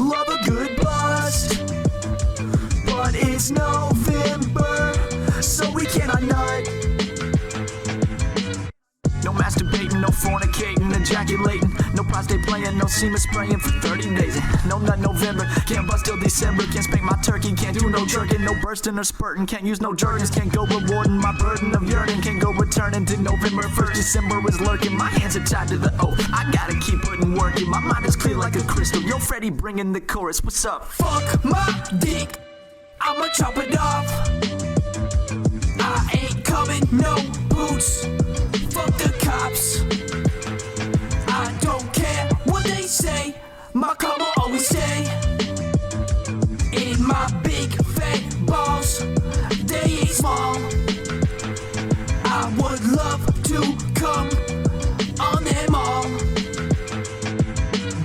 love a good bust. But it's November, so we cannot nut. No masturbating, no fornicating, ejaculating. No prostate playing, no semen spraying for 30 days. No nut November, can't bust till December. Can't spank my turkey, can't do no jerking. No bursting or spurting, can't use no jerkins. Can't go rewarding my burden of yearning. Can't go returning to November 1st, December is lurking. My hands are tied to the O, I gotta keep putting work in. My mind is clear like a crystal. Yo, Freddie, bring in the chorus, what's up? Fuck my dick, I'ma chop it off. I ain't coming, no boots. Fuck the cops, I don't care what they say. My karma always stay in my big fat balls. They ain't small. I would love to come on them all,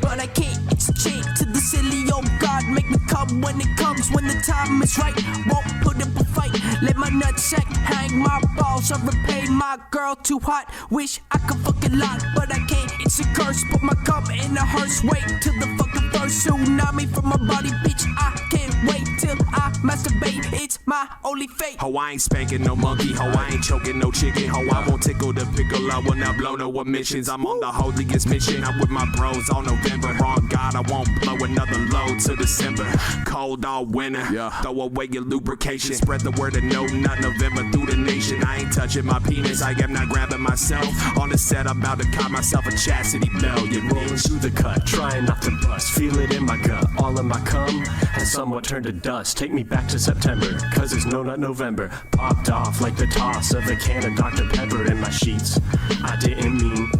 but I can't. It's a chain to the silly. Oh God, make me come when it comes. When the time is right, won't put up a fight. Let my nutsack hang my balls. I repay my girl too hot. Wish I could fuck a lot, but I can't. It's a curse. Put my cum in a hearse. Wait till the fucking first tsunami from my body, bitch. I can't wait till I masturbate. It's my only fate. Ho, I ain't spanking no monkey. Ho, I ain't choking no chicken. Ho, I won't tickle the pickle. I will not blow no emissions. I'm on the holiest mission. I'm with my bros all November. Wrong God, I won't blow another load till December. Cold all winter. Throw away your lubrication. Spread the word of no nut November through the nation. I ain't touching my penis. I am not grabbing myself. On the set, I'm about to cop myself a chastity belt. You rolling through the cut, trying not to bust. Feel it in my gut, all of my cum has somewhat turned to dust. Take me back to September, cause it's no nut November. Popped off like the toss of a can of Dr. Pepper in my sheets. I didn't mean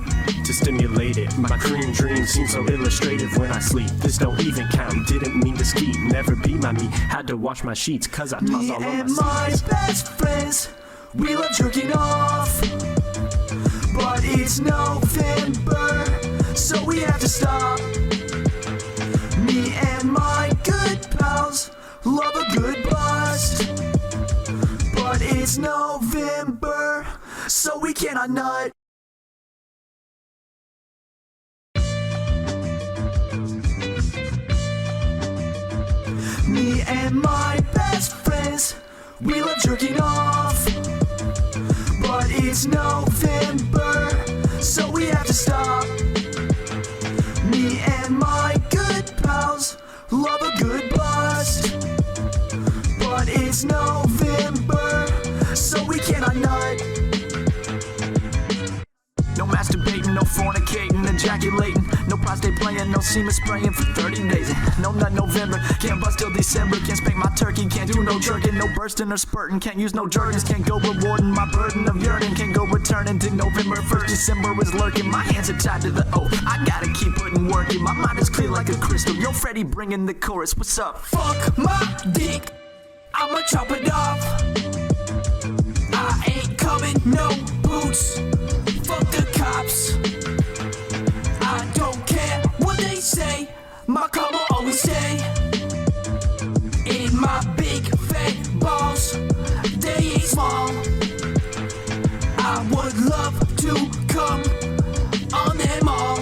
to stimulate it. My cream dream seems so illustrative when I sleep. This don't even count, didn't mean to ski. Never beat my meat, had to wash my sheets cause I toss all over Me and my best friends, we love jerking off. But it's November, so we have to stop. Me and my good pals love a good bust. But it's November, so we cannot nut. Me and my best friends, we love jerking off. But it's November, so we have to stop. Me and my good pals love a good bust. But it's November, so we cannot nut. No masturbating, no fornicating, ejaculating. No prostate playing, no semen spraying for 30 days. No nut November, can't bust till December. Can't spank my turkey, can't do no jerking. No bursting or spurting, can't use no jerkins. Can't go rewarding my burden of yearning. Can't go returning to November 1st, December is lurking. My hands are tied to the O, I gotta keep putting work in. My mind is clear like a crystal. Yo, Freddie, bring in the chorus, what's up? Fuck my dick, I'ma chop it off. I ain't coming, no boots. Fuck the cops, I don't care what they say. My karma always stay in my big fat balls. They ain't small. I would love to come on them all,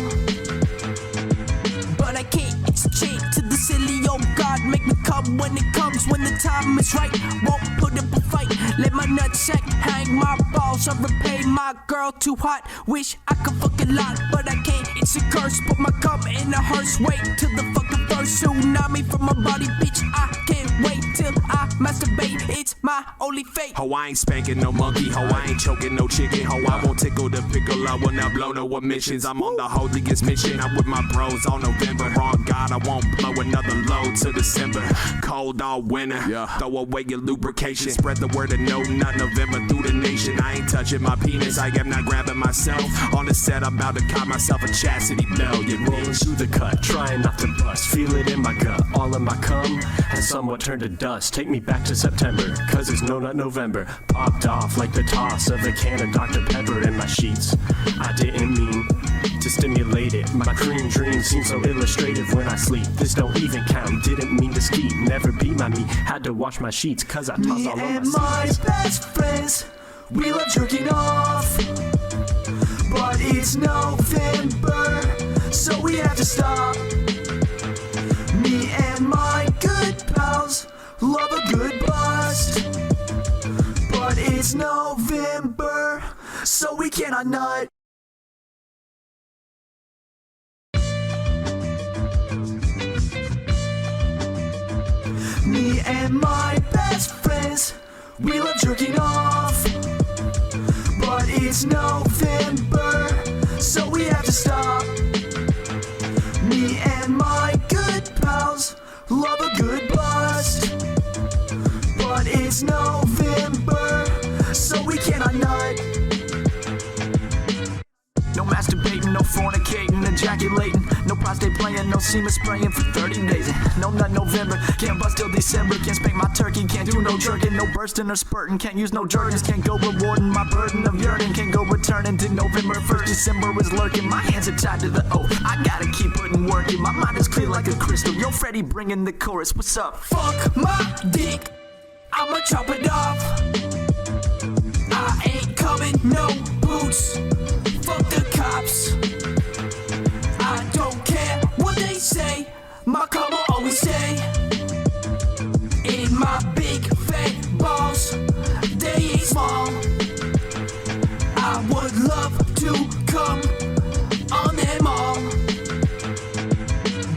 but I can't. It's a chain to the silly. Oh God, make me come when it comes. When the time is right, won't put up a fight. Let my nutsack hang my balls. I repay my girl too hot. Wish I could fuck a lot, but I can't. It's a curse. Put my cum in a hearse. Wait till the fucking first tsunami from my body, bitch. I can't wait till I masturbate. It's my only fate. Ho, I ain't spanking no monkey. Ho, I ain't choking no chicken. Ho, I won't tickle the pickle. I will not blow no emissions. I'm on the holiest mission. I'm with my bros all November. Wrong God, I won't blow another load till December. Cold all winter. Throw away your lubrication. Spread the word of no nut November through the nation. I ain't touching my penis. I am not grabbing myself. On the set, I'm about to cop myself a chastity belt. You rolling through the cut, trying not to bust. Feel it in my gut, all of my cum has somewhat turned to dust. Take me back to September, cause it's no nut November. Popped off like the toss of a can of Dr. Pepper in my sheets. I didn't mean to stimulate it. My cream dream seems so illustrative when I sleep. This don't even count, didn't mean to ski. Never beat my meat, had to wash my sheets cause I toss all over Me and my best friends, we love jerking off. But it's November, so we have to stop. Me love a good bust. But it's November, so we cannot nut. Me and my best friends, we love jerking off. But it's November, so we have to stop. Me and my good pals love a good bust. But it's November, so we cannot nut. No masturbating, no fornicating, ejaculating. No prostate playing, no semen spraying for 30 days. No nut November, can't bust till December. Can't spank my turkey, can't do no jerking. No bursting or spurting, can't use no jerkins. Can't go rewarding my burden of yearning. Can't go returning to November 1st, December is lurking. My hands are tied to the O, I gotta keep putting work in. My mind is clear like a crystal. Yo, Freddie bringing the chorus, what's up? Fuck my dick, I'ma chop it off. I ain't coming, no boots. Fuck the cops. I don't care what they say. My car will always stay. In my big fat balls, they ain't small. I would love to come on them all,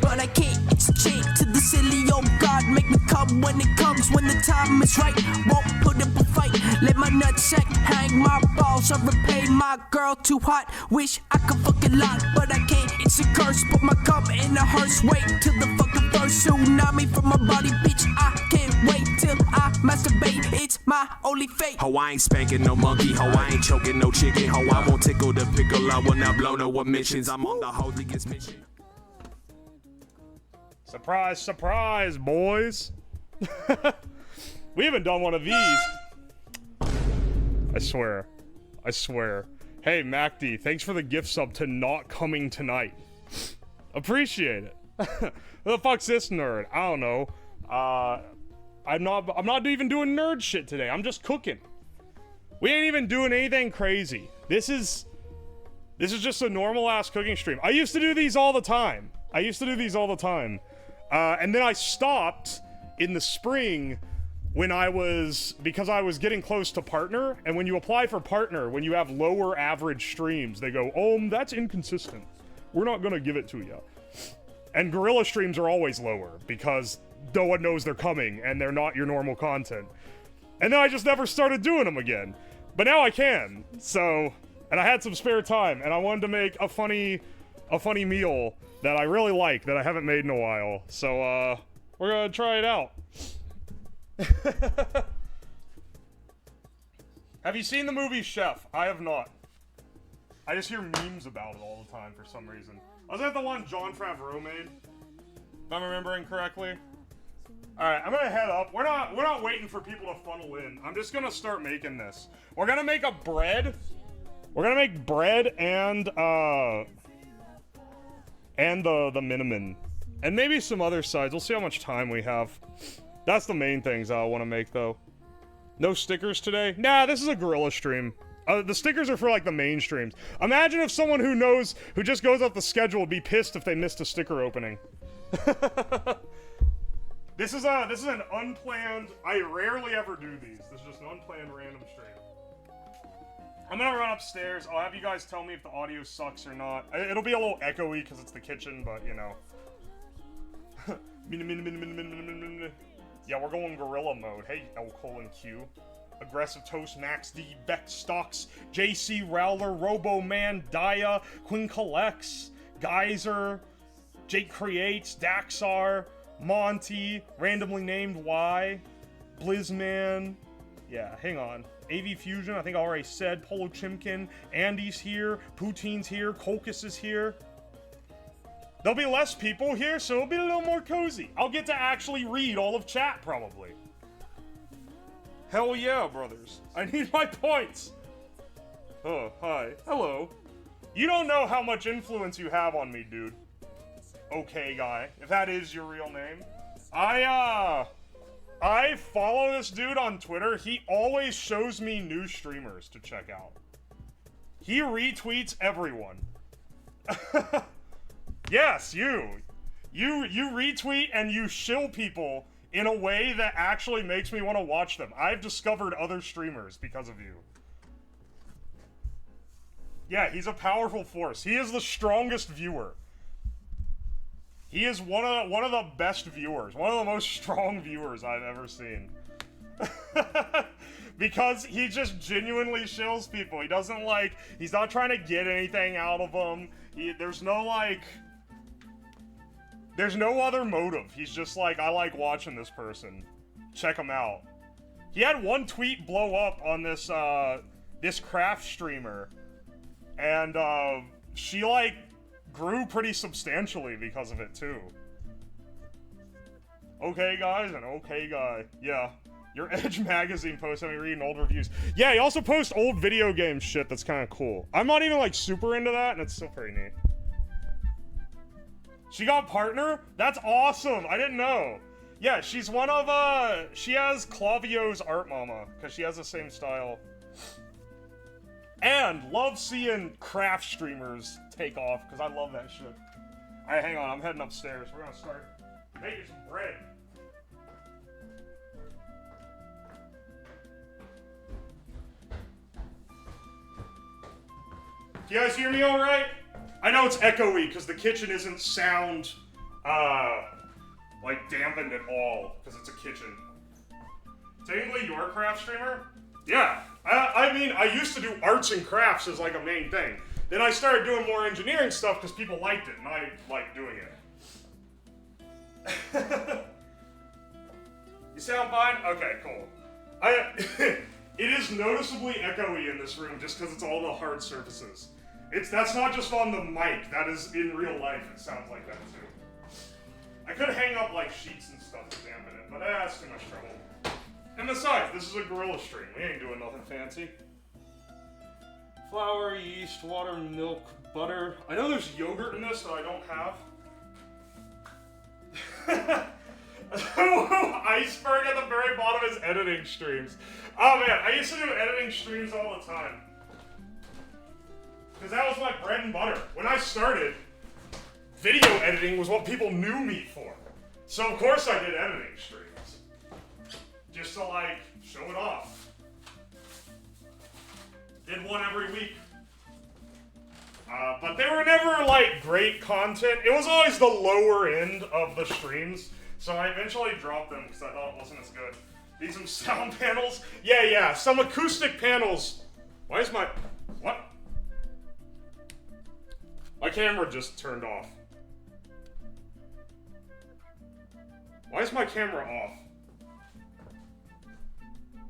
but I can't. It's a chain to the silly. Oh God, make me come when it comes. When the time is right, won't put up a fight. Let my nutsack hang my balls or repay my girl too hot. Wish I could fuck a lot, but I can't. It's a curse. Put my cup in a hearse. Wait till the fucking first tsunami from my body, bitch. I can't wait till I masturbate. It's my only fate. Ho, I ain't spanking no monkey. Ho, I ain't choking no chicken. Ho, I won't tickle the pickle. I will not blow no emissions. I'm on the holiest mission. Surprise, surprise, boys. We haven't done one of these. I swear. I swear. Hey, MacD, thanks for the gift sub to Not Coming Tonight. Appreciate it. Who the fuck's this nerd? I don't know. I'm not even doing nerd shit today. I'm just cooking. We ain't even doing anything crazy. This is just a normal ass cooking stream. I used to do these all the time. And then I stopped in the spring when because I was getting close to partner, and when you apply for partner, when you have lower average streams, they go, that's inconsistent. We're not gonna give it to you. And Guerrilla streams are always lower, because no one knows they're coming, and they're not your normal content. And then I just never started doing them again. But now I can, so, and I had some spare time, and I wanted to make a funny meal that I really like, that I haven't made in a while. So, we're gonna try it out. Have you seen the movie Chef? I have not. I just hear memes about it all the time for some reason. Wasn't that the one Jon Favreau made? If I'm remembering correctly. Alright, I'm gonna head up. We're not waiting for people to funnel in. I'm just gonna start making this. We're gonna make a bread. We're gonna make bread and the menemin. And maybe some other sides. We'll see how much time we have. That's the main things I want to make, though. No stickers today? Nah, this is a Guerrilla stream. The stickers are for, like, the main streams. Imagine if someone who just goes off the schedule would be pissed if they missed a sticker opening. This is an unplanned, I rarely ever do these. This is just an unplanned random stream. I'm gonna run upstairs. I'll have you guys tell me if the audio sucks or not. It'll be a little echoey because it's the kitchen, but, you know. Yeah, we're going Guerrilla mode. Hey, L:Q. Aggressive Toast, Max D, Beck Stocks, JC Rowler, Robo Man, Daya, Quinn Collects, Geyser, Jake Creates, Daxar, Monty, randomly named Y, Blizzman. Yeah, hang on. AV Fusion, I think I already said. Polo Chimkin, Andy's here, Poutine's here, Colchis is here. There'll be less people here, so it'll be a little more cozy. I'll get to actually read all of chat, probably. Hell yeah, brothers. I need my points. Oh, hi. Hello. You don't know how much influence you have on me, dude. Okay, guy. If that is your real name. I follow this dude on Twitter. He always shows me new streamers to check out. He retweets everyone. Yes, you retweet and you shill people in a way that actually makes me want to watch them. I've discovered other streamers because of you. Yeah, he's a powerful force. He is the strongest viewer. He is one of the best viewers. One of the most strong viewers I've ever seen. Because he just genuinely shills people. He doesn't like, he's not trying to get anything out of them. There's no like, there's no other motive. He's just like, I like watching this person. Check him out. He had one tweet blow up on this, this craft streamer. And, she like, grew pretty substantially because of it too. Okay guys, an okay guy. Yeah. Your Edge magazine post having reading old reviews. Yeah, he also posts old video game shit that's kind of cool. I'm not even like super into that, and it's still pretty neat. She got partner? That's awesome. I didn't know. Yeah, she's one of she has Clavio's art mama because she has the same style. And love seeing craft streamers take off because I love that shit. All right, hang on. I'm heading upstairs. We're gonna start making some bread. Do you guys hear me all right? I know it's echoey because the kitchen isn't sound, like dampened at all because it's a kitchen. Technically, you're a craft streamer? Yeah. I mean, I used to do arts and crafts as like a main thing. Then I started doing more engineering stuff because people liked it and I liked doing it. You sound fine? Okay, cool. It is noticeably echoey in this room just because it's all the hard surfaces. That's not just on the mic, that is in real life, it sounds like that too. I could hang up like sheets and stuff to dampen it, but that's too much trouble. And besides, this is a gorilla stream, we ain't doing nothing fancy. Flour, yeast, water, milk, butter. I know there's yogurt in this that I don't have. Iceberg at the very bottom is editing streams. Oh man, I used to do editing streams all the time. Because that was my bread and butter. When I started, video editing was what people knew me for. So of course I did editing streams. Just to like, show it off. Did one every week. But they were never like great content. It was always the lower end of the streams. So I eventually dropped them because I thought it wasn't as good. Need some sound panels? Yeah, some acoustic panels. Why is my... What? My camera just turned off. Why is my camera off?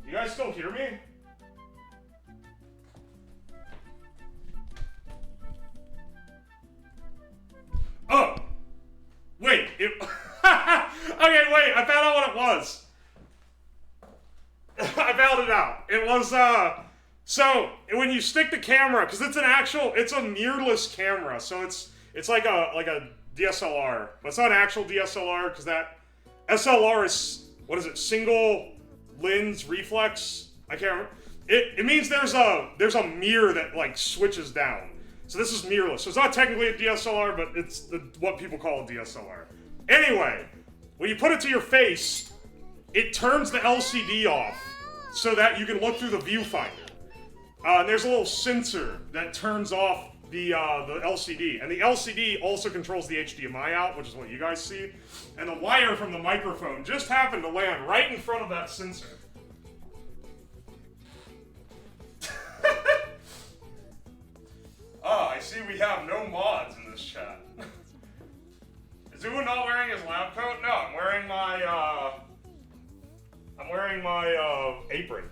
You guys still hear me? Oh! Wait, it... Okay, wait, I found out what it was. I found it out. It was, so, when you stick the camera, because it's a mirrorless camera, so it's like a DSLR, but it's not an actual DSLR, because that SLR is, what is it, single lens reflex? I can't remember. It means there's a mirror that, like, switches down. So this is mirrorless. So it's not technically a DSLR, but it's what people call a DSLR. Anyway, when you put it to your face, it turns the LCD off so that you can look through the viewfinder. And there's a little sensor that turns off the LCD. And the LCD also controls the HDMI out, which is what you guys see. And the wire from the microphone just happened to land right in front of that sensor. I see we have no mods in this chat. Is Uwe not wearing his lab coat? No, I'm wearing my apron.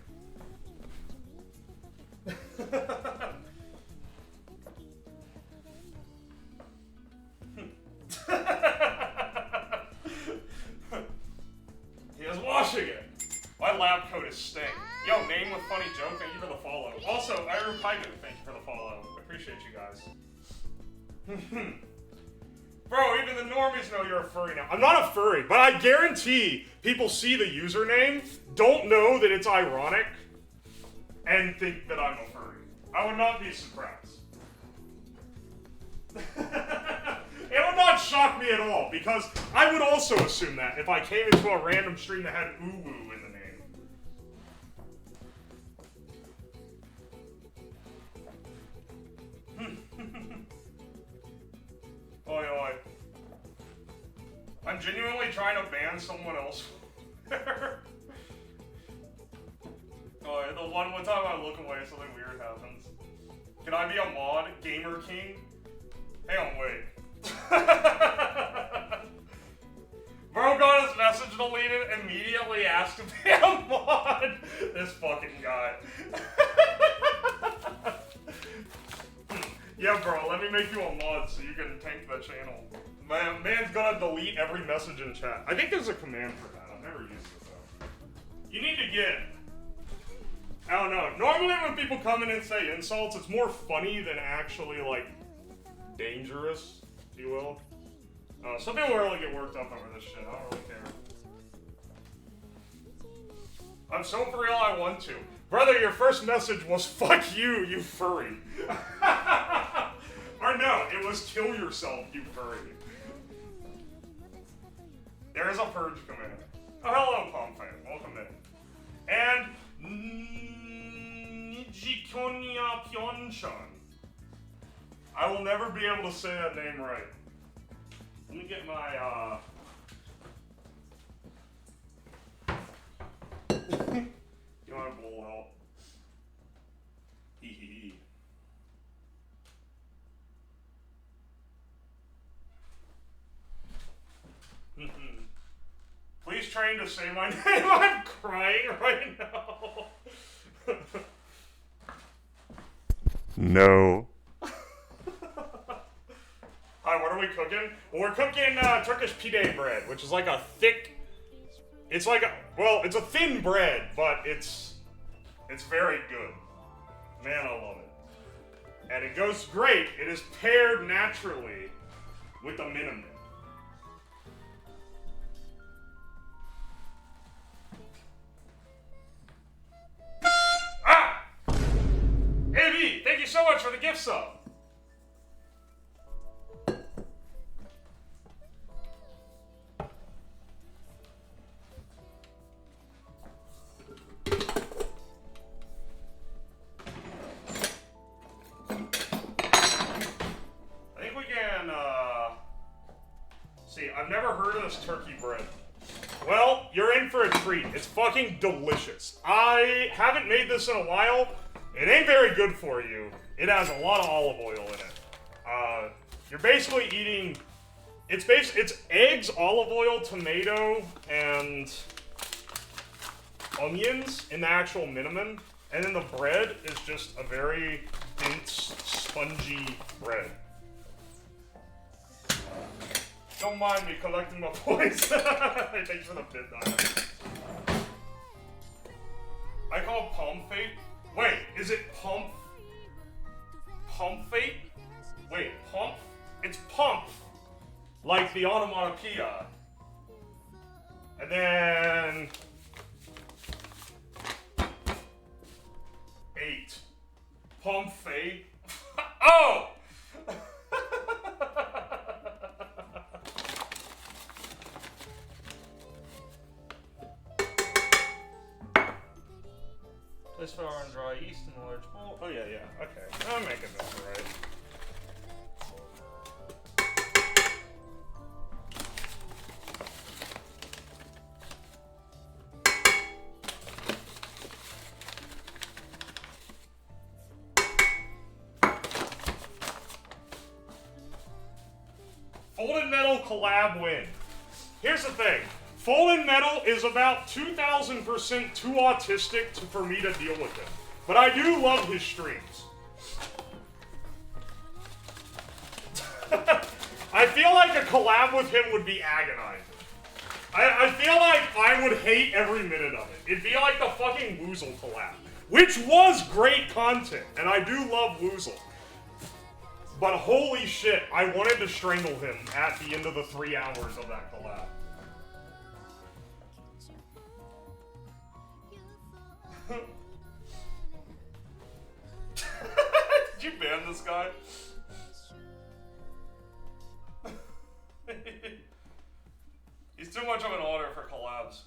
He is washing it. My lab coat is stink. Yo, name with funny joke, thank you for the follow. Also, Iron Paigu, thank you for the follow. I appreciate you guys. Bro, even the normies know you're a furry now. I'm not a furry, but I guarantee people see the username, don't know that it's ironic, and think that I'm a furry. I would not be surprised. It would not shock me at all, because I would also assume that if I came into a random stream that had uwu in the name. Oi, oi. I'm genuinely trying to ban someone else. Oh, the one time I look away, something weird happens. Can I be a mod? Gamer King? Hang on, wait. Bro got his message deleted, immediately asked to be a mod. This fucking guy. Yeah, bro, let me make you a mod so you can tank the channel. Man's gonna delete every message in chat. I think there's a command for that. I've never used it though. You need to get... I don't know. Normally when people come in and say insults, it's more funny than actually, like, dangerous, if you will. Some people really get worked up over this shit. I don't really care. I'm so for real I want to. Brother, your first message was fuck you, you furry. Or no, it was kill yourself, you furry. There is a purge command. Oh, hello, Pomfei. Welcome in. And... Nijikonya Pyeonchan. I will never be able to say that name right. Let me get my, You want a little help? Hee hee hee. Please train to say my name. I'm crying right now. No. Hi, what are we cooking? Well, we're cooking Turkish pide bread, which is like a thick... It's like a... Well, it's a thin bread, but it's very good. Man, I love it. And it goes great. It is paired naturally with the menemin. Ah! AB, thank you so much for the gift sub. See, I've never heard of this turkey bread. Well, you're in for a treat. It's fucking delicious. I haven't made this in a while. It ain't very good for you. It has a lot of olive oil in it. You're basically eating... It's eggs, olive oil, tomato, and onions in the actual menemin. And then the bread is just a very dense, spongy bread. Don't mind me collecting my points. Thanks for the bit, Diana. I call it palm fate. Wait, is it pump? Pump fate? Wait, pump? It's pump. Like the onomatopoeia. And then... 8. Pump fate. Oh! Place flour and dry yeast in a large bowl. Oh yeah, okay. I'm making this right. Folded Metal collab win. Here's the thing. Folded Metal is about 2,000% too autistic for me to deal with him. But I do love his streams. I feel like a collab with him would be agonizing. I feel like I would hate every minute of it. It'd be like the fucking Woozle collab. Which was great content, and I do love Woozle. But holy shit, I wanted to strangle him at the end of the 3 hours of that collab. Did you ban this guy? too much of an order for collabs.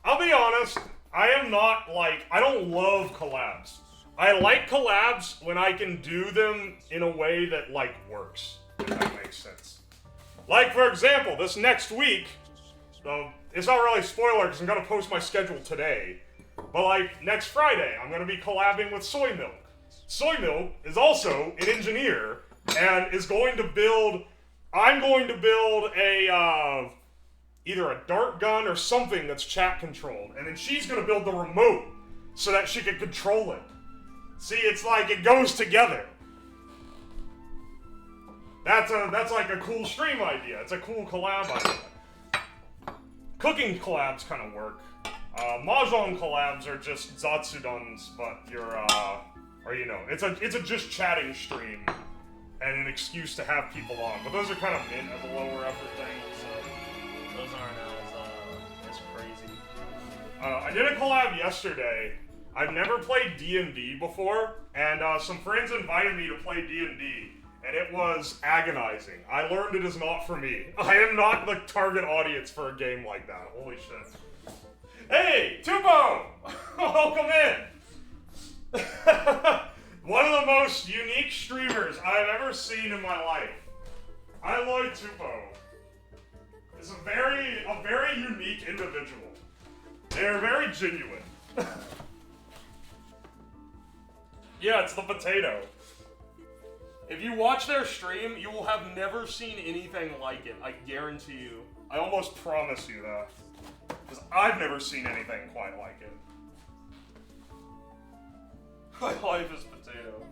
I'll be honest, I am not like, I don't love collabs. I like collabs when I can do them in a way that like works, if that makes sense. Like for example, this next week, it's not really a spoiler because I'm gonna post my schedule today, but like next Friday, I'm gonna be collabing with Soy Milk. Soy Milk is also an engineer and is going to build, I'm going to build a, either a dart gun or something that's chat controlled, and then she's gonna build the remote so that she can control it. See, it's like it goes together. That's like a cool stream idea. It's a cool collab idea. Cooking collabs kind of work. Mahjong collabs are just Zatsudans, but you're or you know, it's a just chatting stream and an excuse to have people on. But those are kind of mint as a lower effort thing, so those aren't as crazy. I did a collab yesterday. I've never played D&D before, and some friends invited me to play D&D, and it was agonizing. I learned it is not for me. I am not the target audience for a game like that. Holy shit. Hey, Tupo! Welcome in! One of the most unique streamers I've ever seen in my life. I like Tupo. Is a very unique individual. They're very genuine. Yeah, it's the potato. If you watch their stream, you will have never seen anything like it. I guarantee you. I almost promise you that. Because I've never seen anything quite like it. My life is potato.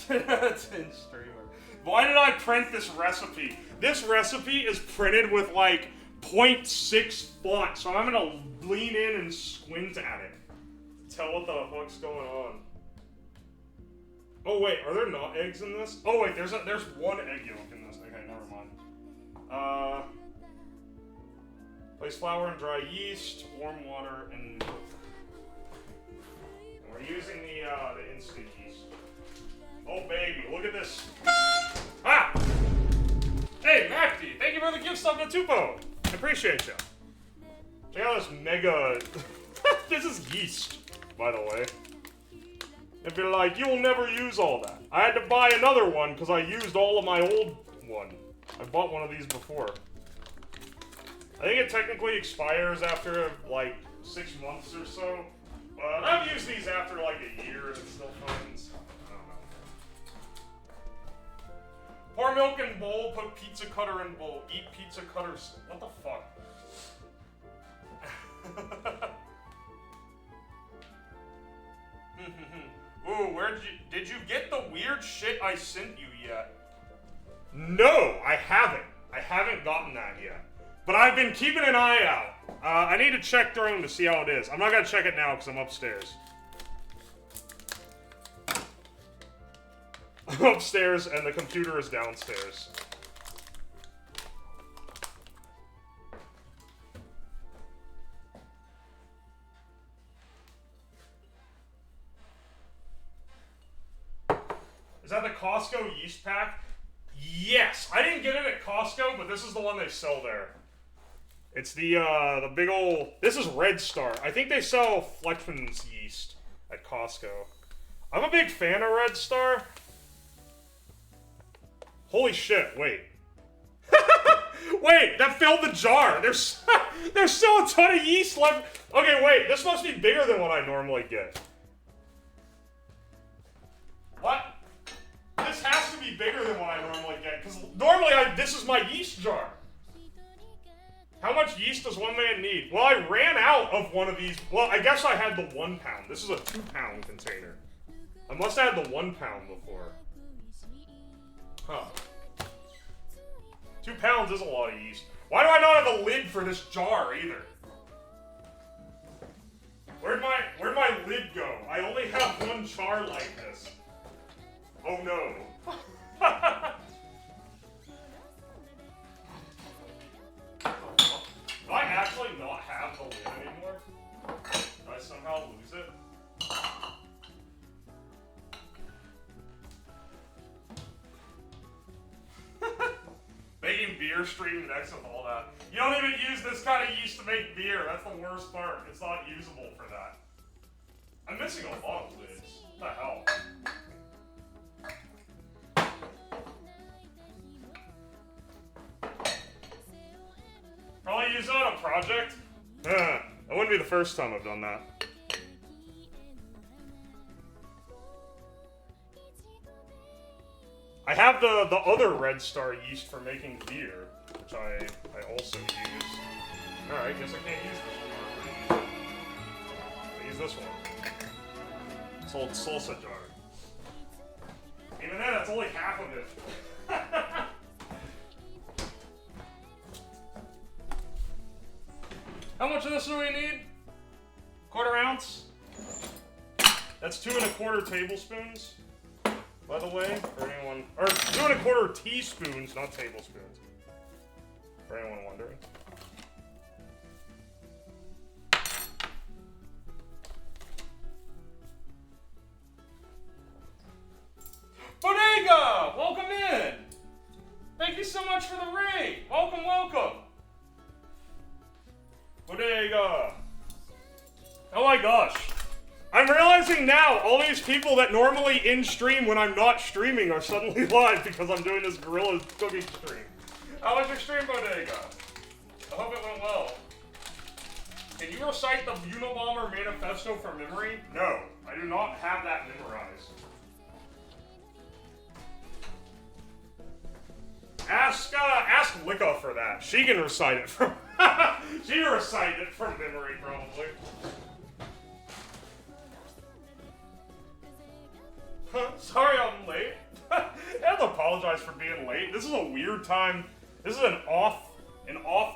10 streamer. Why did I print this recipe? This recipe is printed with like 0.6 font, so I'm gonna lean in and squint at it. Tell what the fuck's going on. Oh wait, are there not eggs in this? Oh wait, there's one egg yolk in this. Okay, never mind. Place flour and dry yeast, warm water, and milk. And we're using the instant yeast. Oh baby, look at this. Ah! Hey, Macdy, thank you for the gift sub to Tupo. I appreciate you. Check out this mega. This is yeast, by the way. If you're like, you'll never use all that. I had to buy another one because I used all of my old one. I bought one of these before. I think it technically expires after like 6 months or so. But I've used these after like a year and it still functions. I don't know. Pour milk in bowl, put pizza cutter in bowl. Eat pizza cutters. What the fuck? Ooh, did you get the weird shit I sent you yet? No, I haven't. I haven't gotten that yet. But I've been keeping an eye out. I need to check through them to see how it is. I'm not gonna check it now because I'm upstairs. I'm upstairs and the computer is downstairs. Is that the Costco yeast pack? Yes! I didn't get it at Costco, but this is the one they sell there. It's the big ol'... This is Red Star. I think they sell Fletchman's yeast at Costco. I'm a big fan of Red Star. Holy shit, wait. Wait, that filled the jar! There's still a ton of yeast left. Okay, wait, this must be bigger than what I normally get. What? This has to be bigger than what I normally get, because normally this is my yeast jar. How much yeast does one man need? Well, I ran out of one of these. Well, I guess I had the 1 pound. This is a 2 pound container. I must have had the 1 pound before. Huh. 2 pounds is a lot of yeast. Why do I not have a lid for this jar either? Where'd my lid go? I only have one jar like this. Oh no. Do I actually not have the lid anymore? Did I somehow lose it? Making beer your stream next with all that. You don't even use this kind of yeast to make beer. That's the worst part. It's not usable for that. I'm missing a lot of lids. What the hell? Probably use it on a project? That wouldn't be the first time I've done that. I have the other Red Star yeast for making beer, which I also use. Alright, guess I can't use this one. I use this one. It's old salsa jar. Even then, that's only half of it. How much of this do we need? 1/4 ounce? That's 2 1/4 tablespoons, by the way, for anyone, or 2 1/4 teaspoons, not tablespoons, for anyone wondering. Bodega! Welcome in! Thank you so much for the raid! Welcome, welcome! Bodega! Oh my gosh. I'm realizing now, all these people that normally in-stream when I'm not streaming are suddenly live because I'm doing this Guerrilla Cooking stream. How was your stream, Bodega? I hope it went well. Can you recite the Unabomber Manifesto from memory? No, I do not have that memorized. Ask Wicca for that. She can recite it from she can recite it from memory, probably. Sorry I'm late. I have to apologize for being late. This is a weird time. This is an off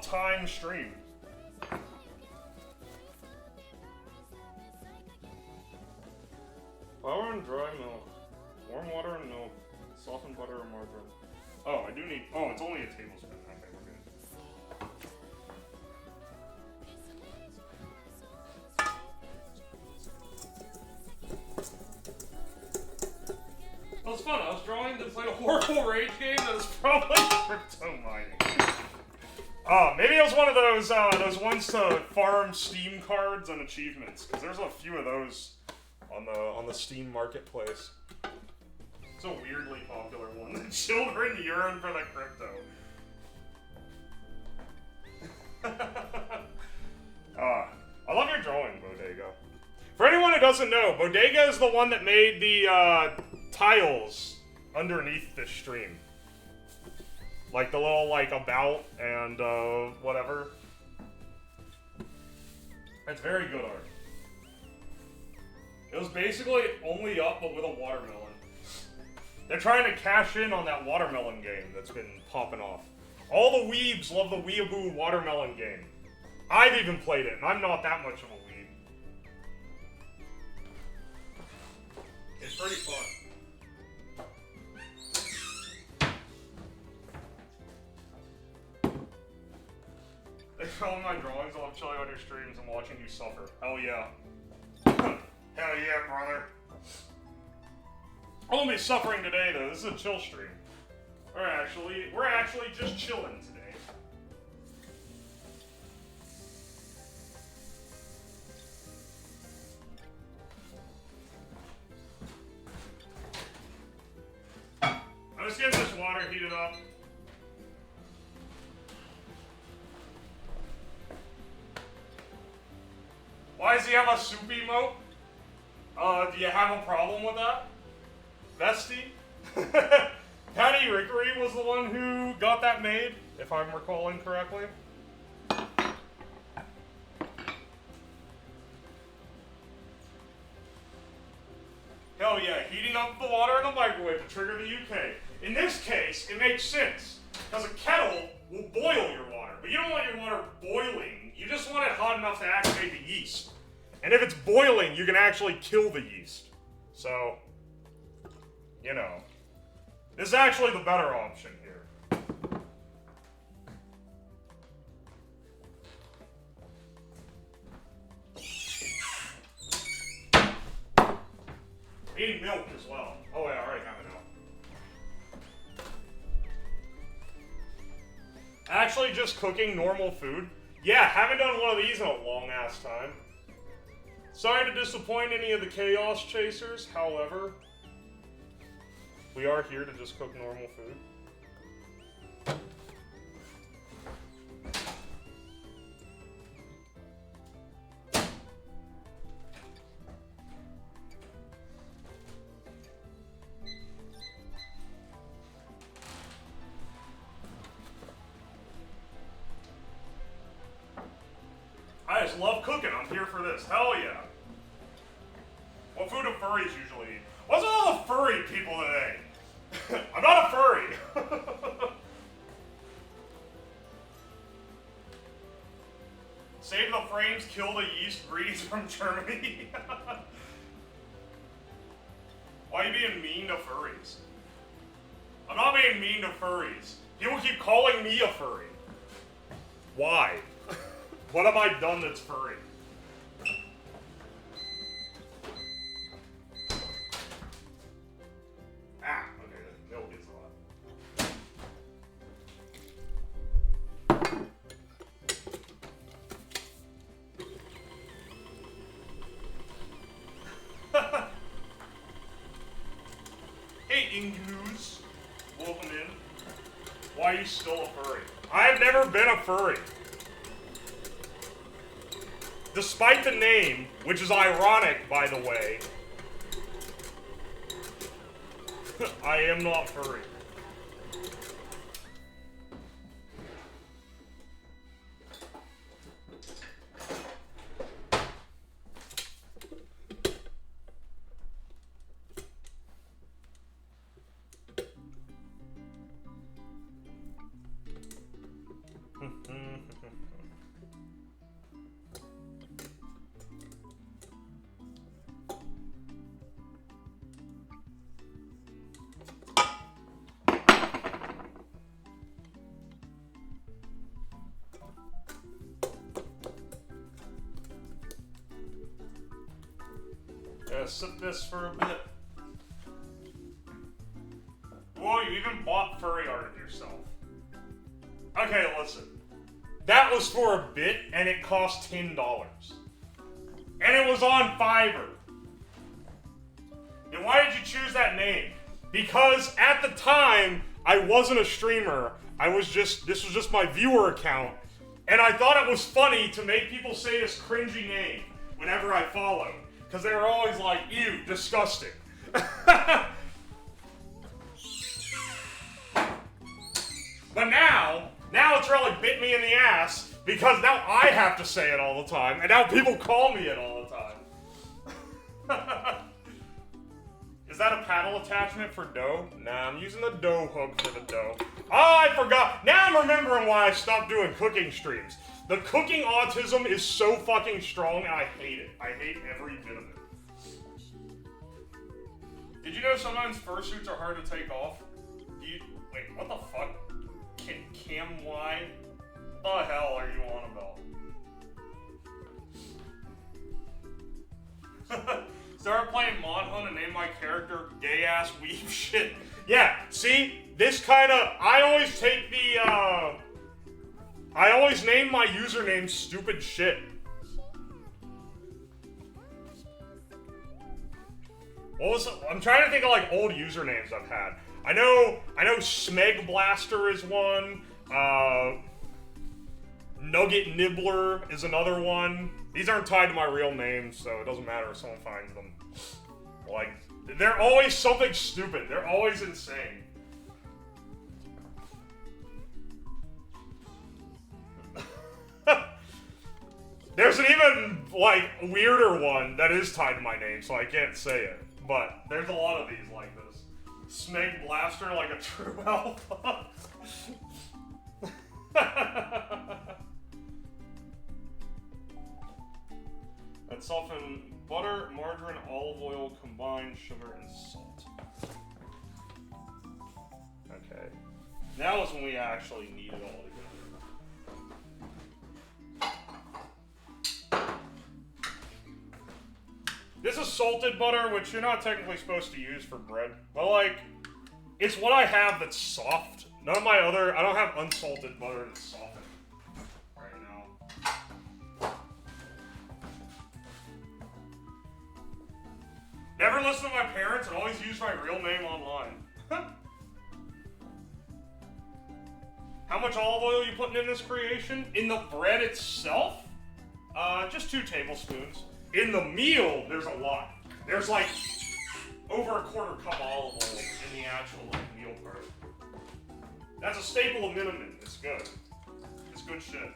time stream. Flour and dry milk. Warm water and milk. Softened butter or margarine. Oh, I do need. Oh, it's only a tablespoon. Okay, we're good. That was fun. I was drawing to play a horrible rage game that is probably crypto mining. Maybe it was one of those ones to farm Steam cards and achievements, because there's a few of those on the Steam marketplace. It's a weirdly popular one. The children yearn for the crypto. I love your drawing, Bodega. For anyone who doesn't know, Bodega is the one that made the tiles underneath this stream. Like the little about and whatever. It's very good art. It was basically only up but with a watermelon. They're trying to cash in on that watermelon game that's been popping off. All the weebs love the Weeaboo watermelon game. I've even played it, and I'm not that much of a weeb. It's pretty fun. They call my drawings. I love chilling on your streams and watching you suffer. Hell yeah. Hell yeah, brother. I won't be suffering today, though. This is a chill stream. We're actually just chilling today. I'm just getting this water heated up. Why does he have a soup emote? Do you have a problem with that? Vesty? Patty Rickery was the one who got that made, if I'm recalling correctly. Hell yeah, heating up the water in the microwave to trigger the UK. In this case, it makes sense, because a kettle will boil your water, but you don't want your water boiling, you just want it hot enough to activate the yeast. And if it's boiling, you can actually kill the yeast. So, you know, this is actually the better option here. Eating milk as well. Oh yeah, I already have it Actually just cooking normal food? Yeah, haven't done one of these in a long ass time. Sorry to disappoint any of the Chaos Chasers, however, we are here to just cook normal food. I just love cooking. I'm here for this. Hell yeah. What food do furries usually eat? What's all the furry people today? I'm not a furry. Save the frames, kill the yeast breeds from Germany. Why are you being mean to furries? I'm not being mean to furries. People keep calling me a furry. Why? What have I done that's furry? Ah, okay, the milk is a lot. Hey, Ingus. Welcome in. Why are you still a furry? I've never been a furry. Despite the name, which is ironic, by the way, I am not furry. Sip this for a bit. Whoa, you even bought furry art of yourself. Okay, listen. That was for a bit, and it cost $10. And it was on Fiverr. And why did you choose that name? Because at the time, I wasn't a streamer. This was just my viewer account. And I thought it was funny to make people say this cringy name whenever I followed. Because they were always like, ew, disgusting. But now it's really bit me in the ass because now I have to say it all the time, and now people call me it all the time. Is that a paddle attachment for dough? Nah, I'm using the dough hook for the dough. Oh, I forgot. Now I'm remembering why I stopped doing cooking streams. The cooking autism is so fucking strong, and I hate it. I hate every bit of it. Did you know sometimes fursuits are hard to take off? Wait, what the fuck? Cam Y? What the hell are you on about? Started playing Mod Hunt and named my character gay-ass weeb shit. Yeah, see? This kinda... I always take the, I always name my username stupid shit. What was it? I'm trying to think of like old usernames I've had. I know Smeg Blaster is one. Nugget Nibbler is another one. These aren't tied to my real name, so it doesn't matter if someone finds them. Like, they're always something stupid. They're always insane. There's an even, like, weirder one that is tied to my name, so I can't say it. But there's a lot of these like this. Smeg Blaster, like a true alpha. That's softened butter, margarine, olive oil, combined sugar, and salt. Okay. Now is when we actually need it all together. This is salted butter, which you're not technically supposed to use for bread. But, like, it's what I have that's soft None of my other, I don't have unsalted butter that's softened right now. Never listen to my parents and always use my real name online. How much olive oil are you putting in this creation? In the bread itself? Just 2 tablespoons. In the meal, there's a lot. There's like over a 1/4 cup olive oil in the actual meal part. That's a staple of menemin. It's good. It's good shit.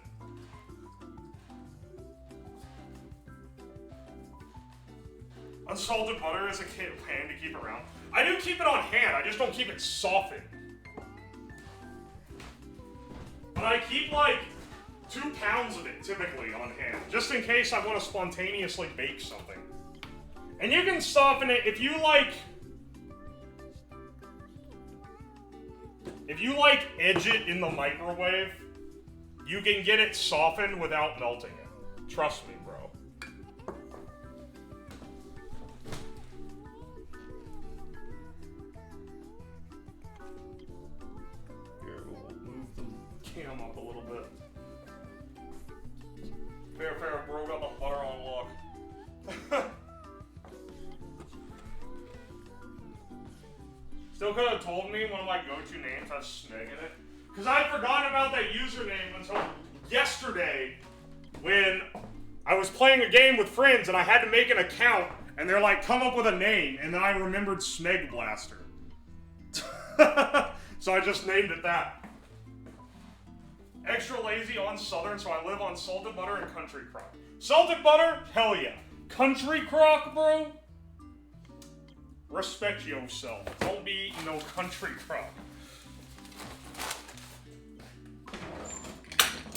Unsalted butter is a pan to keep around. I do keep it on hand, I just don't keep it softened. But I keep like 2 pounds of it typically on hand, just in case I want to spontaneously bake something. And you can soften it if you like edge it in the microwave, you can get it softened without melting it. Trust me, bro. Here, we'll move the cam up a little bit. Fair, bro, got the butter on lock. Still could have told me one of my go-to names has Smeg in it. Because I'd forgotten about that username until yesterday when I was playing a game with friends and I had to make an account and they're like, come up with a name, and then I remembered Smeg Blaster. So I just named it that. Extra lazy on Southern, so I live on salted butter and country crock. Salted butter? Hell yeah. Country crock, bro? Respect yourself. Don't be eating no country crock.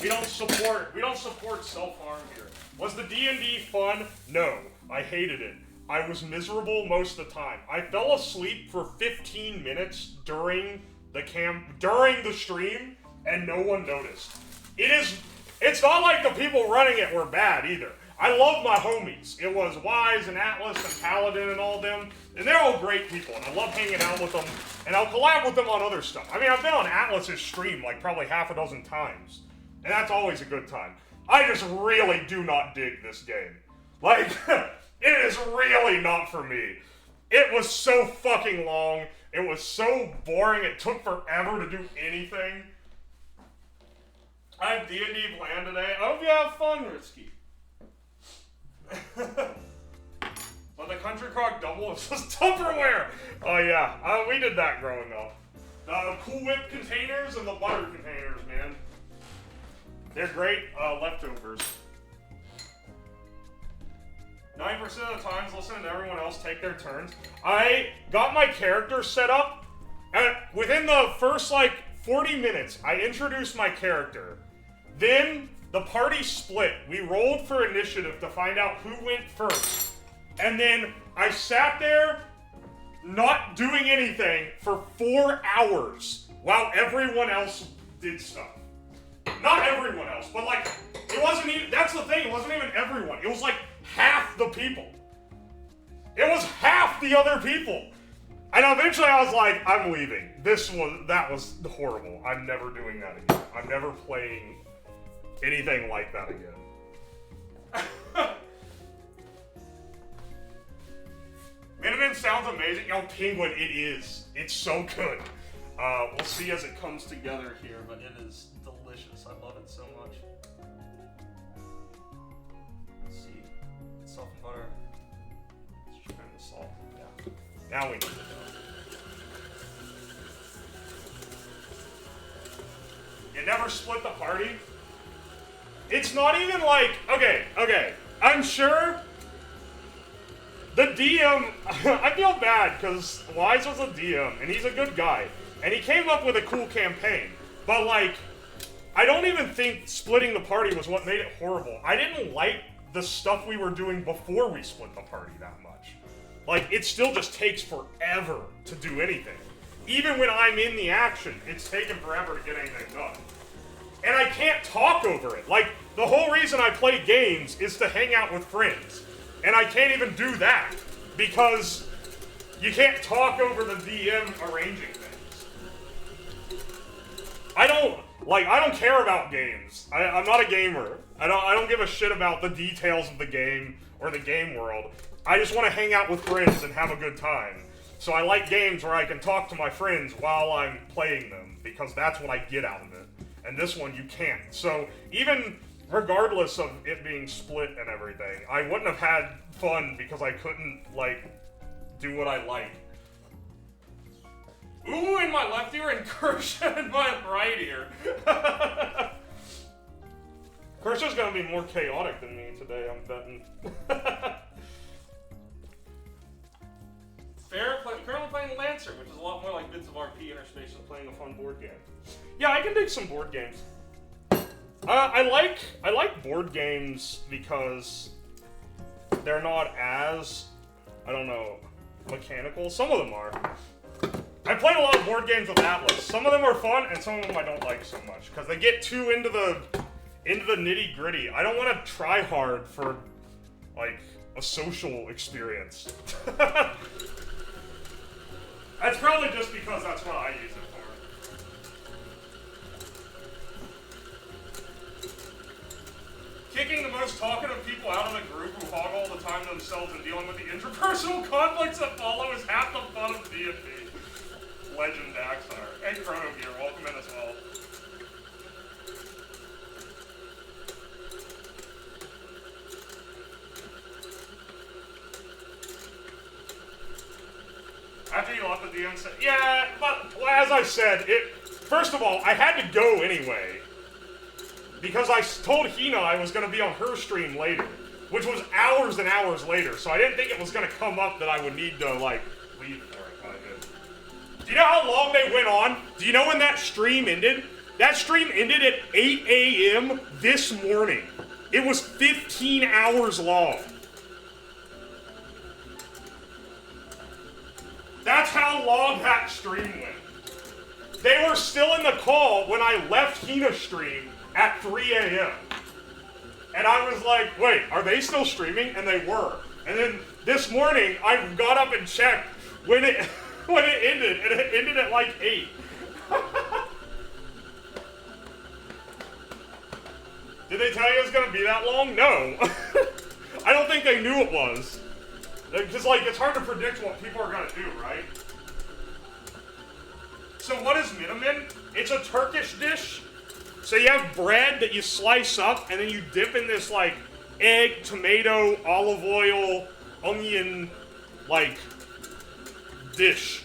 We don't support self-harm here. Was the D&D fun? No. I hated it. I was miserable most of the time. I fell asleep for 15 minutes during the stream, and no one noticed. It's not like the people running it were bad either. I love my homies. It was Wise and Atlas and Paladin and all them. And they're all great people, and I love hanging out with them. And I'll collab with them on other stuff. I mean, I've been on Atlas's stream like probably half a dozen times. And that's always a good time. I just really do not dig this game. Like, it is really not for me. It was so fucking long. It was so boring. It took forever to do anything. I have D&D planned today. I hope you have fun, Risky. But the country crock double is just Tupperware. Oh yeah, we did that growing up. The Cool Whip containers and the butter containers, man. They're great leftovers. 9% of the times, listening to everyone else take their turns. I got my character set up, and within the first 40 minutes, I introduced my character. Then the party split. We rolled for initiative to find out who went first. And then I sat there, not doing anything, for 4 hours while everyone else did stuff. Not everyone else, but it wasn't even, that's the thing, it wasn't even everyone. It was half the people. It was half the other people. And eventually I was like, I'm leaving. That was horrible. I'm never doing that again. I'm never playing anything like that again. Menemin sounds amazing. Yo, Penguin, it is. It's so good. We'll see as it comes together here, but it is delicious. I love it so much. Let's see. Salt and butter. Let's try the salt. Yeah. Now we need to go. You never split the party? It's not even okay. I'm sure the DM, I feel bad because Wise was a DM and he's a good guy and he came up with a cool campaign, but I don't even think splitting the party was what made it horrible. I didn't like the stuff we were doing before we split the party that much. It still just takes forever to do anything. Even when I'm in the action, it's taken forever to get anything done. And I can't talk over it. The whole reason I play games is to hang out with friends. And I can't even do that because you can't talk over the DM arranging things. I don't care about games. I'm not a gamer. I don't give a shit about the details of the game or the game world. I just want to hang out with friends and have a good time. So I like games where I can talk to my friends while I'm playing them, because that's what I get out of it. And this one, you can't. So even regardless of it being split and everything, I wouldn't have had fun because I couldn't, like, do what I like. Ooh, in my left ear and Kershaw in my right ear. Kershaw's gonna be more chaotic than me today, I'm betting. Fair, currently playing Lancer, which is a lot more like Bits of RP interspace than playing a fun board game. Yeah, I can dig some board games. I like board games because they're not as, I don't know, mechanical. Some of them are. I played a lot of board games with Atlas. Some of them are fun, and some of them I don't like so much because they get too into the nitty gritty. I don't want to try hard for like a social experience. That's probably just because that's what I use it for. Kicking the most talkative people out of the group who hog all the time to themselves and dealing with the interpersonal conflicts that follow is half the fun of D&D. Legend Daxar. And Chrono Gear, welcome in as well. After you left the DM said, yeah, but as I said, first of all, I had to go anyway. Because I told Hina I was going to be on her stream later. Which was hours and hours later, so I didn't think it was going to come up that I would need to, like, leave for it, but I did. Do you know how long they went on? Do you know when that stream ended? That stream ended at 8 a.m. this morning. It was 15 hours long. That's how long that stream went. They were still in the call when I left Hina's stream at 3 a.m. And I was like, wait, are they still streaming? And they were. And then this morning, I got up and checked when it ended, and it ended at like 8. Did they tell you it was gonna be that long? No. I don't think they knew it was. Because, like, it's hard to predict what people are gonna do, right? So what is menemin? It's a Turkish dish. So you have bread that you slice up, and then you dip in this, like, egg, tomato, olive oil, onion, like, dish.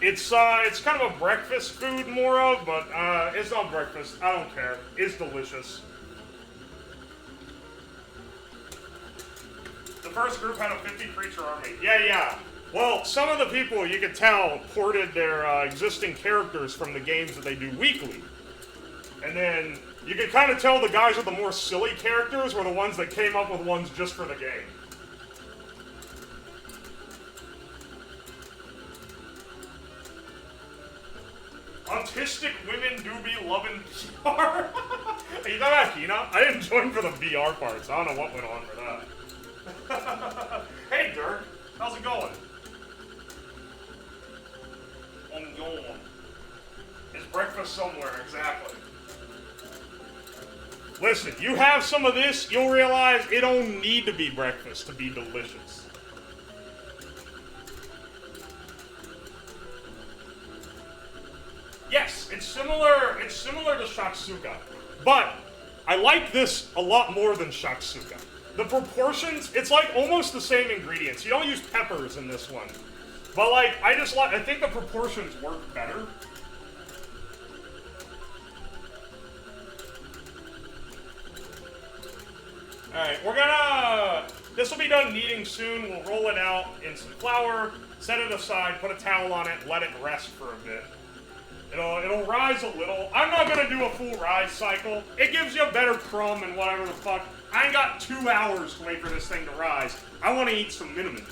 It's kind of a breakfast food, more of, but, it's not breakfast. I don't care. It's delicious. The first group had a 50-creature army. Yeah. Well, some of the people, you could tell, ported their existing characters from the games that they do weekly. And then you could kind of tell the guys with the more silly characters were the ones that came up with ones just for the game. Autistic women do be loving VR. Are you talking about Hina? I didn't join for the VR parts. I don't know what went on for that. Hey, Dirk. How's it going? It's breakfast somewhere, exactly. Listen, you have some of this, you'll realize it don't need to be breakfast to be delicious. Yes, it's similar to shakshuka, but I like this a lot more than shakshuka. The proportions, it's like almost the same ingredients. You don't use peppers in this one. But like, I think the proportions work better. Alright, this will be done kneading soon. We'll roll it out in some flour, set it aside, put a towel on it, let it rest for a bit. It'll rise a little. I'm not gonna do a full rise cycle. It gives you a better crumb and whatever the fuck. I ain't got 2 hours to wait for this thing to rise. I want to eat some menemin.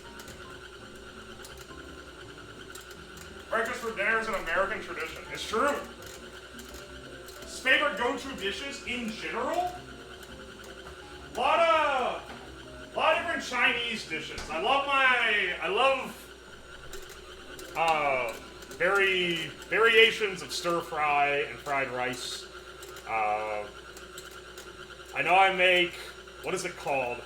Breakfast for dinner is an American tradition. It's true. Favorite go-to dishes in general? A lot of different Chinese dishes. I love variations of stir fry and fried rice. I know I make, what is it called?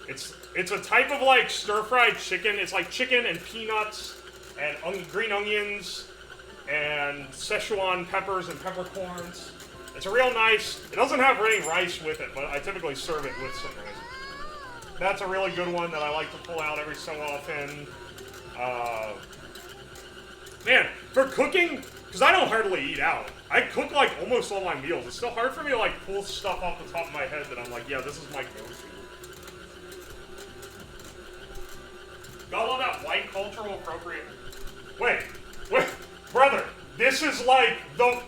It's a type of like stir-fried chicken. It's like chicken and peanuts and green onions and Szechuan peppers and peppercorns. It's a real nice, it doesn't have any rice with it, but I typically serve it with some rice. That's a really good one that I like to pull out every so often. Man, for cooking, because I don't hardly eat out. I cook like almost all my meals. It's still hard for me to like pull stuff off the top of my head that I'm like, yeah, this is my go-to. Got all that white cultural appropriate. Wait, brother, this is like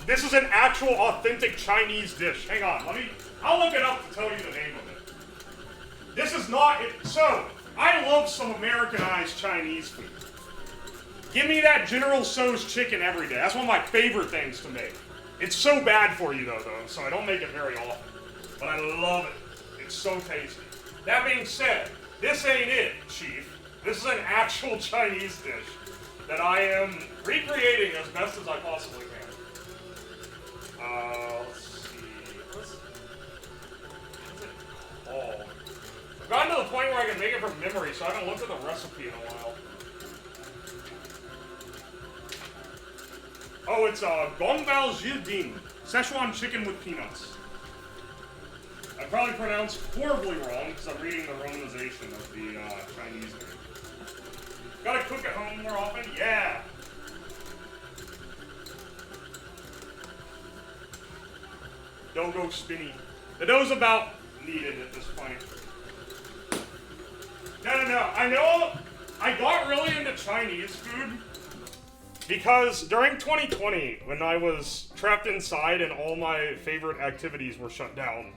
this is an actual authentic Chinese dish. Hang on, I'll look it up to tell you the name of it. This is not it. So, I love some Americanized Chinese food. Give me that General Tso's chicken every day. That's one of my favorite things to make. It's so bad for you though, so I don't make it very often. But I love it. It's so tasty. That being said, this ain't it, Chief. This is an actual Chinese dish that I am recreating as best as I possibly can. Let's see. What's it called? I've gotten to the point where I can make it from memory, so I haven't looked at the recipe in a while. Oh, it's Gongbao Jilding, Szechuan chicken with peanuts. I probably pronounced horribly wrong because I'm reading the romanization of the Chinese name. Gotta cook at home more often? Yeah! Dough go spinny. The dough's about needed at this point. No. I know I got really into Chinese food because during 2020, when I was trapped inside and all my favorite activities were shut down,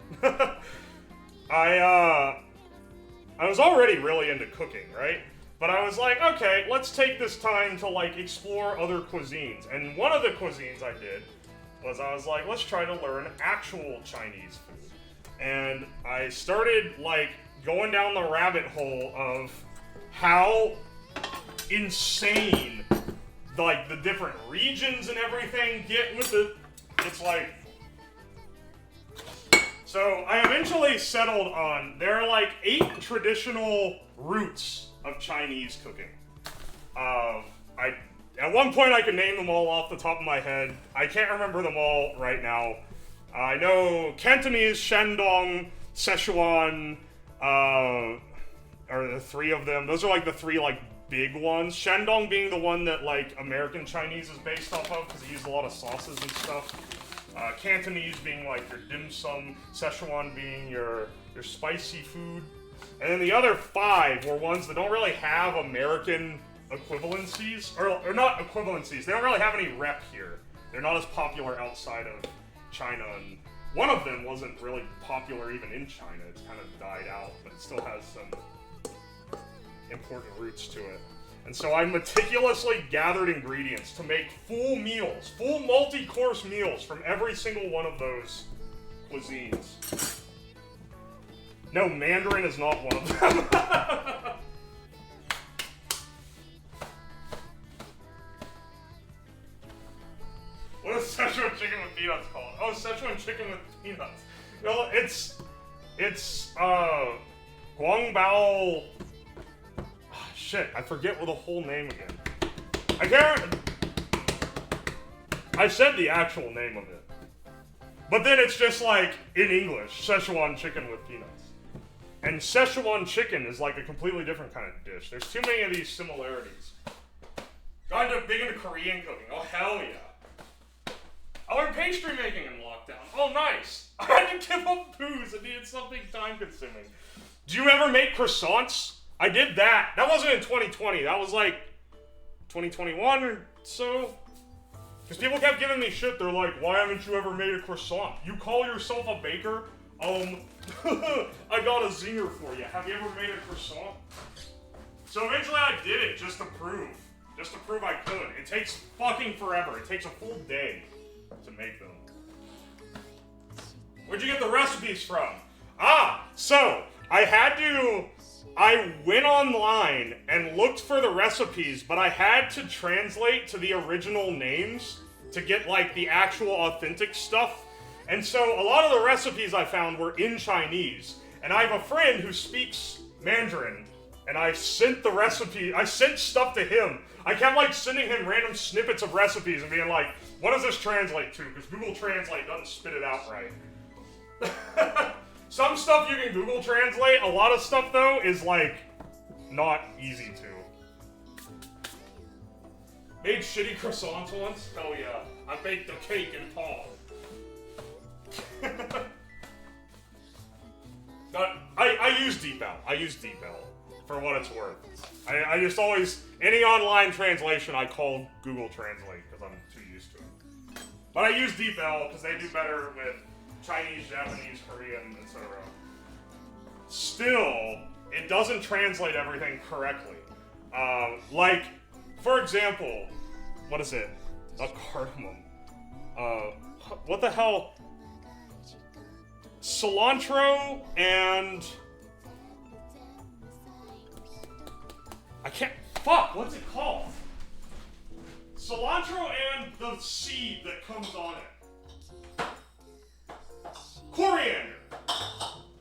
I was already really into cooking, right? But I was like, okay, let's take this time to like explore other cuisines. And one of the cuisines I did was I was like, let's try to learn actual Chinese food. And I started like going down the rabbit hole of how insane like the different regions and everything get with it. It's like, so I eventually settled on, there are like 8 traditional roots of Chinese cooking. At one point I could name them all off the top of my head. I can't remember them all right now. I know Cantonese, Shandong, Szechuan, are the 3 of them. Those are like the 3 like big ones. Shandong being the one that like American Chinese is based off of because they use a lot of sauces and stuff. Cantonese being like your dim sum, Szechuan being your spicy food. And then the other 5 were ones that don't really have American equivalencies, or not equivalencies, they don't really have any rep here. They're not as popular outside of China, and one of them wasn't really popular even in China. It's kind of died out, but it still has some important roots to it. And so I meticulously gathered ingredients to make full meals, full multi-course meals from every single one of those cuisines. No, Mandarin is not one of them. What is Szechuan chicken with peanuts called? Oh, Szechuan chicken with peanuts. No, it's Guangbao. Shit, I forget the whole name again. I can't. I said the actual name of it, but then it's just like in English, Szechuan chicken with peanuts. And Szechuan chicken is like a completely different kind of dish. There's too many of these similarities. Got big into Korean cooking. Oh hell yeah! I learned pastry making in lockdown. Oh nice! I had to give up booze and needed something time consuming. Do you ever make croissants? I did that. That wasn't in 2020. That was like 2021 or so. Because people kept giving me shit. They're like, why haven't you ever made a croissant? You call yourself a baker? I got a zinger for you. Have you ever made a croissant? So eventually I did it just to prove. Just to prove I could. It takes fucking forever. It takes a full day to make them. Where'd you get the recipes from? So I had to I went online and looked for the recipes, but I had to translate to the original names to get, like, the actual authentic stuff. And so a lot of the recipes I found were in Chinese. And I have a friend who speaks Mandarin, and I sent the recipe, I sent stuff to him. I kept, like, sending him random snippets of recipes and being like, what does this translate to? Because Google Translate doesn't spit it out right. Some stuff you can Google Translate, a lot of stuff, though, is, like, not easy to. Made shitty croissants once? Hell yeah. I baked a cake in Paul. But I use DeepL. I use DeepL for what it's worth. I just always, any online translation I call Google Translate because I'm too used to it. But I use DeepL because they do better with Chinese, Japanese, Korean, etc. Still, it doesn't translate everything correctly. Like, for example, what is it? Not cardamom. What the hell? Cilantro and... I can't... Fuck, what's it called? Cilantro and the seed that comes on it. Coriander.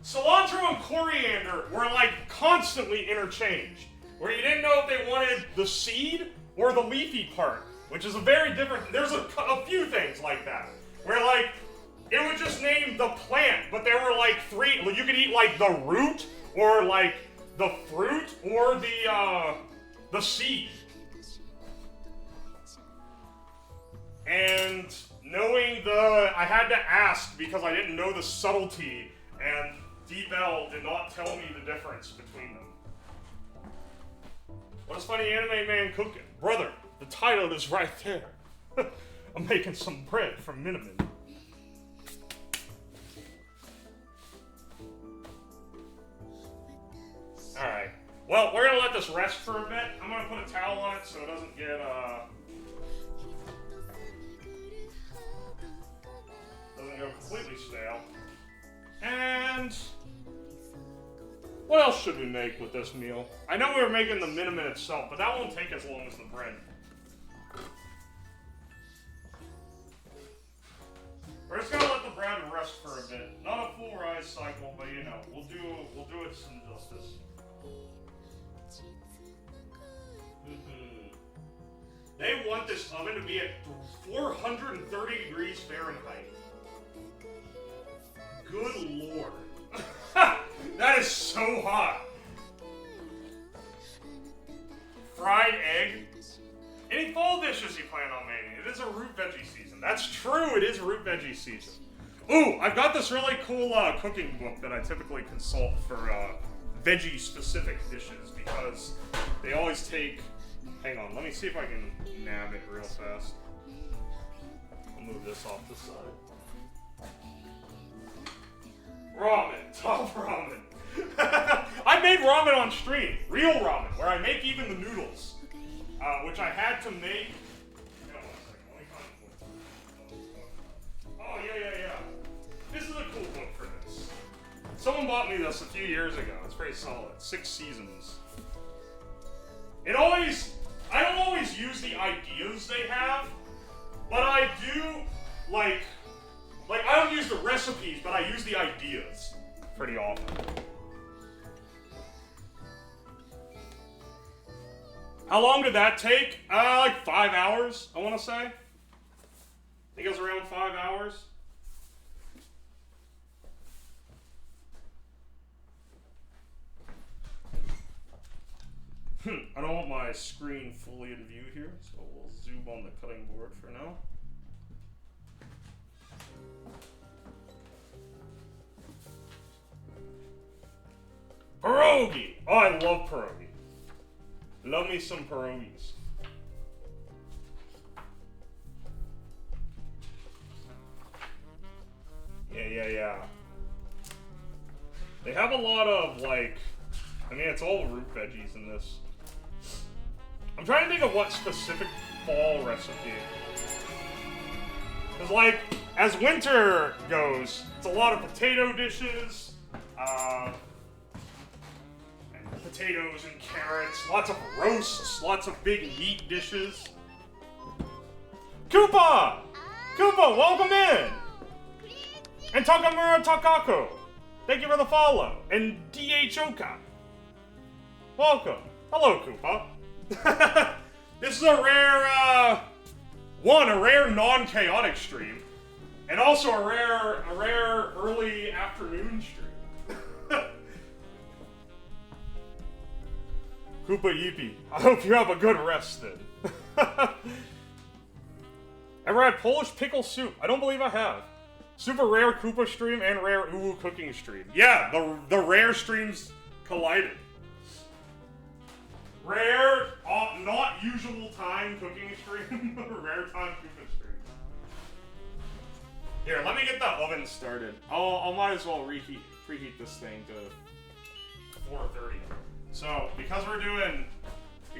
Cilantro and coriander were, like, constantly interchanged. Where you didn't know if they wanted the seed or the leafy part. Which is a very different... There's a few things like that. Where, like, it would just name the plant, but there were, like, three... You could eat, like, the root, or, like, the fruit, or the seed. And knowing I had to ask because I didn't know the subtlety, and DeepL did not tell me the difference between them. What's funny anime man cooking? Brother, the title is right there. I'm making some bread from menemin. Alright. Well, we're gonna let this rest for a bit. I'm gonna put a towel on it so it doesn't get, doesn't go completely stale. And... what else should we make with this meal? I know we were making the menemin itself, but that won't take as long as the bread. We're just gonna let the bread rest for a bit. Not a full rise cycle, but you know, we'll do it some justice. They want this oven to be at 430 degrees Fahrenheit. Good lord. That is so hot. Fried egg. Any fall dishes you plan on making? It is a root veggie season. That's true, it is root veggie season. Ooh, I've got this really cool cooking book that I typically consult for veggie specific dishes because they always take... Hang on, let me see if I can nab it real fast. I'll move this off the side. Ramen, top ramen. I made ramen on stream, real ramen, where I make even the noodles, which I had to make. Hang on 1 second, let me find it. Oh yeah. This is a cool book for this. Someone bought me this a few years ago. It's pretty solid. 6 seasons. I don't always use the ideas they have, but I do like I don't use the recipes, but I use the ideas pretty often. How long did that take? Like 5 hours, I want to say. I think it was around 5 hours. I don't want my screen fully in view here, so we'll zoom on the cutting board for now. Pierogi! Oh, I love pierogi. Love me some pierogies. Yeah. They have a lot of, like, I mean, it's all root veggies in this. I'm trying to think of what specific fall recipe. Because, like, as winter goes, it's a lot of potato dishes, and potatoes and carrots, lots of roasts, lots of big meat dishes. Koopa! Koopa, welcome in! And Takamura Takako, thank you for the follow. And DH Oka, welcome. Hello, Koopa. This is a rare, a rare non-chaotic stream, and also a rare early afternoon stream. Koopa Yeepy, I hope you have a good rest then. Ever had Polish pickle soup? I don't believe I have. Super rare Koopa stream and rare Uwu cooking stream. Yeah, the rare streams collided. Rare, not usual time cooking stream, rare time Koopa stream. Here, let me get the oven started. I might as well preheat this thing to 430. So, because of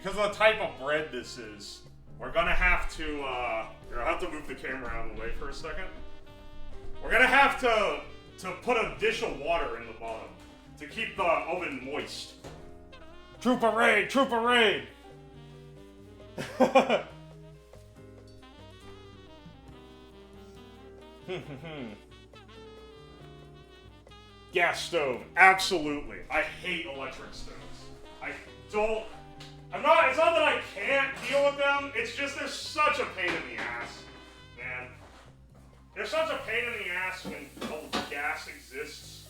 the type of bread this is, we're gonna have to, here, I'll have to move the camera out of the way for a second. We're gonna have to put a dish of water in the bottom to keep the oven moist. Trooper raid! Trooper raid! Gas stove, absolutely. I hate electric stoves. It's not that I can't deal with them, it's just they're such a pain in the ass, man. They're such a pain in the ass when gas exists.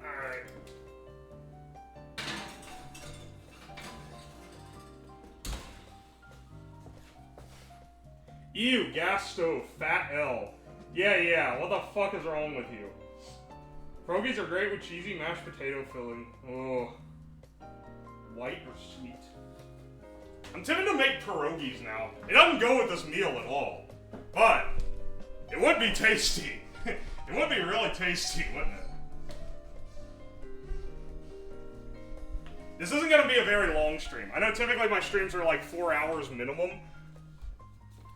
Alright. Ew, gas stove, fat L. Yeah, what the fuck is wrong with you? Pierogies are great with cheesy mashed potato filling. Oh. White or sweet? I'm tempted to make pierogies now. It doesn't go with this meal at all. But, it would be tasty. It would be really tasty, wouldn't it? This isn't gonna be a very long stream. I know typically my streams are like 4 hours minimum.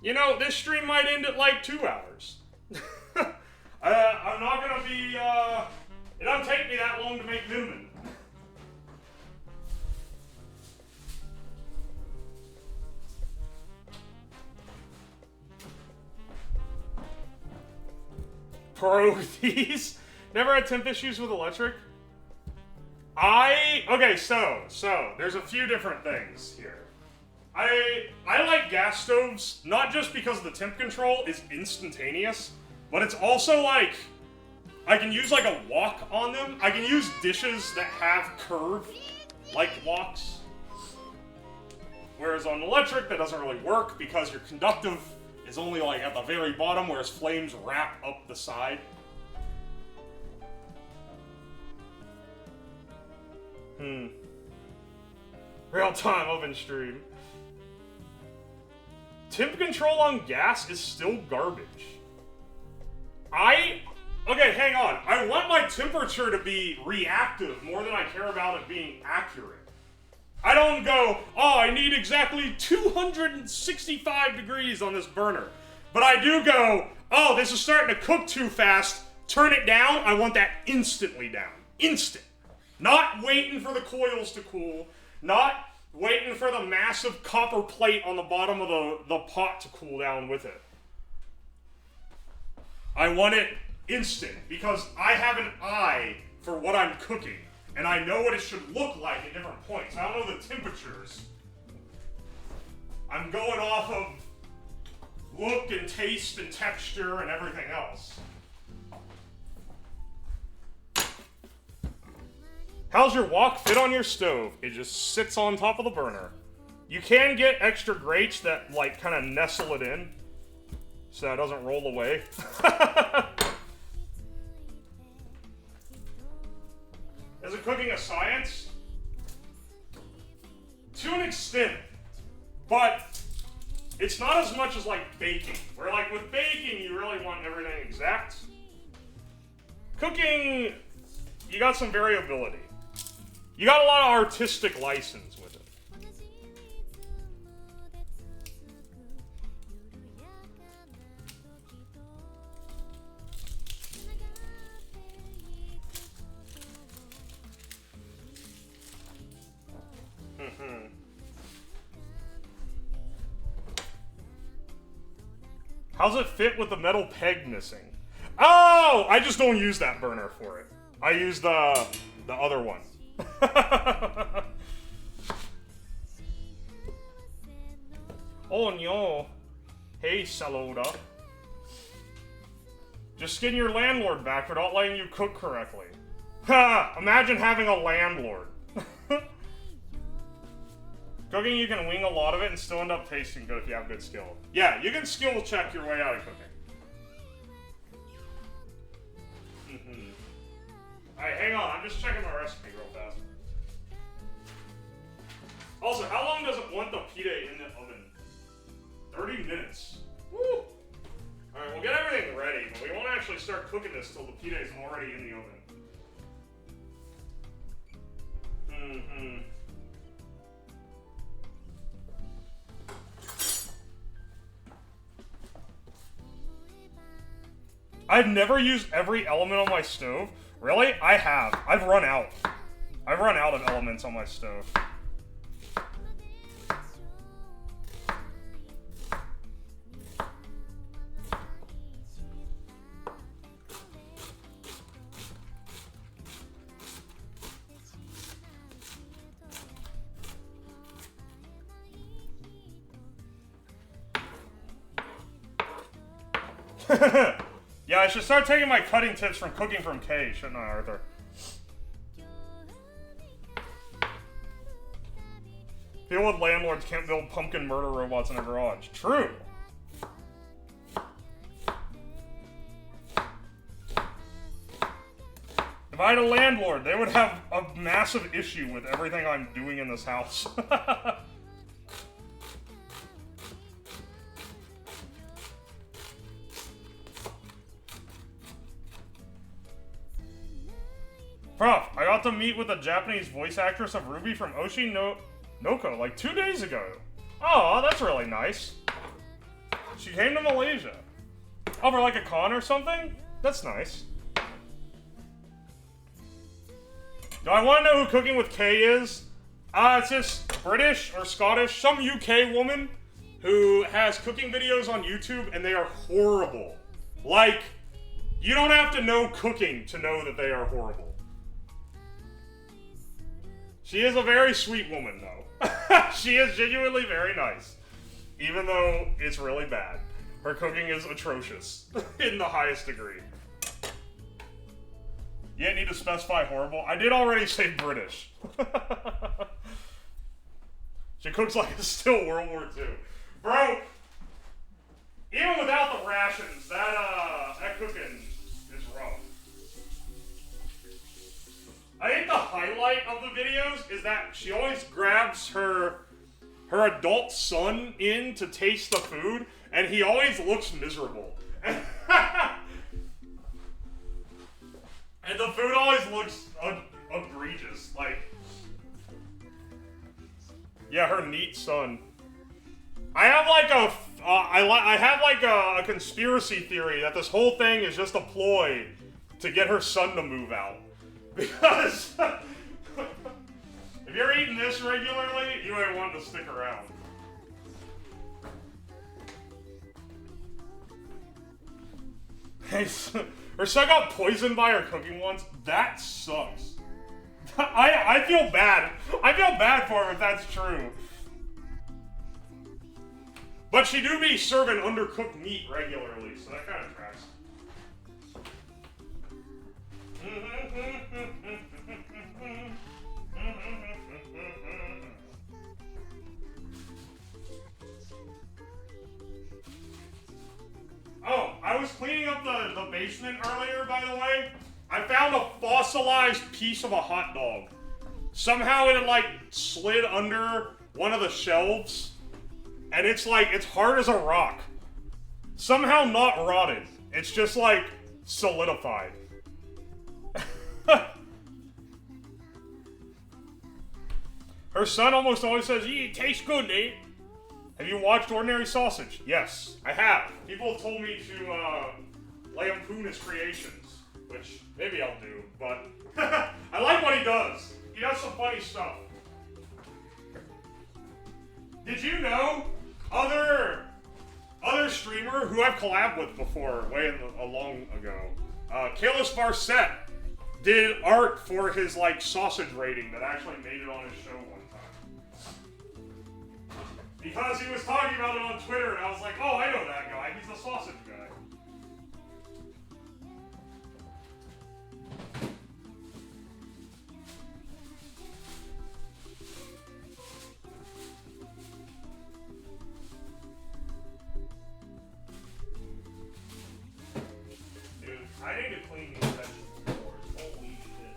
You know, this stream might end at like 2 hours. I'm not gonna be, it doesn't take me that long to make menemin. Pierogies? Never had temp issues with electric? Okay, so, there's a few different things here. I like gas stoves, not just because the temp control is instantaneous, but it's also like, I can use like a wok on them. I can use dishes that have curve, like woks. Whereas on electric, that doesn't really work because your conductive is only like at the very bottom, whereas flames wrap up the side. Real-time oven stream. Temp control on gas is still garbage. Okay, hang on. I want my temperature to be reactive more than I care about it being accurate. I don't go, oh, I need exactly 265 degrees on this burner. But I do go, oh, this is starting to cook too fast. Turn it down. I want that instantly down. Instant. Not waiting for the coils to cool. Not waiting for the massive copper plate on the bottom of the pot to cool down with it. I want it instant, because I have an eye for what I'm cooking, and I know what it should look like at different points. I don't know the temperatures. I'm going off of look and taste and texture and everything else. How's your wok fit on your stove? It just sits on top of the burner. You can get extra grates that like kind of nestle it in so that it doesn't roll away. Is it cooking a science? To an extent, but it's not as much as like baking, where like with baking you really want everything exact. Cooking, you got some variability. You got a lot of artistic license with it. How's it fit with the metal peg missing? Oh, I just don't use that burner for it. I use the other one. Oh no. Hey, Saluda. Just getting your landlord back for not letting you cook correctly. Ha! Imagine having a landlord. Cooking, you can wing a lot of it and still end up tasting good if you have good skill. Yeah, you can skill check your way out of cooking. Alright, hang on, I'm just checking my recipe real fast. Also, how long does it want the pita in the oven? 30 minutes. Woo! Alright, we'll get everything ready, but we won't actually start cooking this till the pita is already in the oven. I've never used every element on my stove. Really? I have. I've run out. I've run out of elements on my stove. Yeah, I should start taking my cutting tips from Cooking from Kay, shouldn't I, Arthur? People with landlords can't build pumpkin murder robots in a garage. True. If I had a landlord, they would have a massive issue with everything I'm doing in this house. Prof, I got to meet with the Japanese voice actress of Ruby from Oshi no Noko like 2 days ago. Oh, that's really nice. She came to Malaysia. Oh, for like a con or something? That's nice. Do I want to know who Cooking with K is? It's just British or Scottish, some UK woman who has cooking videos on YouTube and they are horrible. Like, you don't have to know cooking to know that they are horrible. She is a very sweet woman, though. She is genuinely very nice. Even though it's really bad. Her cooking is atrocious. In the highest degree. You didn't need to specify horrible. I did already say British. She cooks like it's still World War II. Bro, even without the rations, that cooking is rough. I think the highlight of the videos is that she always grabs her adult son in to taste the food, and he always looks miserable. And the food always looks egregious. Like, yeah, her neat son. I have like I have like a conspiracy theory that this whole thing is just a ploy to get her son to move out. Because if you're eating this regularly, you ain't wanting to stick around. Her son got poisoned by her cooking once. That sucks. I feel bad. I feel bad for him if that's true. But she do be serving undercooked meat regularly, so that kind of tracks. Oh, I was cleaning up the basement earlier, by the way. I found a fossilized piece of a hot dog. Somehow it had, like, slid under one of the shelves. And it's like, it's hard as a rock. Somehow not rotted. It's just, like, solidified. Her son almost always says, "It tastes good, Nate." Have you watched Ordinary Sausage? Yes, I have. People have told me to lampoon his creations, which maybe I'll do, but I like what he does. He does some funny stuff. Did you know other other streamer who I've collabed with before, long ago, Kalis Varset, did art for his like sausage rating that actually made it on his show one time. Because he was talking about it on Twitter, and I was like, oh, I know that guy. He's the sausage guy. I need to clean these vegetable drawers. Holy shit.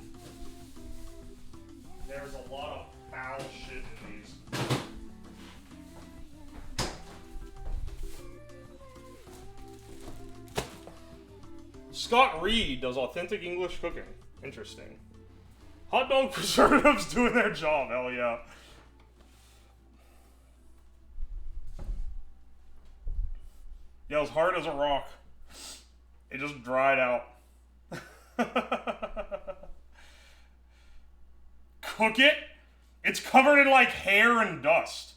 There's a lot of foul shit in these. Scott Reed does authentic English cooking. Interesting. Hot dog preservatives doing their job. Hell yeah. Yeah, it was hard as a rock. It just dried out. Cook it? It's covered in like hair and dust.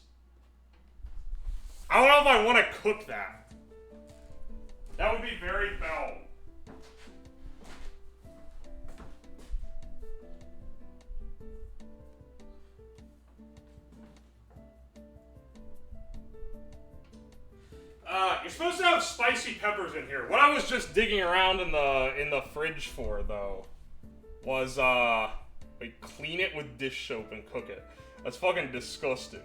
I don't know if I want to cook that. That would be very foul. You're supposed to have spicy peppers in here. What I was just digging around in the fridge for, though, was like clean it with dish soap and cook it. That's fucking disgusting.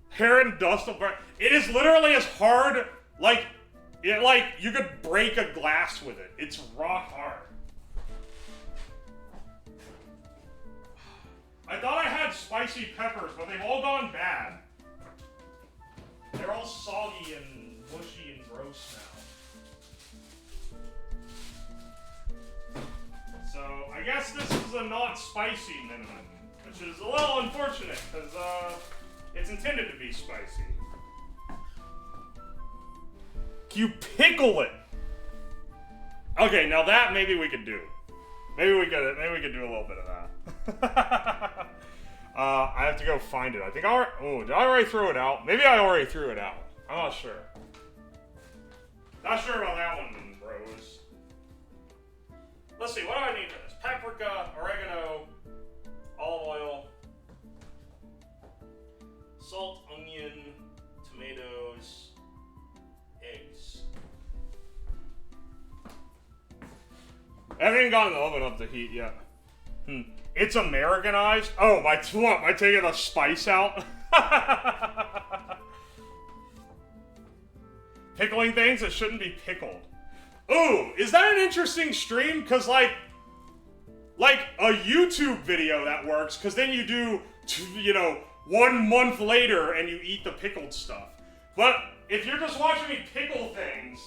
Hair and dust will burn. It is literally as hard, like you could break a glass with it. It's rock hard. I thought I had spicy peppers, but they've all gone bad. They're all soggy and mushy and gross now. So, I guess this is a not spicy menemin, which is a little unfortunate, because it's intended to be spicy. You pickle it! Okay, now that maybe we could do. Maybe we could do a little bit of that. I have to go find it. I think did I already throw it out? Maybe I already threw it out. I'm not sure. Not sure about that one, bros. Let's see, what do I need for this? Paprika, oregano, olive oil, salt, onion, tomatoes, eggs. I haven't gotten the oven up to heat yet. It's Americanized? Oh, by taking the spice out? Pickling things that shouldn't be pickled. Ooh, is that an interesting stream? Because, like a YouTube video that works, because then you do, 1 month later and you eat the pickled stuff. But if you're just watching me pickle things,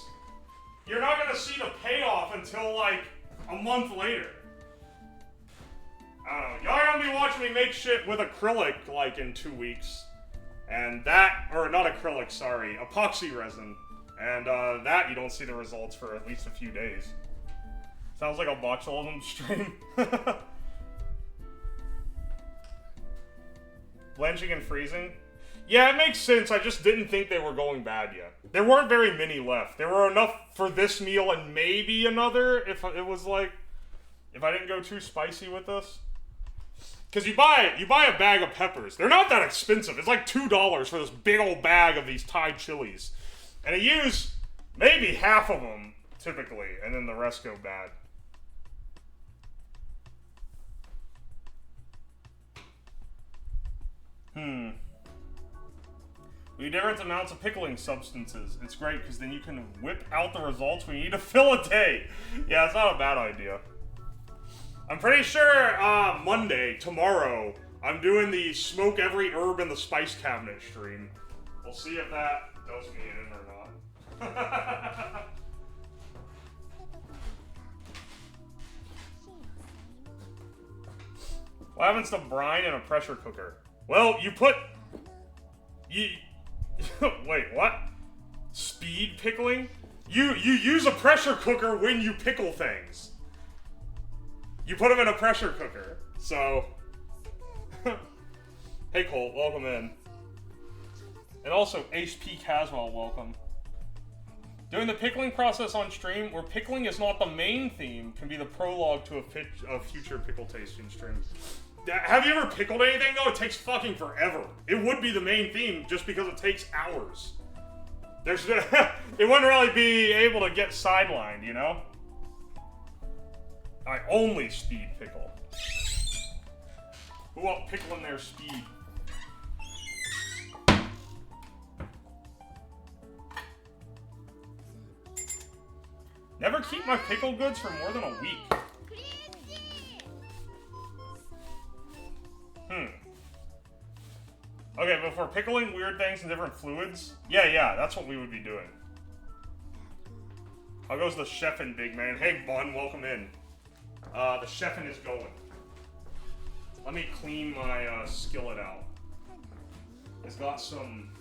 you're not going to see the payoff until, like, a month later. I don't know. Y'all are gonna be watching me make shit with acrylic, like, in 2 weeks. And that, or not acrylic, sorry, epoxy resin. And, that you don't see the results for at least a few days. Sounds like a botulism stream. Blanching and freezing? Yeah, it makes sense. I just didn't think they were going bad yet. There weren't very many left. There were enough for this meal and maybe another if it was like, if I didn't go too spicy with this. Because you buy a bag of peppers. They're not that expensive. It's like $2 for this big old bag of these Thai chilies. And I use maybe half of them, typically, and then the rest go bad. We do different amounts of pickling substances. It's great, because then you can whip out the results when you need a filet. Yeah, it's not a bad idea. I'm pretty sure Monday, tomorrow, I'm doing the smoke every herb in the spice cabinet stream. We'll see if that does me in or not. What happens to brine in a pressure cooker? Well, wait, what? Speed pickling? You use a pressure cooker when you pickle things. You put them in a pressure cooker, so... Hey Colt, welcome in. And also, HP Caswell, welcome. Doing the pickling process on stream, where pickling is not the main theme, can be the prologue to a future pickle tasting stream. Have you ever pickled anything, though? It takes fucking forever. It would be the main theme, just because it takes hours. There's it wouldn't really be able to get sidelined, you know? I only speed pickle. Who up pickling their speed? Never keep my pickle goods for more than a week. Okay, but for pickling weird things in different fluids, yeah, that's what we would be doing. How goes the chefin', big man? Hey, Bun, welcome in. The chefin' is going. Let me clean my skillet out. It's got some...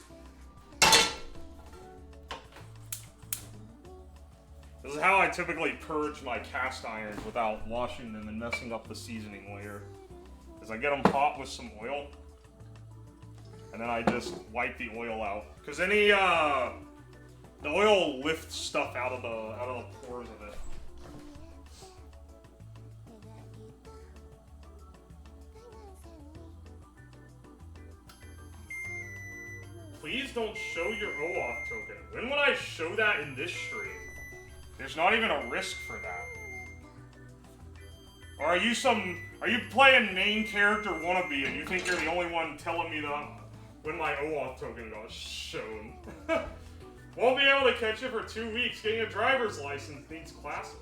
This is how I typically purge my cast irons without washing them and messing up the seasoning layer. Is I get them hot with some oil, and then I just wipe the oil out. Cause any the oil lifts stuff out of the pores of it. Please don't show your OAuth token. When would I show that in this stream? There's not even a risk for that. Or are you playing main character wannabe and you think you're the only one telling me that when my OAuth token got shown? Won't be able to catch it for 2 weeks. Getting a driver's license needs classes.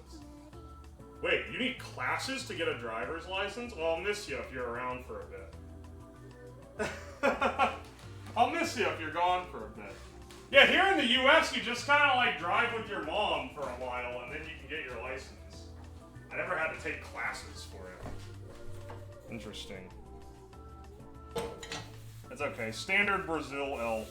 Wait, you need classes to get a driver's license? Well, I'll miss you if you're around for a bit. I'll miss you if you're gone for a bit. Yeah, here in the US, you just kind of like drive with your mom for a while and then you can get your license. I never had to take classes for it. Interesting. That's okay. Standard Brazil L.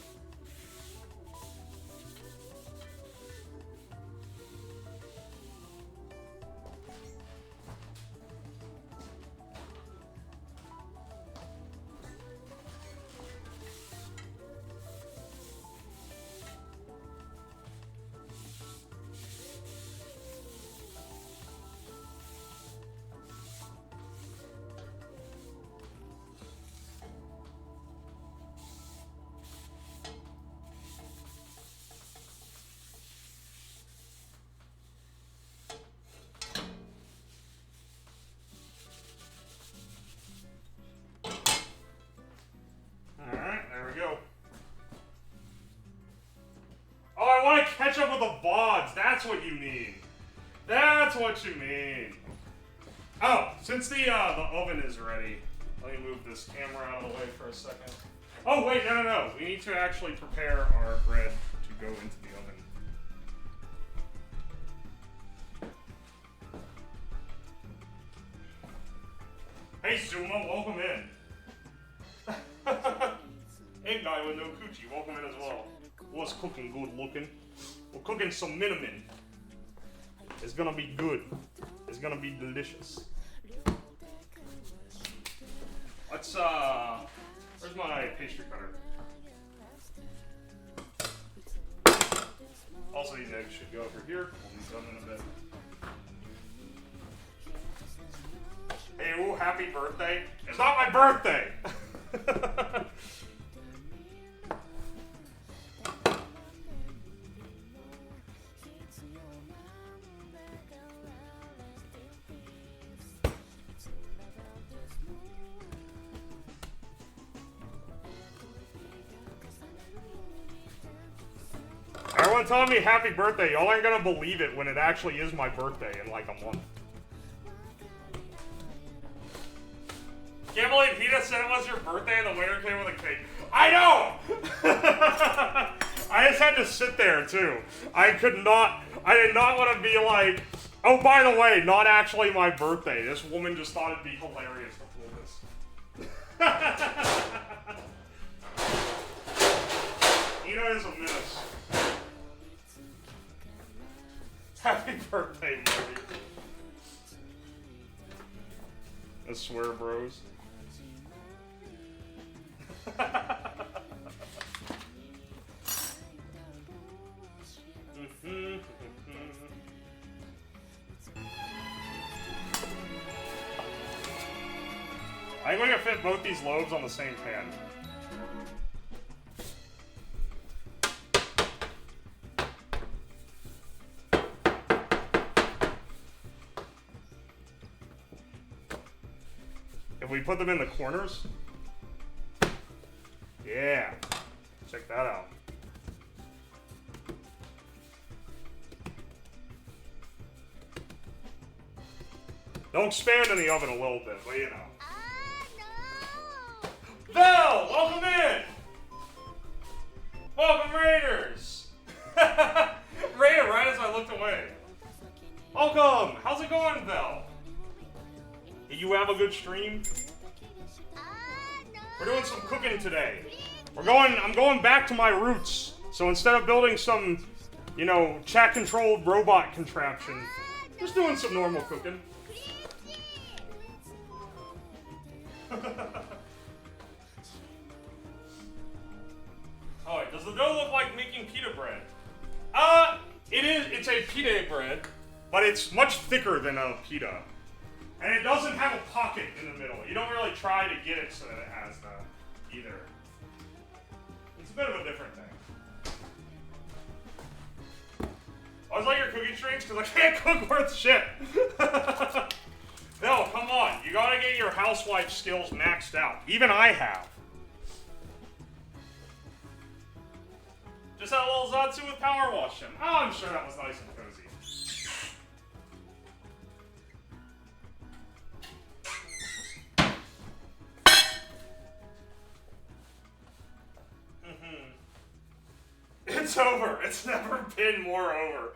Catch up with the VODs, that's what you mean. That's what you mean. Oh, since the oven is ready, let me move this camera out of the way for a second. Oh wait, no. We need to actually prepare our bread to go into the oven. Hey Zuma, welcome in. Hey guy with no coochie, welcome in as well. What's cooking good looking? We're cooking some menemin. It's gonna be good. It's gonna be delicious. Let's, where's my pastry cutter? Also, these eggs should go over here. We'll be done in a bit. Hey, ooh, happy birthday. It's not my birthday! Everyone telling me happy birthday. Y'all ain't gonna believe it when it actually is my birthday in like a month. Can't believe Peta said it was your birthday and the waiter came with a cake. I know! I just had to sit there too. I did not want to be like, oh, by the way, not actually my birthday. This woman just thought it'd be hilarious to pull this. Ina is a menace. Happy birthday, buddy. I swear, bros. I think we can fit both these loaves on the same pan. If we put them in the corners, yeah, check that out. They'll expand in the oven a little bit, but you know. Belle, welcome in! Welcome, Raiders! Raider, right as I looked away. Welcome! How's it going, Belle? Did you have a good stream? We're doing some cooking today. I'm going back to my roots. So instead of building some, you know, chat-controlled robot contraption, just doing some normal cooking. Alright, does the dough look like making pita bread? It's a pita bread, but it's much thicker than a pita. And it doesn't have a pocket in the middle. You don't really try to get it so that it has that either. It's a bit of a different thing. I always like your cooking streams because I can't cook worth shit. No, come on. You gotta get your housewife skills maxed out. Even I have. Just had a little Zatsu with power wash him. Oh, I'm sure that was nice and cozy. It's over. It's never been more over.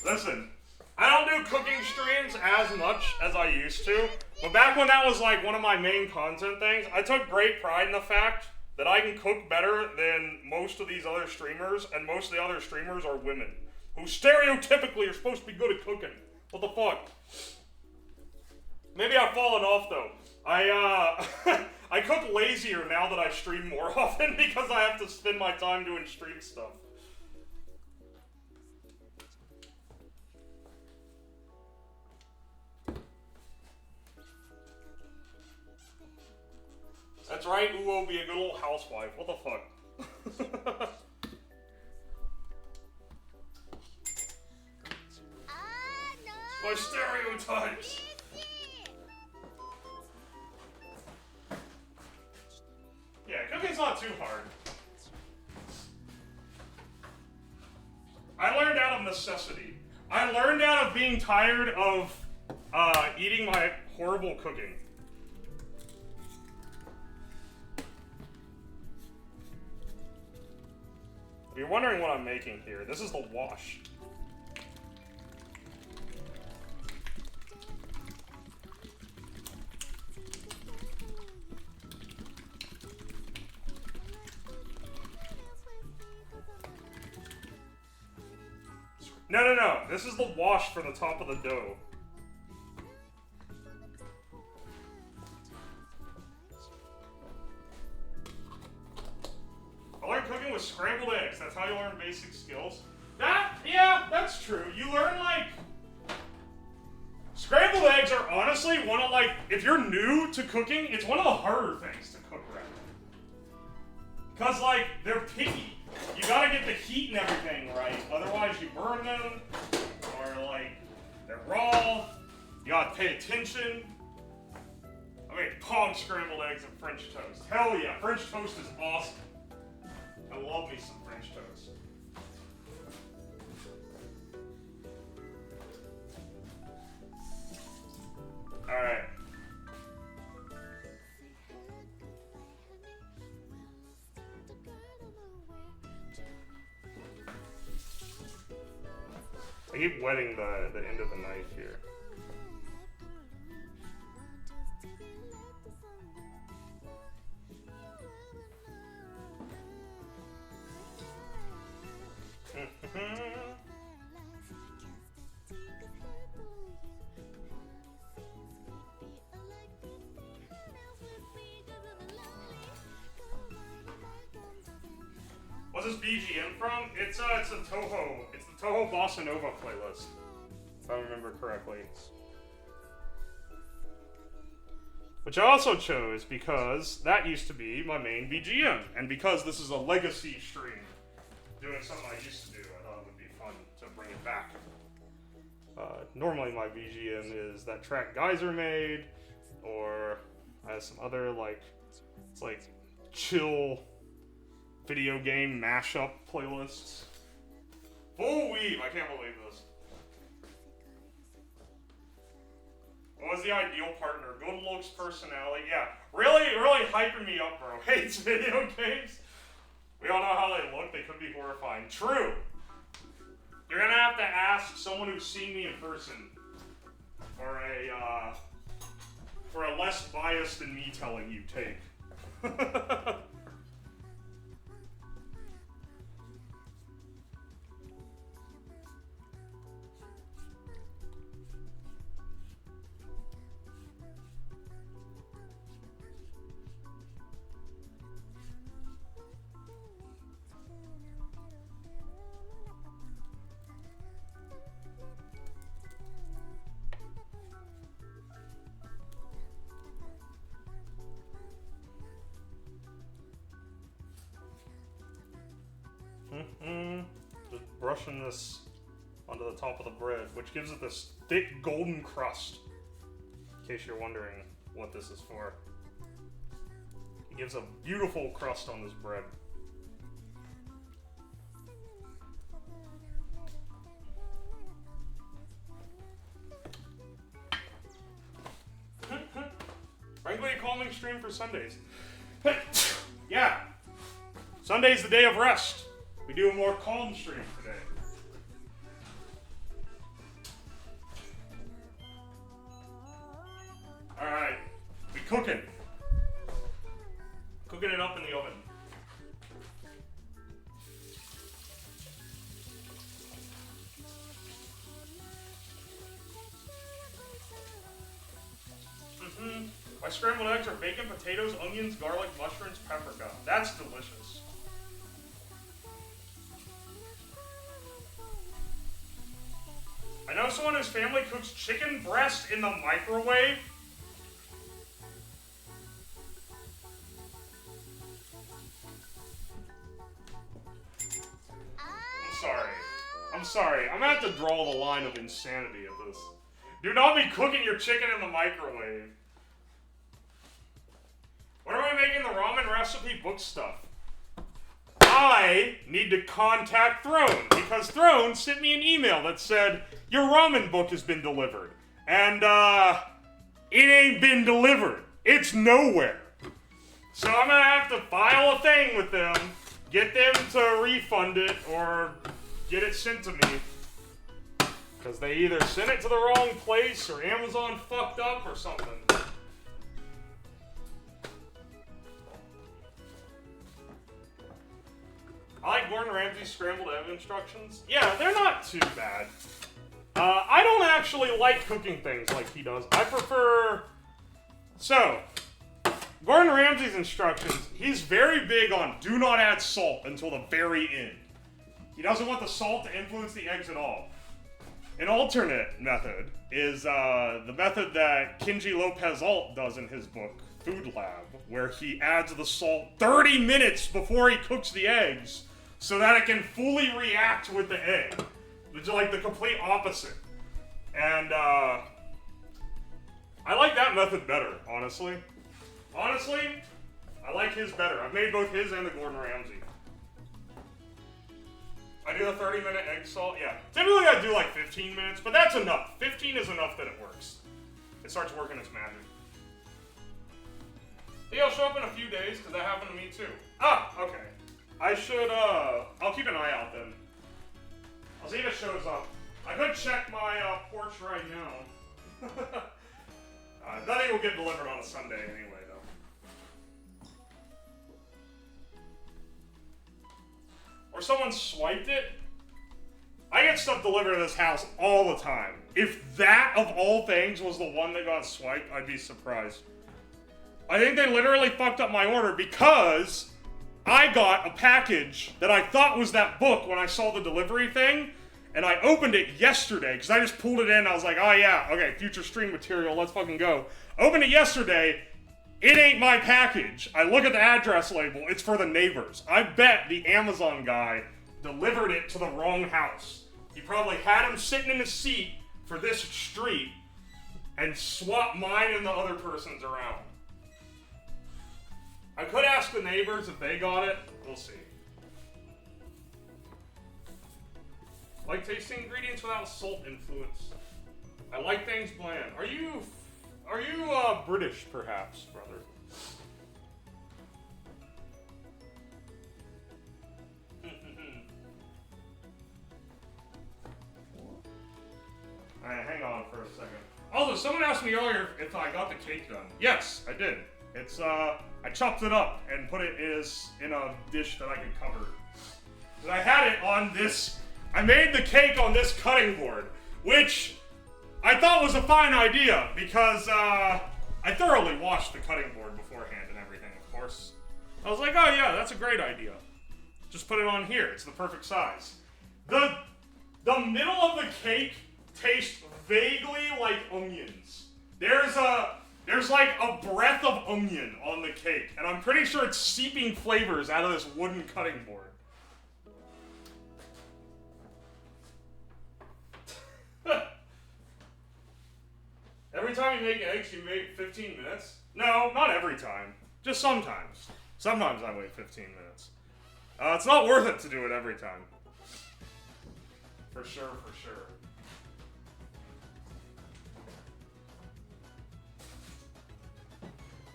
Listen, I don't do cooking streams as much as I used to, but back when that was like one of my main content things, I took great pride in the fact that I can cook better than most of these other streamers, and most of the other streamers are women, who stereotypically are supposed to be good at cooking. What the fuck? Maybe I've fallen off though. I cook lazier now that I stream more often because I have to spend my time doing stream stuff. That's right, Uwo, be a good old housewife. What the fuck? My stereotypes! Yeah, cooking's not too hard. I learned out of necessity. I learned out of being tired of eating my horrible cooking. If you're wondering what I'm making here, this is the wash. No. This is the wash for the top of the dough. I learned cooking with scrambled eggs. That's how you learn basic skills. Yeah, that's true. You learn, like... Scrambled eggs are honestly one of, like... If you're new to cooking, it's one of the harder things to cook right. Because, like, they're picky. You gotta get the heat and everything right, otherwise you burn them, or like, they're raw, you gotta pay attention. I mean, pong scrambled eggs and French toast. Hell yeah, French toast is awesome. I love me some French toast. Alright. I keep wetting the end of the knife here. What's this BGM from? It's the Toho Bossa Nova playlist, if I remember correctly. Which I also chose because that used to be my main BGM, and because this is a legacy stream, doing something I used to do, I thought it would be fun to bring it back. Normally my BGM is that track Geyser made, or I have some other it's like chill video game mashup playlists. Full weave, I can't believe this. What was the ideal partner? Good looks, personality. Yeah, really hyping me up, bro. Hates video games. We all know how they look. They could be horrifying. True. You're gonna have to ask someone who's seen me in person for a less biased than me telling you take. Just brushing this onto the top of the bread, which gives it this thick golden crust. In case you're wondering what this is for. It gives a beautiful crust on this bread. Frankly, a calming stream for Sundays. Yeah. Sunday's the day of rest. We do a more calm stream today. Alright. We cooking. Cooking it up in the oven. My scrambled eggs are bacon, potatoes, onions, garlic, mushrooms, paprika. That's delicious. I know someone whose family cooks chicken breast in the microwave. I'm sorry. I'm gonna have to draw the line of insanity at this. Do not be cooking your chicken in the microwave. When are we making the ramen recipe book stuff? I need to contact Throne, because Throne sent me an email that said, your ramen book has been delivered. And, it ain't been delivered. It's nowhere. So I'm gonna have to file a thing with them, get them to refund it, or get it sent to me. Because they either sent it to the wrong place, or Amazon fucked up, or something. I like Gordon Ramsay's scrambled egg instructions. Yeah, they're not too bad. I don't actually like cooking things like he does. I prefer... So, Gordon Ramsay's instructions, he's very big on do not add salt until the very end. He doesn't want the salt to influence the eggs at all. An alternate method is the method that Kenji Lopez-Alt does in his book, Food Lab, where he adds the salt 30 minutes before he cooks the eggs so that it can fully react with the egg. It's like the complete opposite. And I like that method better, honestly. Honestly, I like his better. I've made both his and the Gordon Ramsay. I do the 30-minute egg salt, yeah. Typically I do like 15 minutes, but that's enough. 15 is enough that it works. It starts working its magic. Yeah, I'll show up in a few days, because that happened to me too. Ah, okay. I should, I'll keep an eye out then. I'll see if it shows up. I could check my porch right now. Nothing will get delivered on a Sunday anyway, though. Or someone swiped it. I get stuff delivered to this house all the time. If that, of all things, was the one that got swiped, I'd be surprised. I think they literally fucked up my order because I got a package that I thought was that book when I saw the delivery thing, and I opened it yesterday, because I just pulled it in, I was like, oh yeah, okay, future stream material, let's fucking go. Opened it yesterday, it ain't my package. I look at the address label, it's for the neighbors. I bet the Amazon guy delivered it to the wrong house. He probably had him sitting in his seat for this street, and swapped mine and the other person's around. I could ask the neighbors if they got it. We'll see. Like tasting ingredients without salt influence. I like things bland. Are you British, perhaps, brother? Alright, hang on for a second. Also, someone asked me earlier if I got the cake done. Yes, I did. It's, I chopped it up and put it in a dish that I could cover. But I had it on this, I made the cake on this cutting board, which I thought was a fine idea because, I thoroughly washed the cutting board beforehand and everything, of course. I was like, oh yeah, that's a great idea. Just put it on here, it's the perfect size. The middle of the cake tastes vaguely like onions. There's like a breath of onion on the cake, and I'm pretty sure it's seeping flavors out of this wooden cutting board. Every time you make eggs, you wait 15 minutes? No, not every time. Just sometimes. Sometimes I wait 15 minutes. It's not worth it to do it every time. For sure, for sure.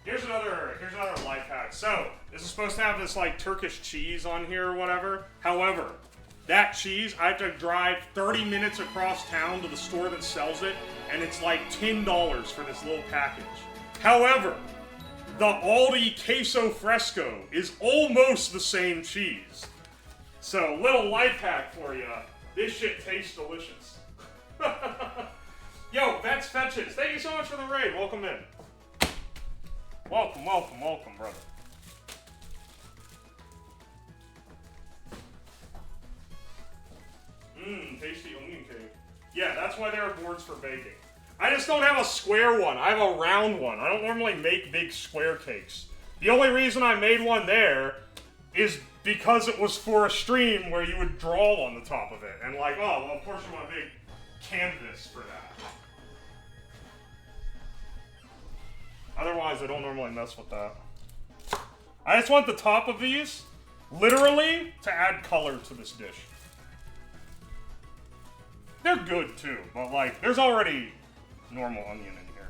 Here's another life hack. So, this is supposed to have this like Turkish cheese on here or whatever. However, that cheese, I have to drive 30 minutes across town to the store that sells it, and it's like $10 for this little package. However, the Aldi Queso Fresco is almost the same cheese. So, little life hack for you. This shit tastes delicious. Yo, Vets Fetches, thank you so much for the raid. Welcome in. Welcome, welcome, welcome, brother. Tasty onion cake. Yeah, that's why there are boards for baking. I just don't have a square one. I have a round one. I don't normally make big square cakes. The only reason I made one there is because it was for a stream where you would draw on the top of it. And like, oh, well, of course you want a big canvas for that. Otherwise, I don't normally mess with that. I just want the top of these, literally, to add color to this dish. They're good, too, but, like, there's already normal onion in here.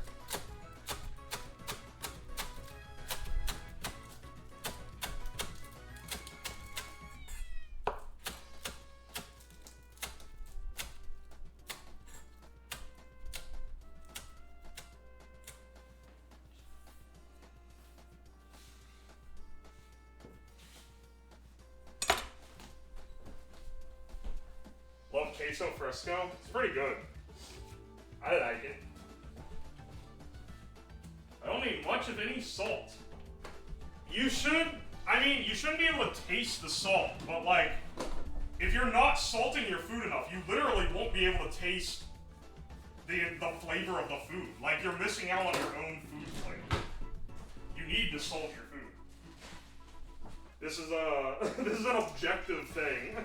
Love queso fresco. It's pretty good. I like it. I don't need much of any salt. You shouldn't be able to taste the salt, but like, if you're not salting your food enough, you literally won't be able to taste the flavor of the food. Like, you're missing out on your own food flavor. You need to salt your food. This is an objective thing.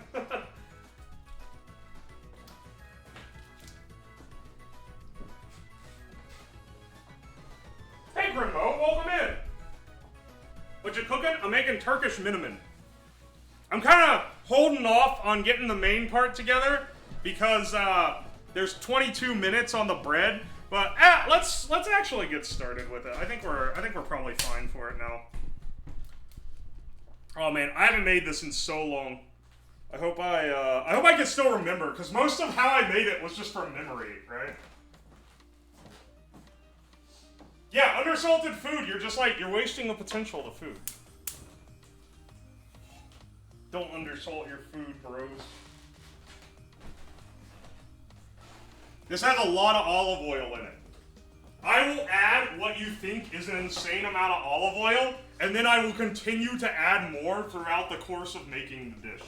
Hey Grimmo, welcome in! What you cooking? I'm making Turkish menemin. I'm kind of holding off on getting the main part together because there's 22 minutes on the bread. But let's actually get started with it. I think we're probably fine for it now. Oh man, I haven't made this in so long. I hope I can still remember, because most of how I made it was just from memory, right? Yeah, undersalted food, you're wasting the potential of the food. Don't undersalt your food, bros. This has a lot of olive oil in it. I will add what you think is an insane amount of olive oil, and then I will continue to add more throughout the course of making the dish.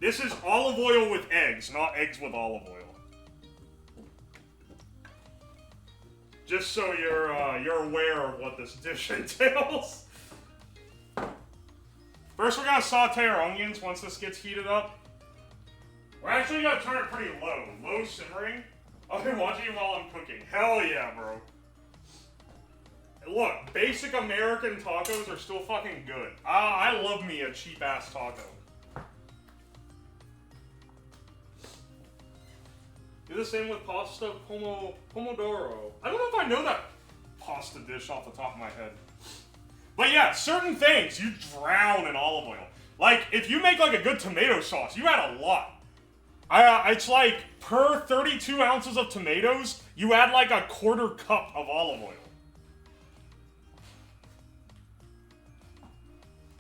This is olive oil with eggs, not eggs with olive oil. Just so you're aware of what this dish entails. First, we're gonna saute our onions once this gets heated up. We're actually gonna turn it pretty low. Low simmering. I'll be watching you while I'm cooking. Hell yeah, bro. Look, basic American tacos are still fucking good. I love me a cheap-ass taco. Do the same with pasta pomodoro. I don't know if I know that pasta dish off the top of my head. But yeah, certain things you drown in olive oil. Like, if you make like a good tomato sauce, you add a lot. It's like per 32 ounces of tomatoes, you add like a quarter cup of olive oil.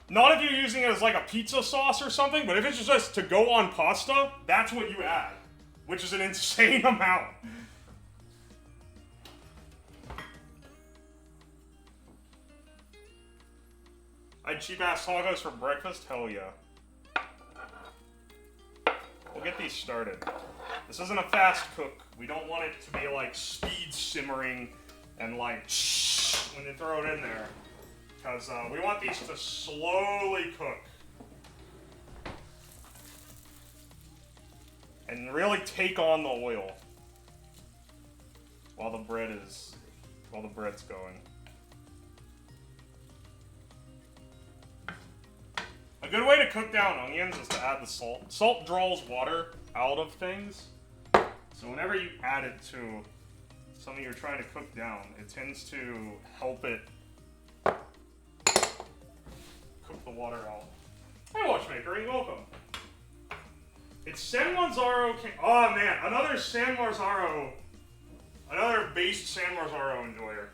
Not if you're using it as like a pizza sauce or something, but if it's just to go on pasta, that's what you add. Which is an insane amount. I had cheap-ass tacos for breakfast? Hell yeah. We'll get these started. This isn't a fast cook. We don't want it to be like speed simmering and like shh when you throw it in there. Because we want these to slowly cook. And really take on the oil while the bread's going. A good way to cook down onions is to add the salt. Salt draws water out of things. So whenever you add it to something you're trying to cook down, it tends to help it cook the water out. Hey Watchmaker, welcome. It's San Marzaro. Oh man, another San Marzaro. Another based San Marzaro enjoyer.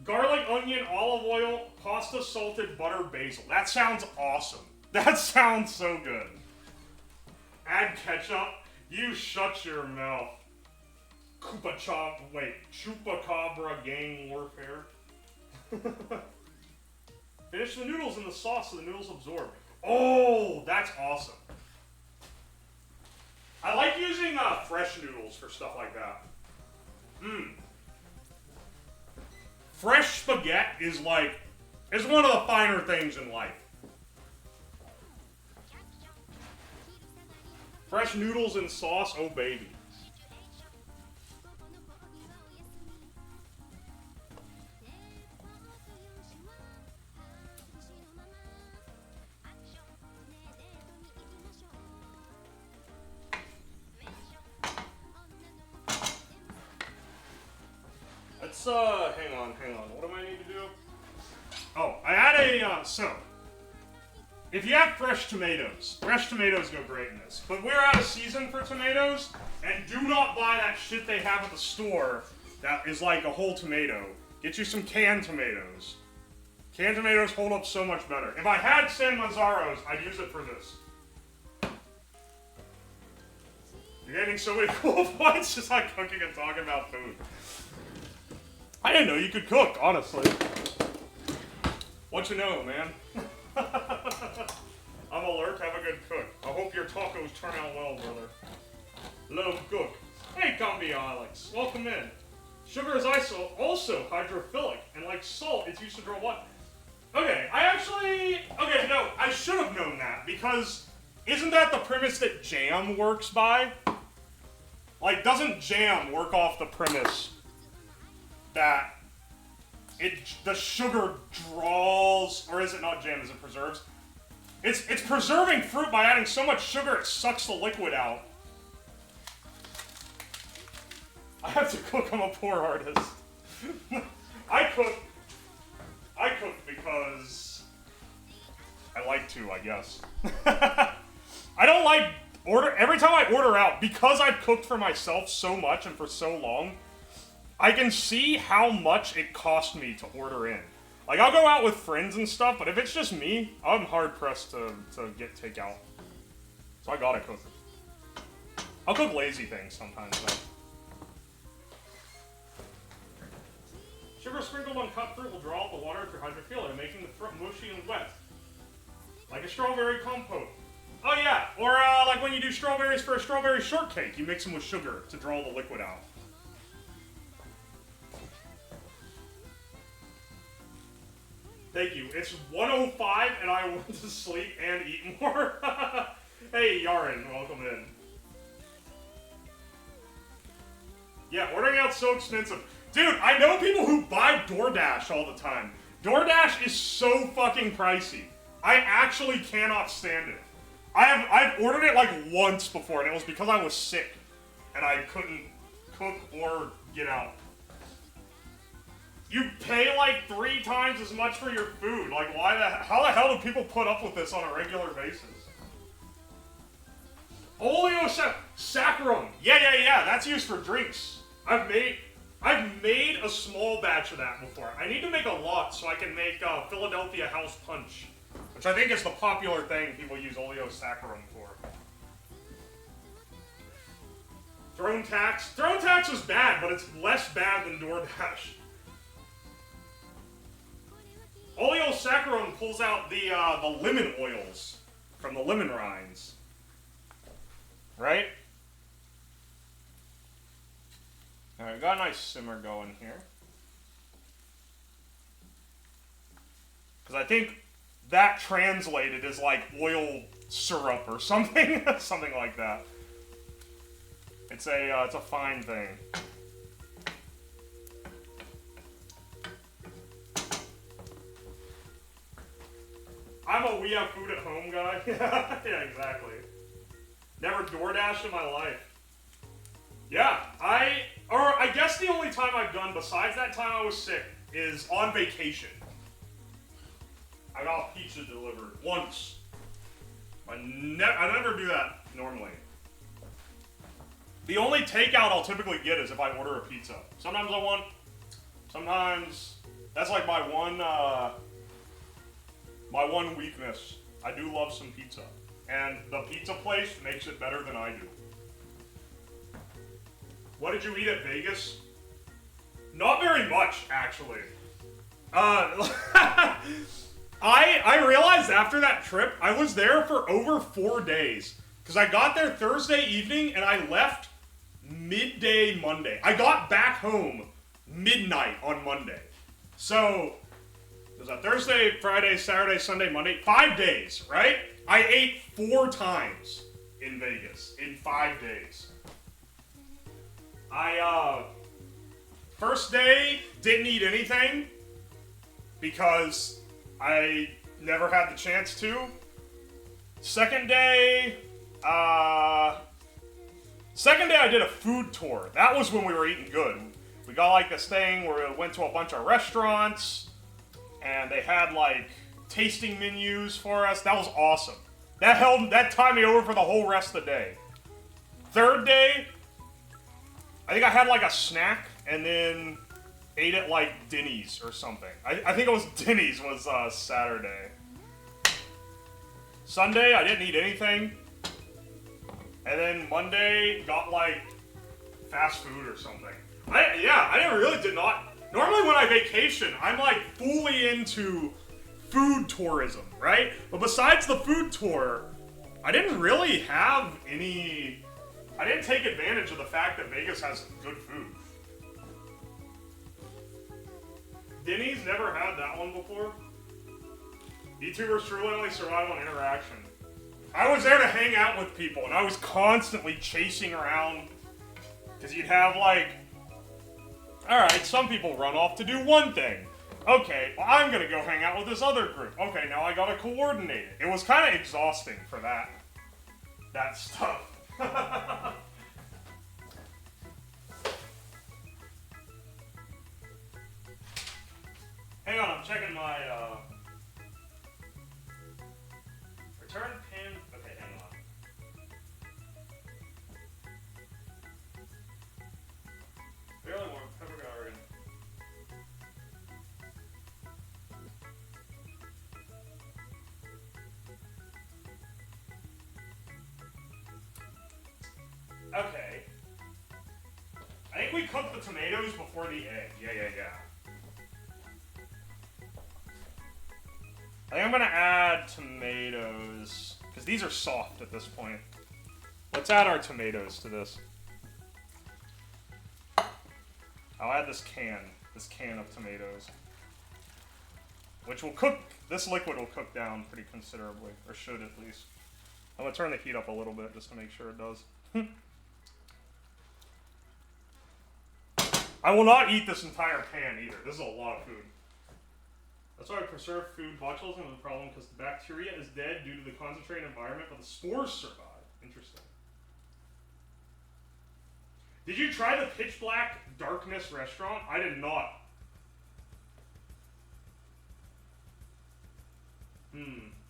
Garlic, onion, olive oil, pasta, salted, butter, basil. That sounds awesome. That sounds so good. Add ketchup. You shut your mouth. Chupacabra gang warfare. Finish the noodles in the sauce so the noodles absorb. Oh, that's awesome. I like using fresh noodles for stuff like that. Fresh spaghetti is one of the finer things in life. Fresh noodles and sauce, oh baby. Let's, hang on. What do I need to do? Oh, I had so, if you have fresh tomatoes go great in this. But we're out of season for tomatoes, and do not buy that shit they have at the store that is like a whole tomato. Get you some canned tomatoes. Canned tomatoes hold up so much better. If I had San Manzaros, I'd use it for this. You're getting so many cool points just like cooking and talking about food. I didn't know you could cook, honestly. What you know, man? I'm alert, have a good cook. I hope your tacos turn out well, brother. Love cook. Hey, Combi Alex, welcome in. Sugar is also hydrophilic, and like salt, it's used to draw water. Okay, I should have known that, because isn't that the premise that jam works by? Like, doesn't jam work off the premise that the sugar draws, or is it not jam, is it preserves? It's preserving fruit by adding so much sugar it sucks the liquid out. I have to cook, I'm a poor artist. I cook because I like to, I guess. I don't like every time I order out, because I've cooked for myself so much and for so long, I can see how much it cost me to order in. Like, I'll go out with friends and stuff, but if it's just me, I'm hard-pressed to get takeout. So I gotta cook. I'll cook lazy things sometimes, though. Sugar sprinkled on cut fruit will draw out the water through hydrophilia, making the fruit mushy and wet. Like a strawberry compote. Oh yeah, or like when you do strawberries for a strawberry shortcake, you mix them with sugar to draw the liquid out. Thank you. It's 1:05 and I went to sleep and eat more. Hey, Yaren, welcome in. Yeah, ordering out's so expensive. Dude, I know people who buy DoorDash all the time. DoorDash is so fucking pricey. I actually cannot stand it. I've ordered it like once before, and it was because I was sick and I couldn't cook or get out. You pay like 3 times as much for your food. Like, how the hell do people put up with this on a regular basis? Oleo saccharum. Yeah. That's used for drinks. I've made a small batch of that before. I need to make a lot so I can make Philadelphia House Punch, which I think is the popular thing people use oleo saccharum for. Drone tax. Drone tax is bad, but it's less bad than DoorDash. Oleo saccharum pulls out the lemon oils from the lemon rinds. Right? Alright, got a nice simmer going here. Because I think that translated is like oil syrup or something. Something like that. It's a fine thing. I'm a we have food at home guy. Yeah, exactly. Never DoorDashed in my life. Yeah, I guess the only time I've done besides that time I was sick is on vacation. I got pizza delivered once. I never do that normally. The only takeout I'll typically get is if I order a pizza. Sometimes that's like my one weakness. I do love some pizza. And the pizza place makes it better than I do. What did you eat at Vegas? Not very much, actually. I realized after that trip, I was there for over 4 days. Because I got there Thursday evening and I left midday Monday. I got back home midnight on Monday. So, it was a Thursday, Friday, Saturday, Sunday, Monday. 5 days, right? I ate 4 times in Vegas in 5 days. First day, didn't eat anything because I never had the chance to. Second day I did a food tour. That was when we were eating good. We got like this thing where we went to a bunch of restaurants and they had like tasting menus for us. That was awesome. That timed me over for the whole rest of the day. Third day, I think I had like a snack and then ate at like Denny's or something. I think it was Denny's was Saturday. Sunday, I didn't eat anything. And then Monday, got like fast food or something. Did not. Normally when I vacation, I'm like fully into food tourism, right? But besides the food tour, I didn't really have any... I didn't take advantage of the fact that Vegas has good food. Denny's, never had that one before. YouTubers truly only survive on interaction. I was there to hang out with people, and I was constantly chasing around. Because you'd have like... Alright, some people run off to do one thing. Okay, well I'm gonna go hang out with this other group. Okay, now I gotta coordinate it. It was kind of exhausting for that stuff. Hang on, I'm checking my return pin. Okay, hang on. Barely warm. Pepper garden. Okay. I think we cooked the tomatoes before the egg. Yeah. I think I'm gonna add tomatoes, because these are soft at this point. Let's add our tomatoes to this. I'll add this can of tomatoes. Which will cook, this liquid will cook down pretty considerably, or should at least. I'm gonna turn the heat up a little bit just to make sure it does. I will not eat this entire pan either. This is a lot of food. That's why I preserve food. Botulism is a problem because the bacteria is dead due to the concentrated environment, but the spores survive. Interesting. Did you try the Pitch Black Darkness restaurant? I did not.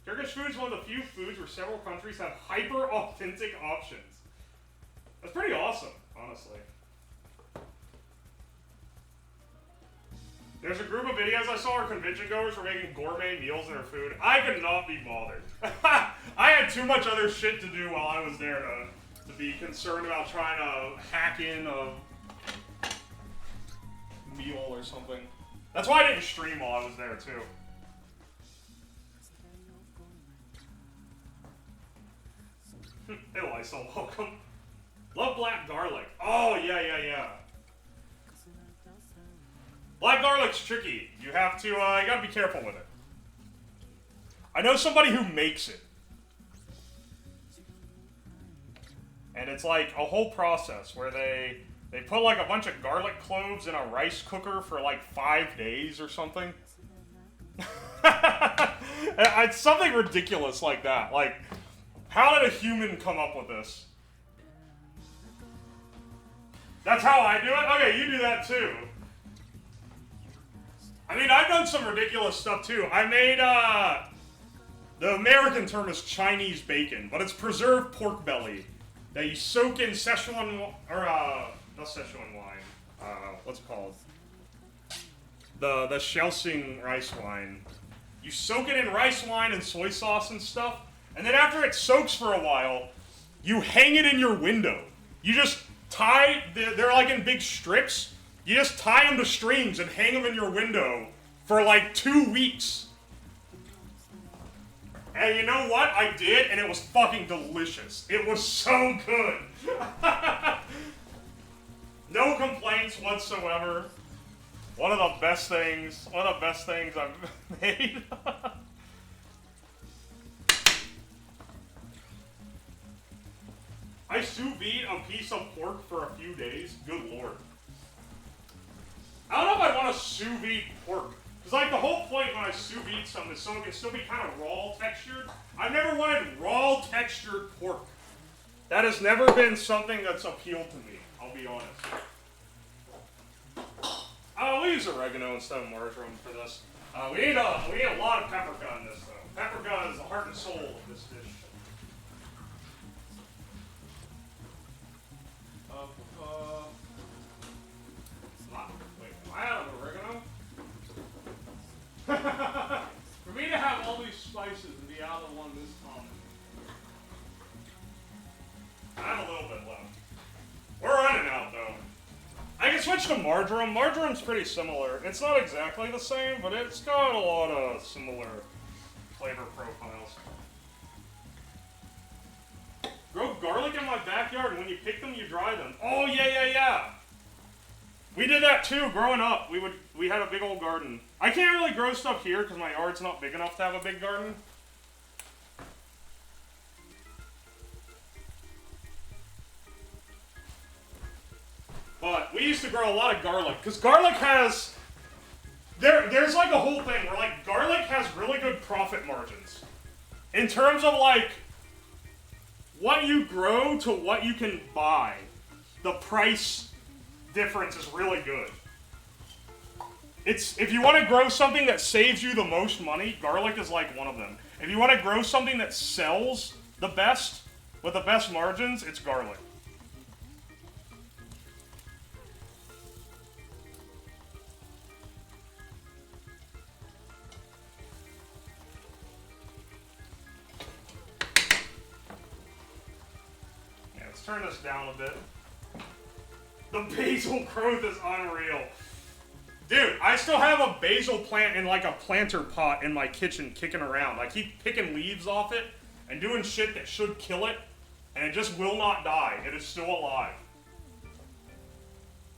Turkish food is one of the few foods where several countries have hyper-authentic options. That's pretty awesome, honestly. There's a group of videos I saw where convention goers were making gourmet meals in their food. I could not be bothered. I had too much other shit to do while I was there to be concerned about trying to hack in a meal or something. That's why I didn't stream while I was there, too. Hey, Lysol, welcome. Love black garlic. Oh, yeah. Black garlic's tricky. You have to, you gotta be careful with it. I know somebody who makes it. And it's like a whole process where they put like a bunch of garlic cloves in a rice cooker for like 5 days or something. It's something ridiculous like that. Like, how did a human come up with this? That's how I do it? Okay, you do that too. I mean, I've done some ridiculous stuff too. I made, the American term is Chinese bacon, but it's preserved pork belly that you soak in Szechuan, or, not Szechuan wine. What's it called? The Shaoxing rice wine. You soak it in rice wine and soy sauce and stuff, and then after it soaks for a while, you hang it in your window. You just tie, they're like in big strips. You just tie them to strings and hang them in your window for like 2 weeks. And you know what? I did, and it was fucking delicious. It was so good. No complaints whatsoever. One of the best things I've made. I sous vide a piece of pork for a few days. Good lord. I don't know if I want to sous vide pork. Because like the whole point when I sous vide something is so it can still be kind of raw textured. I've never wanted raw textured pork. That has never been something that's appealed to me, I'll be honest. We'll use oregano instead of marjoram for this. We need a lot of paprika in this though. Paprika is the heart and soul of this dish. Wait, am I out of oregano? For me to have all these spices and be out of one this common. I have a little bit left. We're running out though. I can switch to marjoram. Marjoram's pretty similar. It's not exactly the same, but it's got a lot of similar flavor profiles. Grow garlic in my backyard, and when you pick them, you dry them. Oh, yeah. We did that too, growing up. We had a big old garden. I can't really grow stuff here, because my yard's not big enough to have a big garden. But we used to grow a lot of garlic, because garlic has... There's like a whole thing where like garlic has really good profit margins. In terms of like... what you grow to what you can buy, the price difference is really good. If you want to grow something that saves you the most money, garlic is like one of them. If you want to grow something that sells the best, with the best margins, it's garlic. Turn this down a bit. The basil growth is unreal. Dude, I still have a basil plant in like a planter pot in my kitchen kicking around. I keep picking leaves off it and doing shit that should kill it, and it just will not die. It is still alive.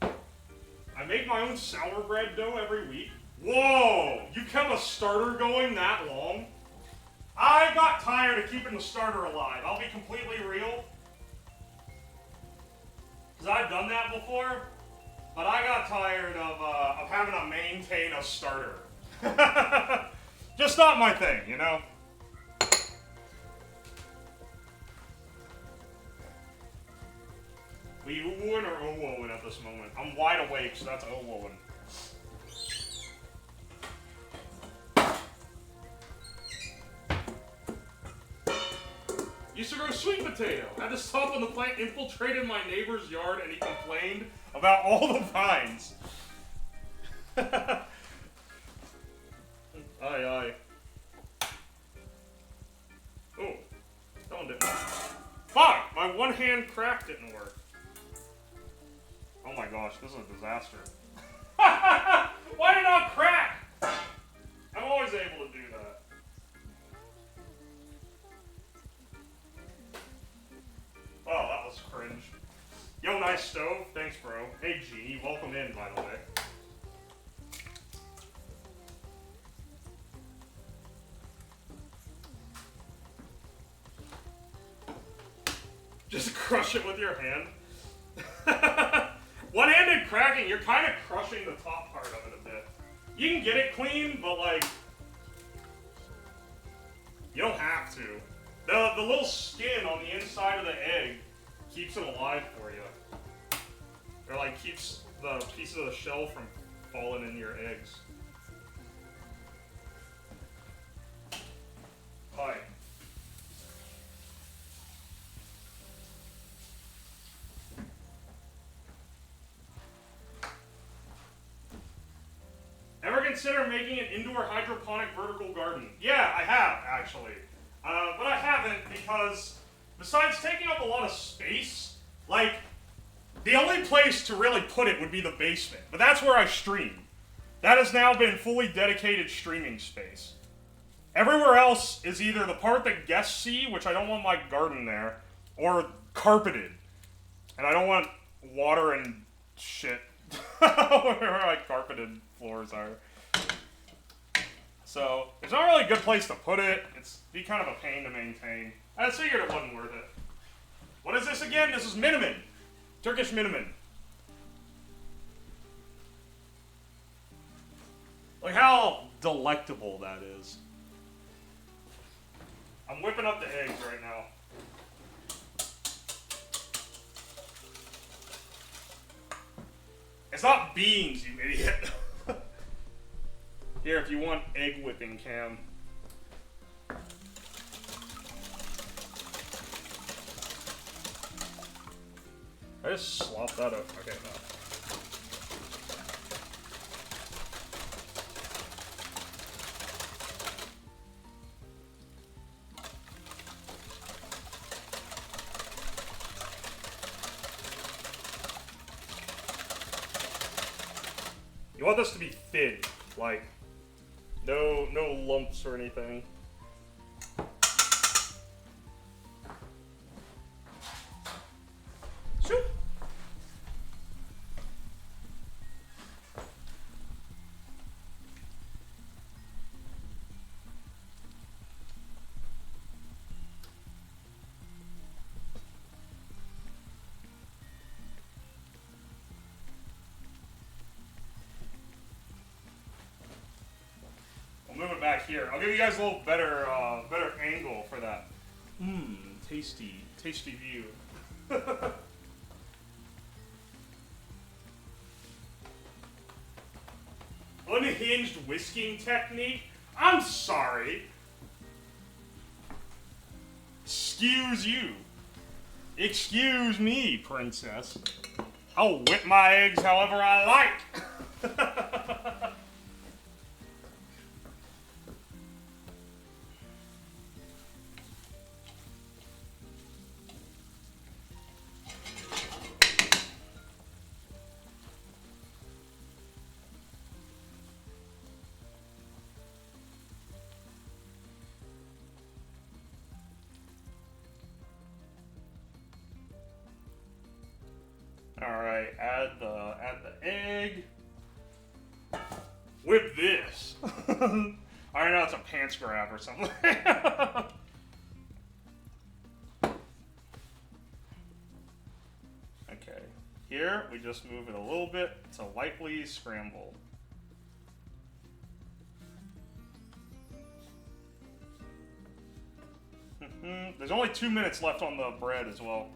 I make my own sour bread dough every week. Whoa! You kept a starter going that long? I got tired of keeping the starter alive. I'll be completely real. Because I've done that before. But I got tired of having to maintain a starter. Just not my thing, you know? We ooh-wooing or oh-wooing at this moment? I'm wide awake, so that's oh-wooing. Used to grow sweet potato. Had to stop when the plant infiltrated my neighbor's yard and he complained about all the vines. Aye, aye. Oh, that one didn't work. Fuck! My one hand crack didn't work. Oh my gosh, this is a disaster. Why did it not crack? I'm always able to do that. Oh, that was cringe. Yo, nice stove. Thanks, bro. Hey, Genie. Welcome in, by the way. Just crush it with your hand. One-handed cracking, you're kind of crushing the top part of it a bit. You can get it clean, but like, you don't have to. The little skin on the inside of the egg keeps it alive for you. Or like keeps the pieces of the shell from falling in your eggs. Hi. Ever consider making an indoor hydroponic vertical garden? Yeah, I have, actually. But I haven't because, besides taking up a lot of space, like, the only place to really put it would be the basement. But that's where I stream. That has now been fully dedicated streaming space. Everywhere else is either the part that guests see, which I don't want my garden there, or carpeted. And I don't want water and shit where my carpeted floors are. So, there's not really a good place to put it. It's be kind of a pain to maintain. I just figured it wasn't worth it. What is this again? This is menemin. Turkish menemin. Like how delectable that is. I'm whipping up the eggs right now. It's not beans, you idiot. Here, if you want egg whipping cam. I just slopped that up. Okay, no. You want this to be thin, like no lumps or anything. Shoot. Move it back here. I'll give you guys a little better angle for that. Tasty view. Unhinged whisking technique? I'm sorry. Excuse you. Excuse me, princess. I'll whip my eggs however I like. Alright, add the egg. Whip this. I know it's a pants grab or something. Okay. Here, we just move it a little bit to lightly scramble. There's only 2 minutes left on the bread as well.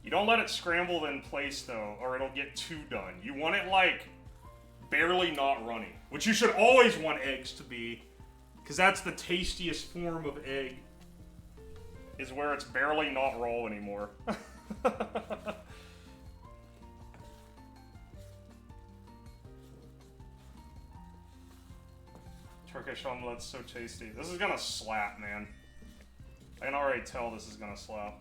You don't let it scramble in place though, or it'll get too done. You want it like barely not runny, which you should always want eggs to be, because that's the tastiest form of egg, is where it's barely not raw anymore. Turkish omelet's so tasty. This is gonna slap, man. I can already tell this is gonna slap.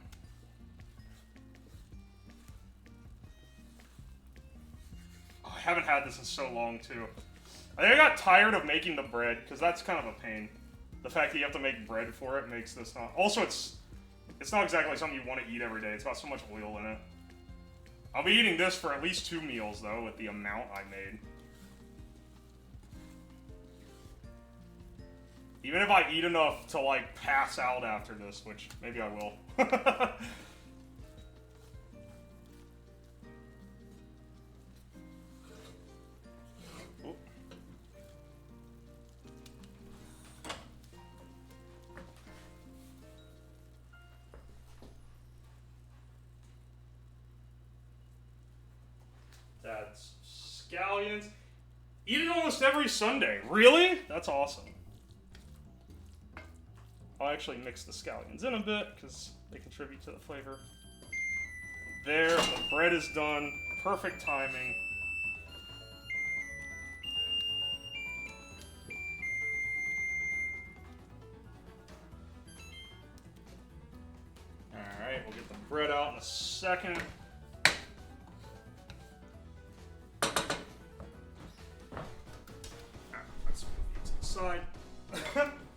Oh, I haven't had this in so long, too. I think I got tired of making the bread, because that's kind of a pain. The fact that you have to make bread for it makes this not... Also, it's not exactly something you want to eat every day. It's got so much oil in it. I'll be eating this for at least 2 meals, though, with the amount I made. Even if I eat enough to, like, pass out after this, which maybe I will. That's scallions. Eat it almost every Sunday. Really? That's awesome. I'll actually mix the scallions in a bit because they contribute to the flavor. There, the bread is done. Perfect timing. Alright, we'll get the bread out in a second. Let's move you to the side.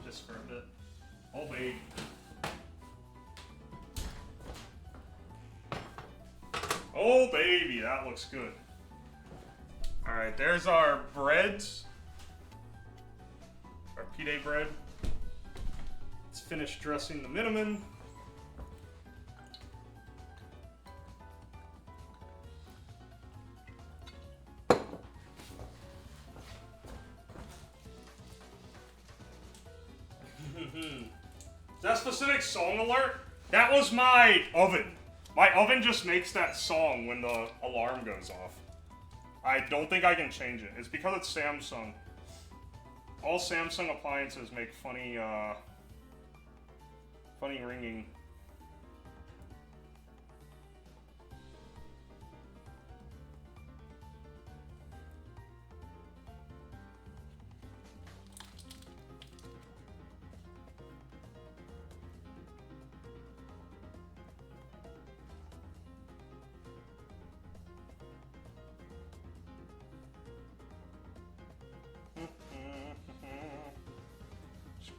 Just for a bit. Oh, baby. Oh, baby, that looks good. Alright, there's our breads. Our pide bread. Let's finish dressing the menemin. That specific song alert, that was my oven. My oven just makes that song when the alarm goes off. I don't think I can change it. It's because it's Samsung. All Samsung appliances make funny ringing.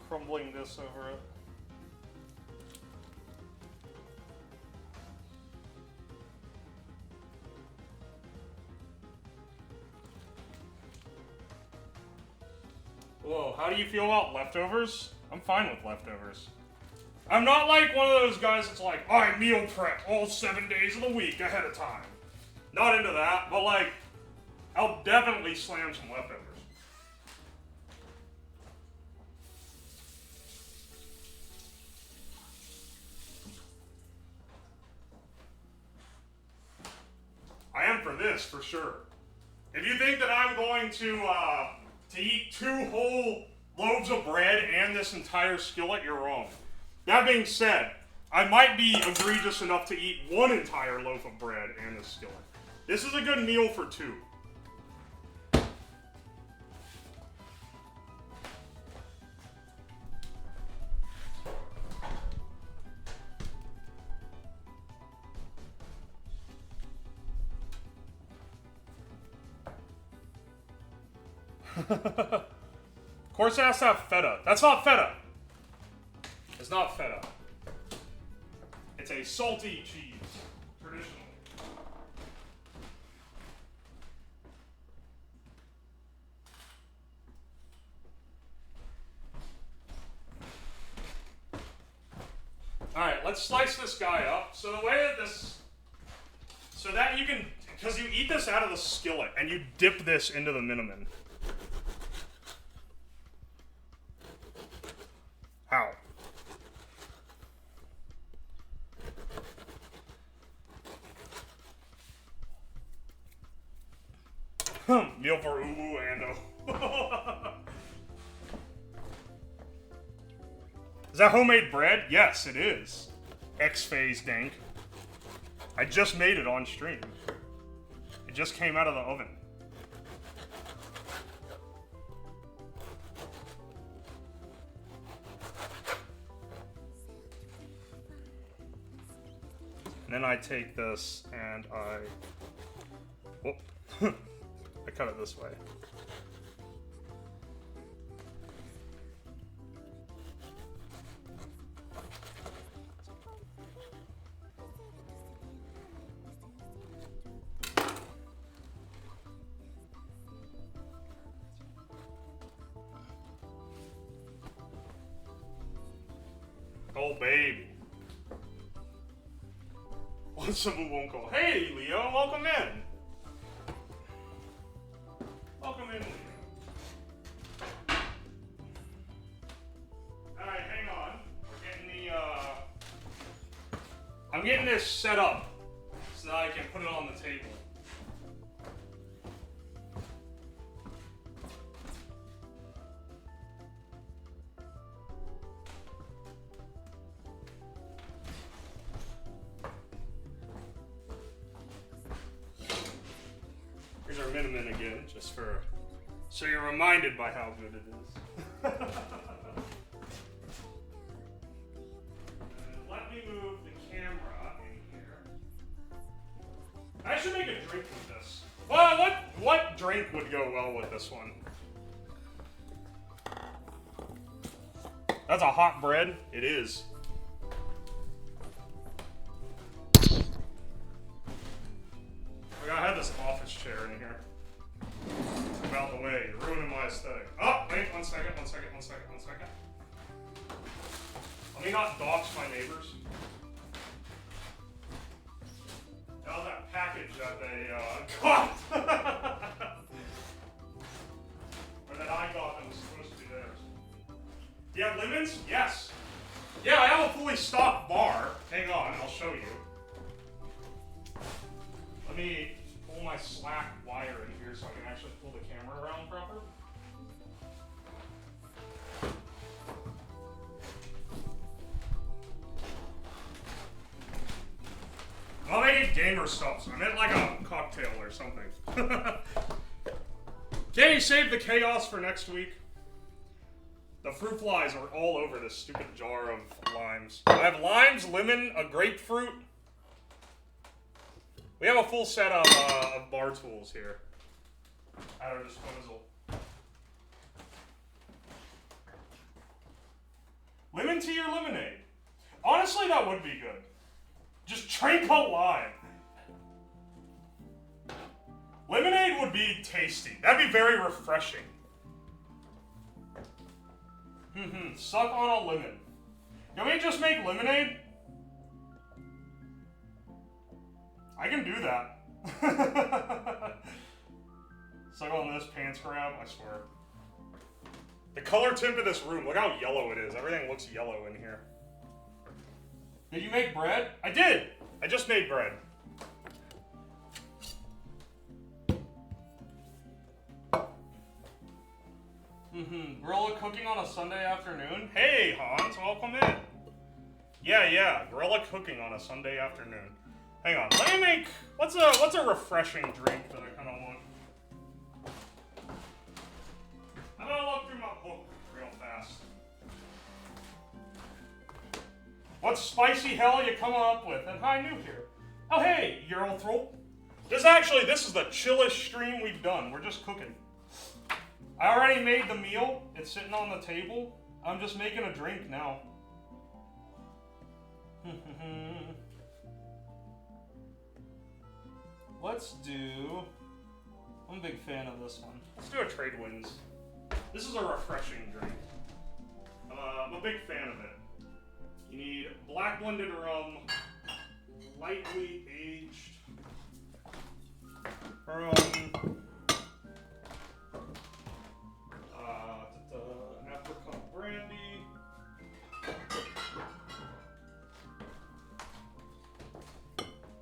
Crumbling this over it. Whoa, how do you feel about leftovers? I'm fine with leftovers. I'm not like one of those guys that's like, I meal prep all 7 days of the week ahead of time. Not into that, but like, I'll definitely slam some leftovers. I am for this, for sure. If you think that I'm going to eat 2 whole loaves of bread and this entire skillet, you're wrong. That being said, I might be egregious enough to eat 1 entire loaf of bread and this skillet. This is a good meal for 2. Of course it has to have feta. That's not feta. It's not feta. It's a salty cheese, traditionally. Alright, let's slice this guy up. So the way that this... So that you can... Because you eat this out of the skillet, and you dip this into the menemin. How? Meal for Uwu Ando. Is that homemade bread? Yes, it is. X-Phase Dank. I just made it on stream. It just came out of the oven. And then I take this and I... Whoop. I cut it this way. Oh, baby. What's up, won't call? Hey, Leo, welcome in. Welcome in, Leo. Alright, hang on. We're getting the, I'm getting this set up so that I can put it on the table. Here's our menemin again, just for so you're reminded by how good it is. Let me move the camera in here. I should make a drink with this. Well, what drink would go well with this one? That's a hot bread. It is. I have this office chair in here. Move out the way. You're ruining my aesthetic. Oh, wait, one second. Let me not dox my neighbors. That was that package that they got. Or that I got that was supposed to be theirs. Do you have lemons? Yes. Yeah, I have a fully stocked bar. Hang on, I'll show you. Let me pull my slack wire in here so I can actually pull the camera around proper. Well, they need gamer stuff, so I meant like a cocktail or something. Can you save the chaos for next week? The fruit flies are all over this stupid jar of limes. I have limes, lemon, a grapefruit. We have a full set of bar tools here at our disposal. Lemon tea or lemonade? Honestly, that would be good. Just drink a lime. Lemonade would be tasty. That'd be very refreshing. Suck on a lemon. Can we just make lemonade? I can do that. Suck on this pants grab, I swear. The color tint of this room, look how yellow it is. Everything looks yellow in here. Did you make bread? I did! I just made bread. Guerrilla cooking on a Sunday afternoon? Hey, Hans, welcome in. Yeah, guerrilla cooking on a Sunday afternoon. Hang on, let me make, what's a refreshing drink that I kind of want? I'm gonna look through my book real fast. What spicy hell you coming up with? And hi, new here. Oh hey, Eurothrop. This is the chillest stream we've done. We're just cooking. I already made the meal. It's sitting on the table. I'm just making a drink now. Let's do... I'm a big fan of this one. Let's do a Trade Winds. This is a refreshing drink. I'm a big fan of it. You need black blended rum, lightly aged rum, apricot brandy,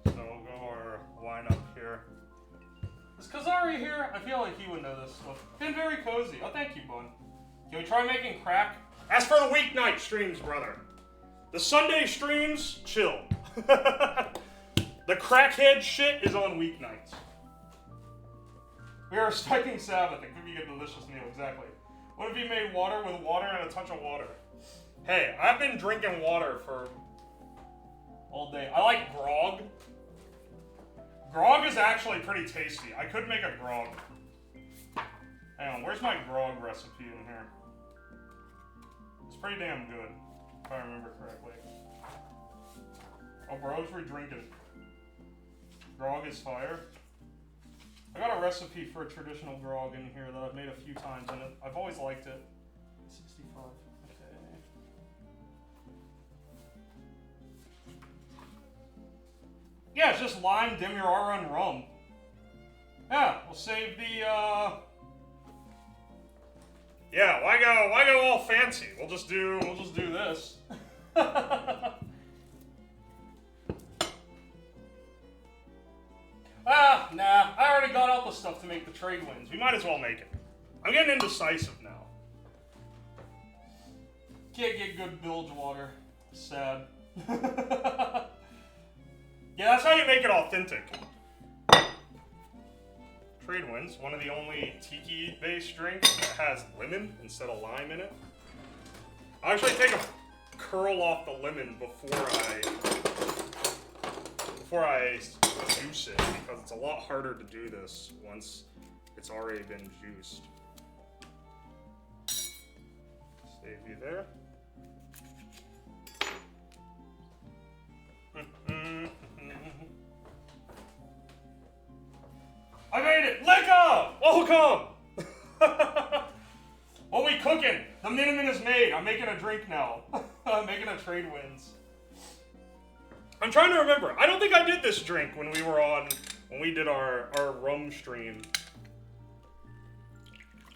so we'll go our lineup here. Is Kazari here? I feel like he would know this stuff. Been very cozy. Oh, thank you, Bun. Can we try making crack? As for the weeknight streams, brother. The Sunday streams, chill. The crackhead shit is on weeknights. We are respecting Sabbath. It could be a delicious meal, exactly. What if you made water with water and a touch of water? Hey, I've been drinking water for all day. I like grog. Grog is actually pretty tasty. I could make a grog. Hang on, where's my grog recipe in here? It's pretty damn good, if I remember correctly. Oh, bros, we're drinking. Grog is fire. I got a recipe for a traditional grog in here that I've made a few times, and I've always liked it. 65. Okay. Yeah, it's just lime, demerara, and rum. Yeah, we'll save the, Yeah, why go all fancy? We'll just do this. Nah, I already got all the stuff to make the Trade Winds. We might as well make it. I'm getting indecisive now. Can't get good bilge water. Sad. Yeah, that's how you make it authentic. Trade Winds, one of the only tiki-based drinks that has lemon instead of lime in it. I actually take a curl off the lemon before I juice it, because it's a lot harder to do this once it's already been juiced. Save you there. I made it! Liquor! Welcome! What we cooking? The menemin is made. I'm making a drink now. I'm making a Trade Winds. I'm trying to remember. I don't think I did this drink when we did our rum stream.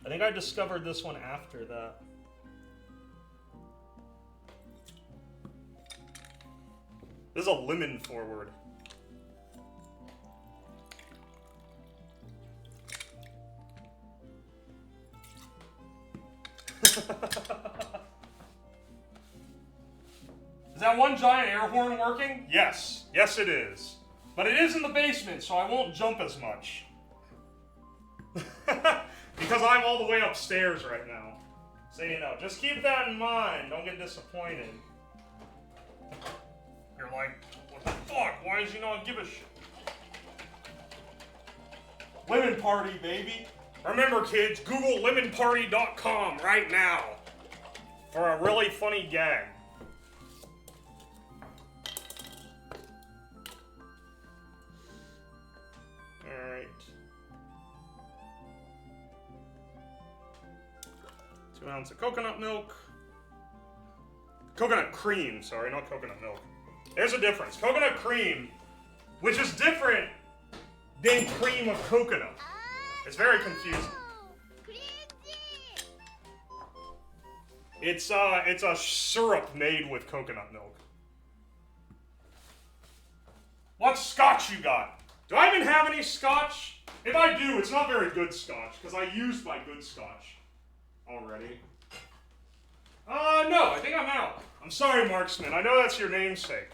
I think I discovered this one after that. This is a lemon forward. Is that one giant air horn working? Yes. Yes, it is. But it is in the basement, so I won't jump as much. Because I'm all the way upstairs right now. So, you know, just keep that in mind. Don't get disappointed. You're like, what the fuck? Why does he not give a shit? Lemon Party, baby. Remember, kids, Google lemonparty.com right now for a really funny gag. Alright. 2 ounces of coconut milk. Coconut cream, sorry, not coconut milk. There's a difference. Coconut cream, which is different than cream of coconut. It's very confusing. It's a syrup made with coconut milk. What scotch you got? Do I even have any scotch? If I do, it's not very good scotch, because I used my good scotch already. No, I think I'm out. I'm sorry, Marksman. I know that's your namesake.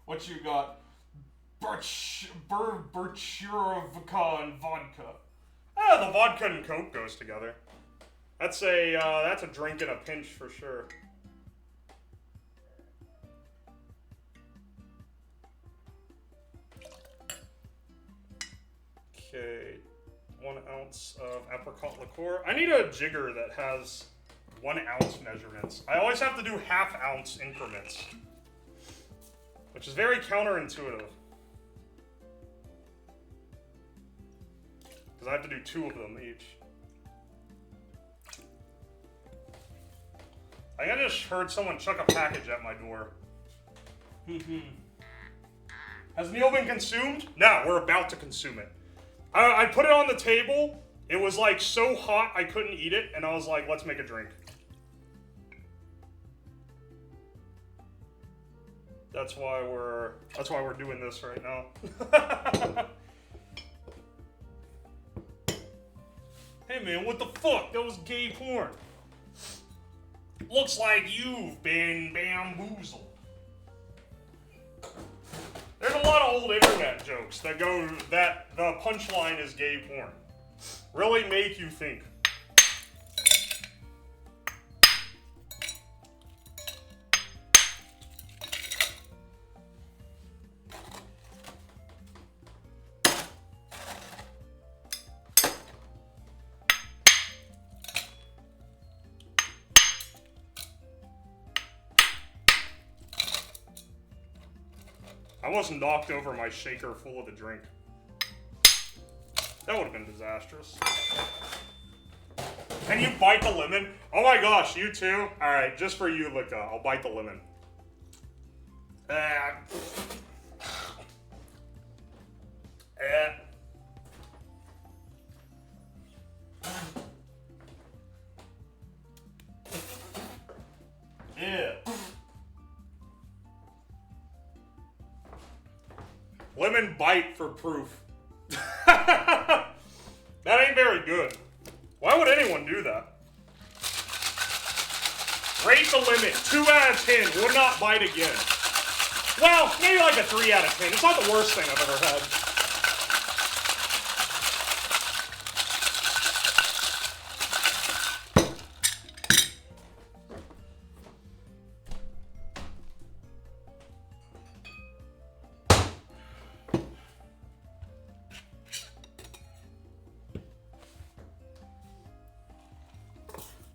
What you got? Birchurivka and vodka. Ah, the vodka and Coke goes together. That's a drink in a pinch for sure. Okay, 1 ounce of apricot liqueur. I need a jigger that has 1 ounce measurements. I always have to do ½ ounce increments, which is very counterintuitive. Because I have to do 2 of them each. I think I just heard someone chuck a package at my door. Has the meal been consumed? No, we're about to consume it. I put it on the table. It was like so hot I couldn't eat it, and I was like, let's make a drink. That's why we're doing this right now. Hey man, what the fuck? That was gay porn. Looks like you've been bamboozled. There's a lot of old internet jokes that go that the punchline is gay porn. Really make you think. I almost knocked over my shaker full of the drink. That would have been disastrous. Can you bite the lemon? Oh my gosh, you too? Alright, just for you, Lika, I'll bite the lemon. Yeah. Lemon bite for proof. That ain't very good. Why would anyone do that? Rate the limit. 2 out of 10. Would not bite again. Well, maybe like a 3 out of 10. It's not the worst thing I've ever had.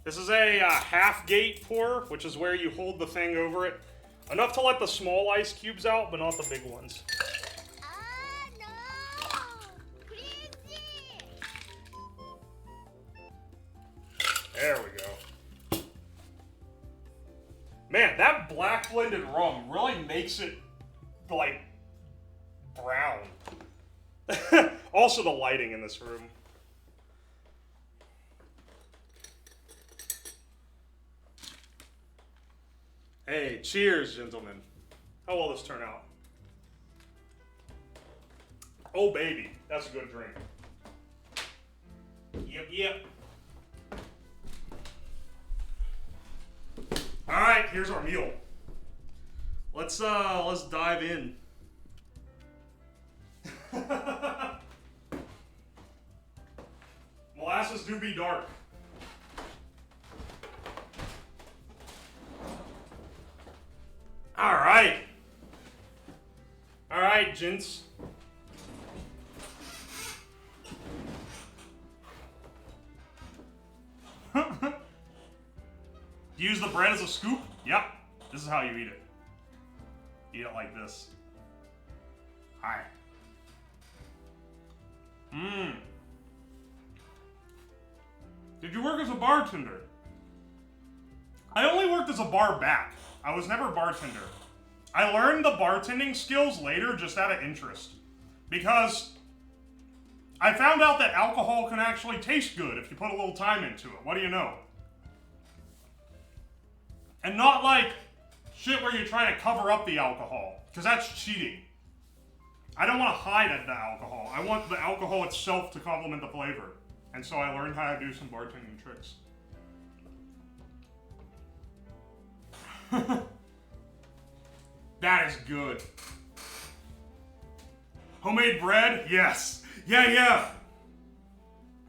This is a half gate pour, which is where you hold the thing over it. Enough to let the small ice cubes out, but not the big ones. No! Crazy! There we go. Man, that black blended rum really makes it, like, brown. Also the lighting in this room. Hey, cheers, gentlemen. How will this turn out? Oh, baby. That's a good drink. Yep. Alright, here's our meal. Let's dive in. Molasses do be dark. Alright, gents. Use the bread as a scoop? Yep. This is how you eat it. Eat it like this. Hi. Did you work as a bartender? I only worked as a bar back. I was never a bartender. I learned the bartending skills later just out of interest. Because I found out that alcohol can actually taste good if you put a little time into it. What do you know? And not like shit where you're trying to cover up the alcohol. Because that's cheating. I don't want to hide the alcohol. I want the alcohol itself to complement the flavor. And so I learned how to do some bartending tricks. That is good. Homemade bread? Yes. Yeah.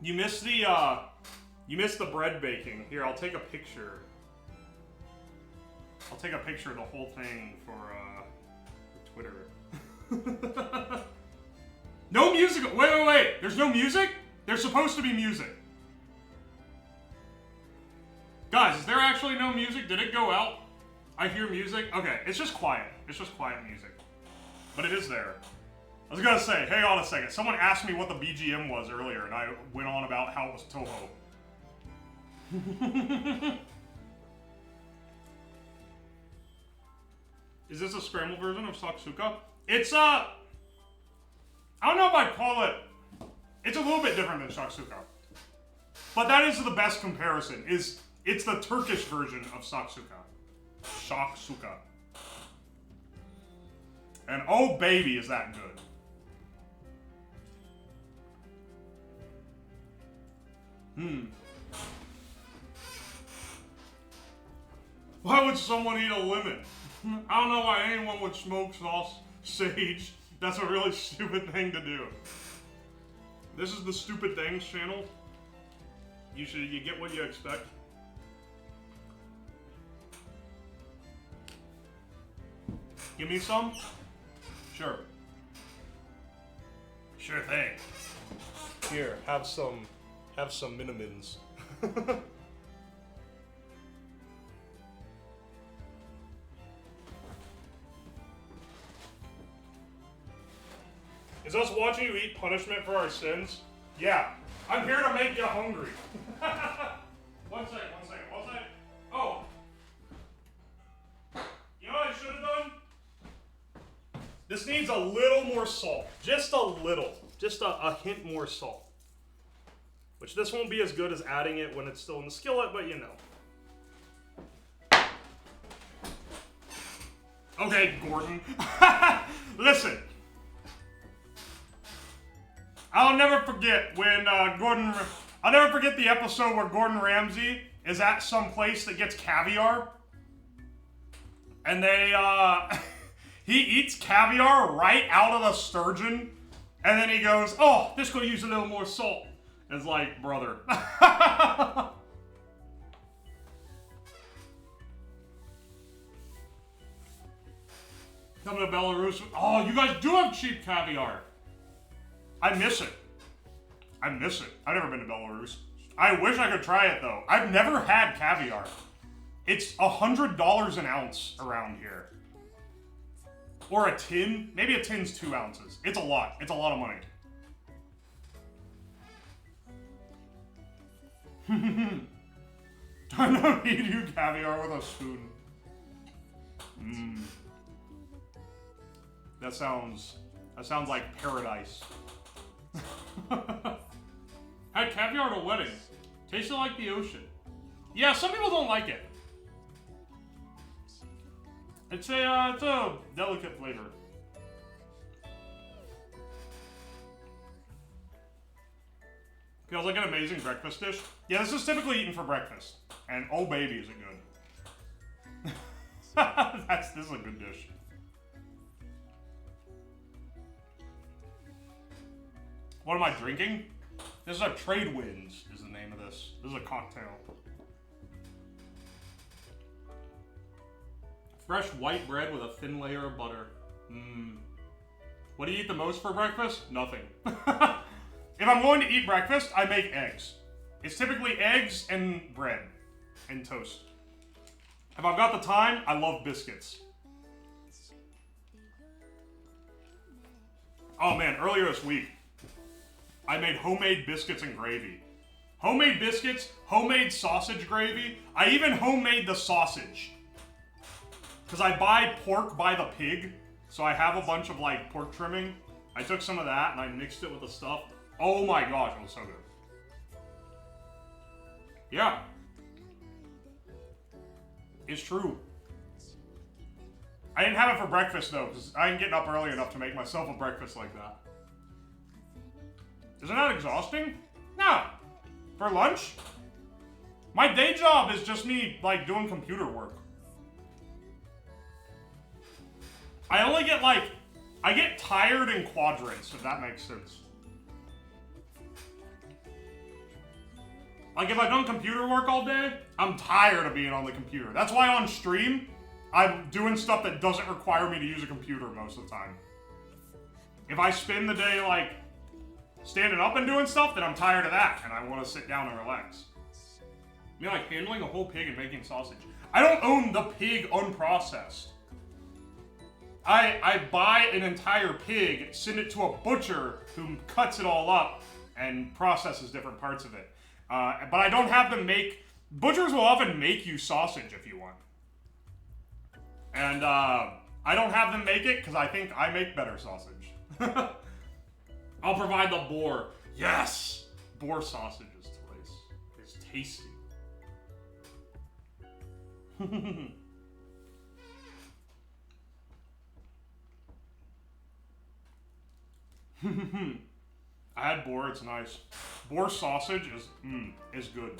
You missed the bread baking. Here, I'll take a picture. I'll take a picture of the whole thing for Twitter. No music. Wait. There's no music? There's supposed to be music. Guys, is there actually no music? Did it go out? I hear music. Okay, it's just quiet. It's just quiet music. But it is there. I was gonna say, hang on a second. Someone asked me what the BGM was earlier, and I went on about how it was Toho. Is this a scrambled version of Saksuka? It's, I don't know if I'd call it... It's a little bit different than Saksuka. But that is the best comparison, it's the Turkish version of Saksuka. Saksuka. And oh baby, is that good. Why would someone eat a lemon? I don't know why anyone would smoke sage. That's a really stupid thing to do. This is the Stupid Things channel. You get what you expect. Give me some? Sure. Sure thing. Here, have some menemins. Is us watching you eat punishment for our sins? Yeah. I'm here to make you hungry. One second. Oh. You know what I should have done? This needs a little more salt. Just a little. Just a hint more salt. Which this won't be as good as adding it when it's still in the skillet, but you know. Okay, Gordon. Listen. I'll never forget when I'll never forget the episode where Gordon Ramsay is at some place that gets caviar. And they, he eats caviar right out of the sturgeon. And then he goes, oh, this could use a little more salt. It's like, brother. Come to Belarus. Oh, you guys do have cheap caviar. I miss it. I've never been to Belarus. I wish I could try it though. I've never had caviar. It's $100 an ounce around here. Or a tin. Maybe a tin's 2 ounces. It's a lot. It's a lot of money. I don't eat you caviar with a spoon. That sounds like paradise. Had caviar at a wedding. Tasted like the ocean. Yeah, some people don't like it. It's a delicate flavor. Feels like an amazing breakfast dish. Yeah, this is typically eaten for breakfast. And oh baby, is it good. This is a good dish. What am I drinking? This is a Trade Winds, is the name of this. This is a cocktail. Fresh white bread with a thin layer of butter. What do you eat the most for breakfast? Nothing. If I'm going to eat breakfast, I make eggs. It's typically eggs and bread and toast. If I've got the time, I love biscuits. Oh man, earlier this week, I made homemade biscuits and gravy. Homemade biscuits, homemade sausage gravy. I even homemade the sausage. Because I buy pork by the pig, so I have a bunch of like pork trimming. I took some of that and I mixed it with the stuff. Oh my gosh, it was so good. Yeah. It's true. I didn't have it for breakfast though, because I ain't getting up early enough to make myself a breakfast like that. Isn't that exhausting? No. For lunch? My day job is just me, like, doing computer work. I only get, like, I get tired in quadrants, if that makes sense. Like, if I've done computer work all day, I'm tired of being on the computer. That's why on stream, I'm doing stuff that doesn't require me to use a computer most of the time. If I spend the day, like, standing up and doing stuff, then I'm tired of that, and I want to sit down and relax. I mean, like handling a whole pig and making sausage. I don't own the pig unprocessed. I buy an entire pig, send it to a butcher who cuts it all up and processes different parts of it. But I don't have them make... Butchers will often make you sausage if you want. And I don't have them make it because I think I make better sausage. I'll provide the boar. Yes! Boar sausage is delicious. It's tasty. I had boar, it's nice. Boar sausage is good.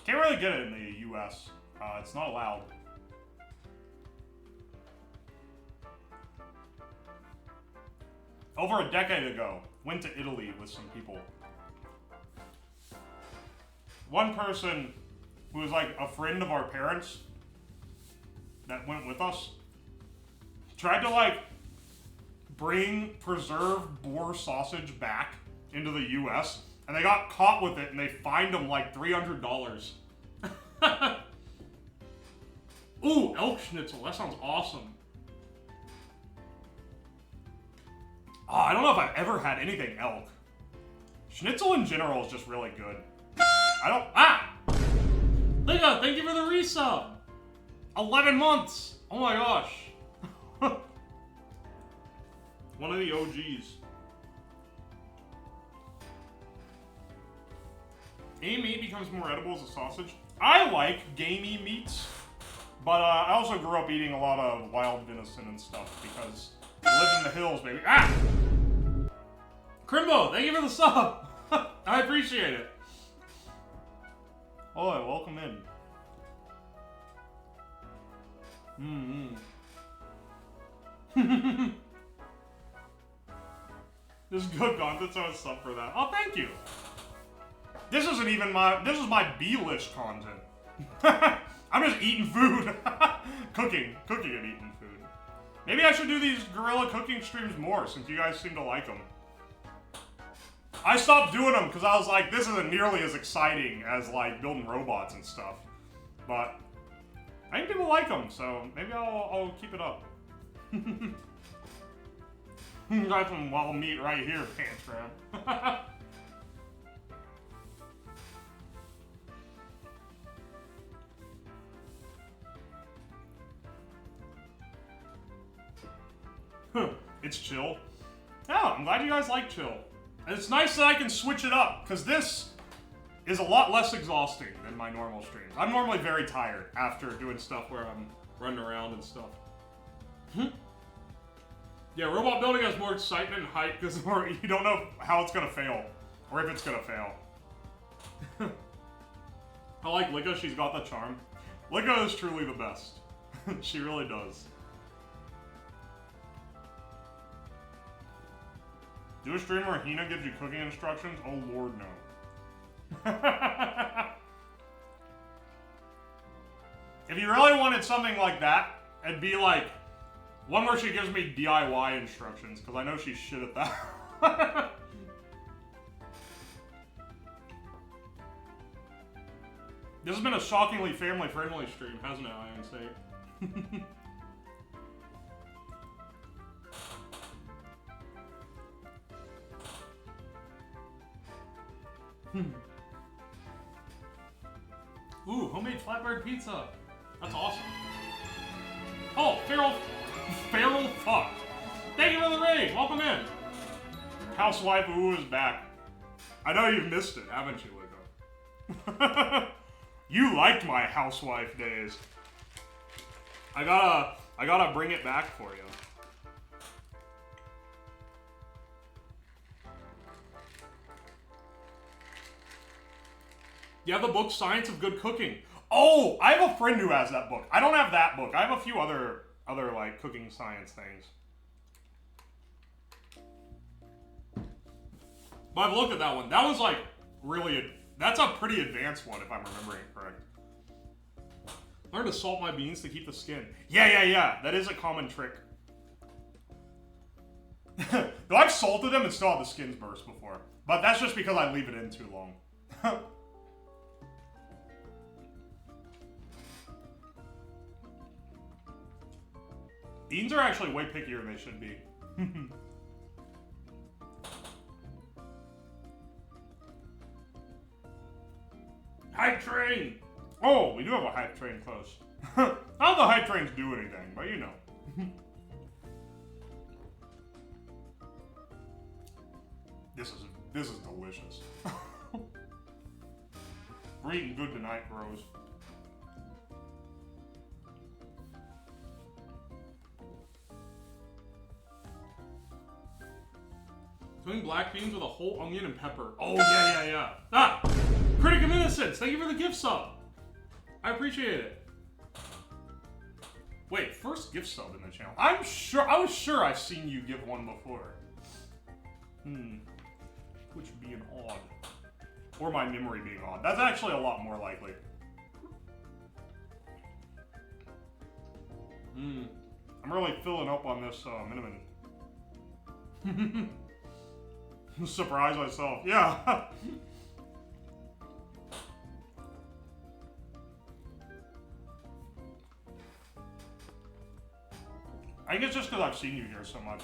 Can't really get it in the US. It's not allowed. Over a decade ago, went to Italy with some people. One person who was like a friend of our parents that went with us tried to like bring preserved boar sausage back into the US, and they got caught with it and they fined them like $300. Ooh, elk schnitzel, that sounds awesome. Oh, I don't know if I've ever had anything elk. Schnitzel in general is just really good. Liga, thank you for the resub! 11 months! Oh my gosh. One of the OGs. Any meat becomes more edible as a sausage. I like gamey meats, but I also grew up eating a lot of wild venison and stuff because I lived in the hills, baby. Ah! Crimbo, thank you for the sub! I appreciate it. Oh, welcome in. This is good content, so I sub for that. Oh, thank you. This isn't even this is my B-list content. I'm just eating food. Cooking and eating food. Maybe I should do these guerrilla cooking streams more since you guys seem to like them. I stopped doing them because I was like, this isn't nearly as exciting as like building robots and stuff. But I think people like them, so maybe I'll keep it up. Got some wild meat right here, pants grab. It's chill. Yeah, I'm glad you guys like chill. And it's nice that I can switch it up, because this is a lot less exhausting than my normal streams. I'm normally very tired after doing stuff where I'm running around and stuff. Yeah, robot building has more excitement and hype because you don't know how it's gonna fail, or if it's gonna fail. I like Liga, she's got the charm. Liga is truly the best. She really does. Do a stream where Hina gives you cooking instructions? Oh lord, no. If you really wanted something like that, it'd be like one where she gives me DIY instructions, because I know she's shit at that. This has been a shockingly family-friendly stream, hasn't it, Iron State? Ooh, homemade flatbread pizza. That's awesome. Oh, Feral Fuck. Thank you for the raid. Welcome in. Housewife Ooh is back. I know you've missed it, haven't you, Liga? You liked my housewife days. I gotta bring it back for you. You have the book Science of Good Cooking. Oh, I have a friend who has that book. I don't have that book. I have a few other like cooking science things. But I've looked at that one. That was like really, that's a pretty advanced one if I'm remembering it correct. Learn to salt my beans to keep the skin. Yeah. That is a common trick. Though I've salted them and still had the skins burst before. But that's just because I leave it in too long. Beans are actually way pickier than they should be. Hype train! Oh, we do have a hype train close. Not that the hype trains do anything, but you know. This is delicious. We're eating good tonight, bros. Doing black beans with a whole onion and pepper. Oh, yeah. Ah! Critic of Innocence, thank you for the gift sub. I appreciate it. Wait, first gift sub in the channel. I was sure I've seen you give one before. Which being odd. Or my memory being odd. That's actually a lot more likely. I'm really filling up on this menemin. Surprise myself. Yeah. I think it's just because I've seen you here so much.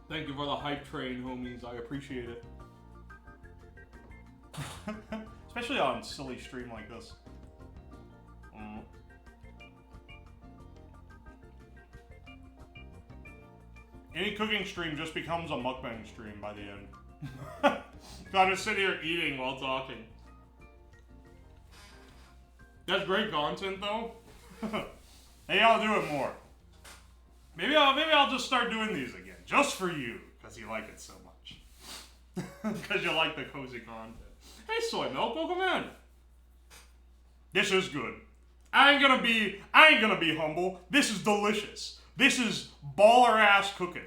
Thank you for the hype train, homies. I appreciate it. Especially on a silly stream like this. Any cooking stream just becomes a mukbang stream by the end. So I just sit here eating while talking. That's great content, though. Maybe I'll do it more. Maybe I'll just start doing these again, just for you, because you like it so much. Because you like the cozy content. Hey, Soy Milk, welcome in. This is good. I ain't gonna be humble. This is delicious. This is baller-ass cooking.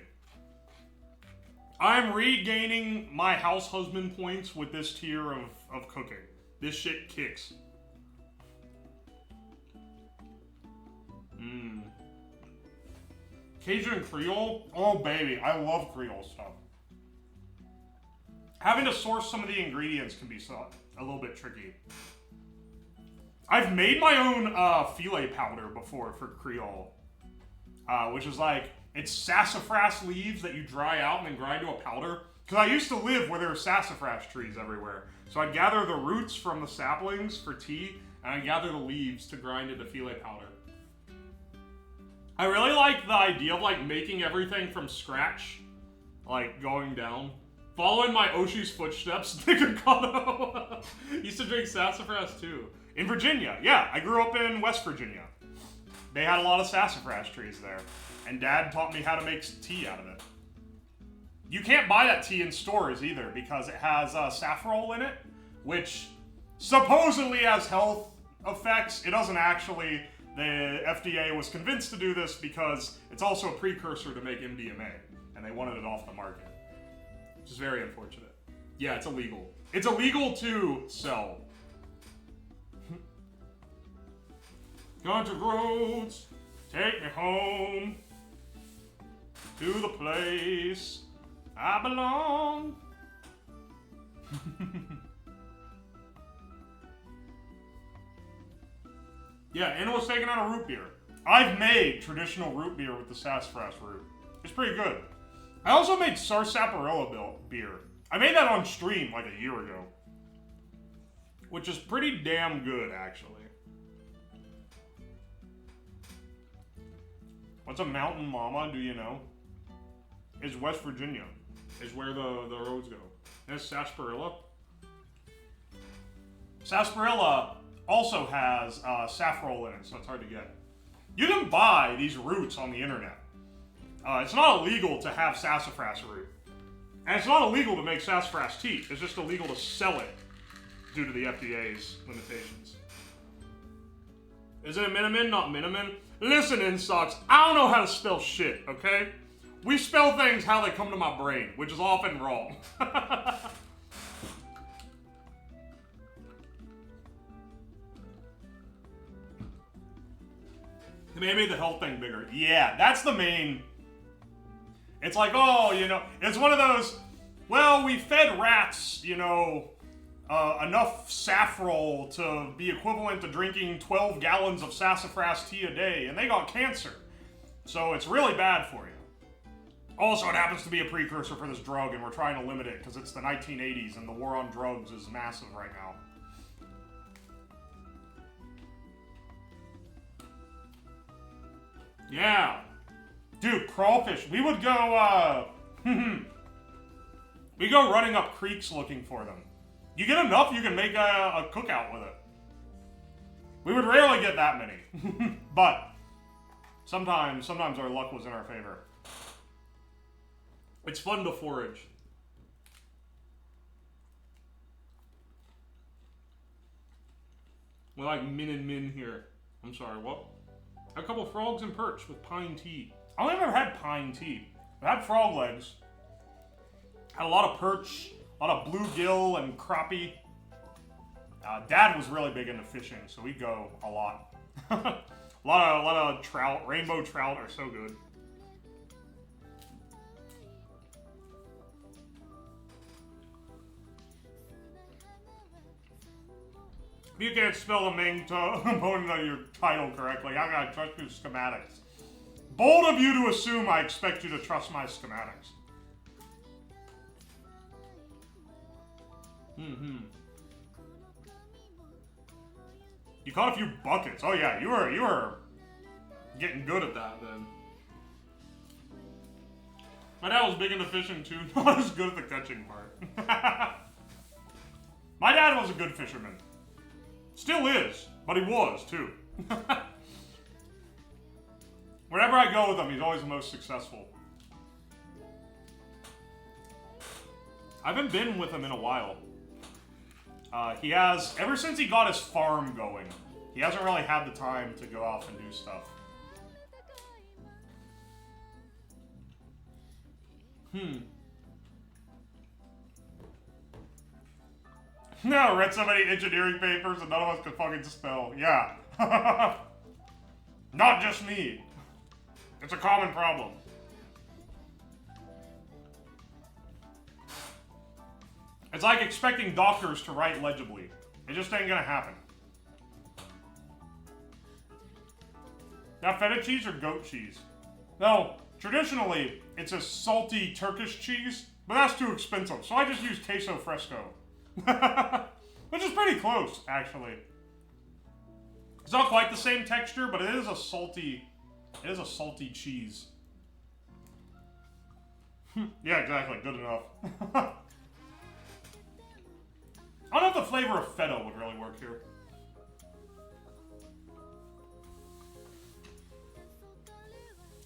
I'm regaining my house husband points with this tier of cooking. This shit kicks. Cajun Creole? Oh, baby. I love Creole stuff. Having to source some of the ingredients can be a little bit tricky. I've made my own filet powder before for Creole. Which is like, it's sassafras leaves that you dry out and then grind to a powder. Because I used to live where there were sassafras trees everywhere. So I'd gather the roots from the saplings for tea, and I'd gather the leaves to grind into filet powder. I really like the idea of like making everything from scratch. Like going down. Following my Oshi's footsteps, Nikocado used to drink sassafras too. In Virginia, yeah, I grew up in West Virginia. They had a lot of sassafras trees there. And Dad taught me how to make tea out of it. You can't buy that tea in stores either because it has saffron in it, which supposedly has health effects. It doesn't actually. The FDA was convinced to do this because it's also a precursor to make MDMA, and they wanted it off the market. Which is very unfortunate. Yeah, it's illegal. It's illegal to sell. Country roads, take me home to the place I belong. Yeah, and it was taken out of root beer. I've made traditional root beer with the sassafras root. It's pretty good. I also made sarsaparilla beer. I made that on stream like a year ago. Which is pretty damn good, actually. What's a mountain mama, do you know? It's West Virginia. Is where the roads go. And it's sarsaparilla. Sarsaparilla also has saffron in it, so it's hard to get. You can buy these roots on the internet. It's not illegal to have sassafras root. And it's not illegal to make sassafras tea. It's just illegal to sell it due to the FDA's limitations. Is it a menemin, not menemin? Listen, Insocks, I don't know how to spell shit, okay? We spell things how they come to my brain, which is often wrong. They made the health thing bigger. Yeah, that's the main... It's like, oh, you know, it's one of those, well, we fed rats, you know, enough saffrol to be equivalent to drinking 12 gallons of sassafras tea a day, and they got cancer. So it's really bad for you. Also, it happens to be a precursor for this drug, and we're trying to limit it because it's the 1980s, and the war on drugs is massive right now. Yeah. Dude, crawfish. We would go, we go running up creeks looking for them. You get enough, you can make a cookout with it. We would rarely get that many. But sometimes our luck was in our favor. It's fun to forage. We like menemin here. I'm sorry, what? A couple frogs and perch with pine tea. I've never had pine tea. I've had frog legs. Had a lot of perch, a lot of bluegill and crappie. Dad was really big into fishing, so we'd go a lot. a lot of trout. Rainbow trout are so good. If you can't spell the main component of your title correctly, I gotta trust your schematics. Bold of you to assume I expect you to trust my schematics. You caught a few buckets. Oh yeah, you were getting good at that then. My dad was big into fishing too, not as good at the catching part. My dad was a good fisherman. Still is, but he was too. Wherever I go with him, he's always the most successful. I haven't been with him in a while. He has, ever since he got his farm going, he hasn't really had the time to go off and do stuff. No, read so many engineering papers and none of us could fucking spell. Yeah. Not just me. It's a common problem. It's like expecting doctors to write legibly. It just ain't gonna happen. Now, feta cheese or goat cheese? No, traditionally, it's a salty Turkish cheese, but that's too expensive, so I just use queso fresco. Which is pretty close, actually. It's not quite the same texture, but it is a salty cheese. Yeah, exactly, good enough. I don't know if the flavor of feta would really work here.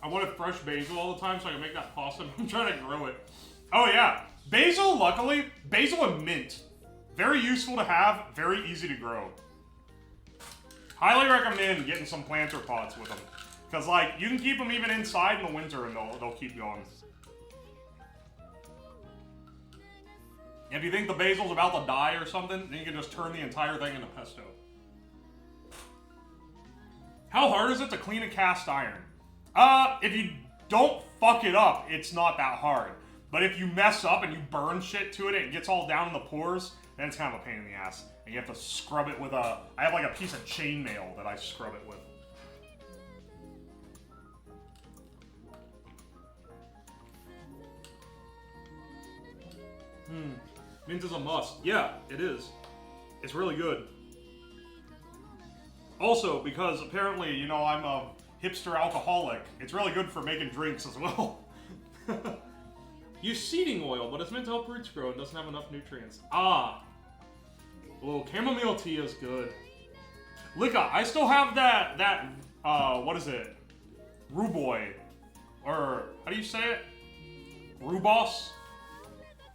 I wanted fresh basil all the time so I can make that pasta. I'm trying to grow it. Oh yeah, basil, luckily, basil and mint. Very useful to have, very easy to grow. Highly recommend getting some planter pots with them. Because, like, you can keep them even inside in the winter and they'll keep going. If you think the basil's about to die or something, then you can just turn the entire thing into pesto. How hard is it to clean a cast iron? If you don't fuck it up, it's not that hard. But if you mess up and you burn shit to it, it gets all down in the pores, then it's kind of a pain in the ass. And you have to scrub it with I have like a piece of chainmail that I scrub it with. Mint is a must. Yeah, it is. It's really good. Also, because apparently, you know, I'm a hipster alcoholic, it's really good for making drinks as well. Use seeding oil, but it's meant to help roots grow and doesn't have enough nutrients. Ah. Oh, chamomile tea is good. Lika, I still have that, what is it? Ruboy. Or, how do you say it? Rooibos?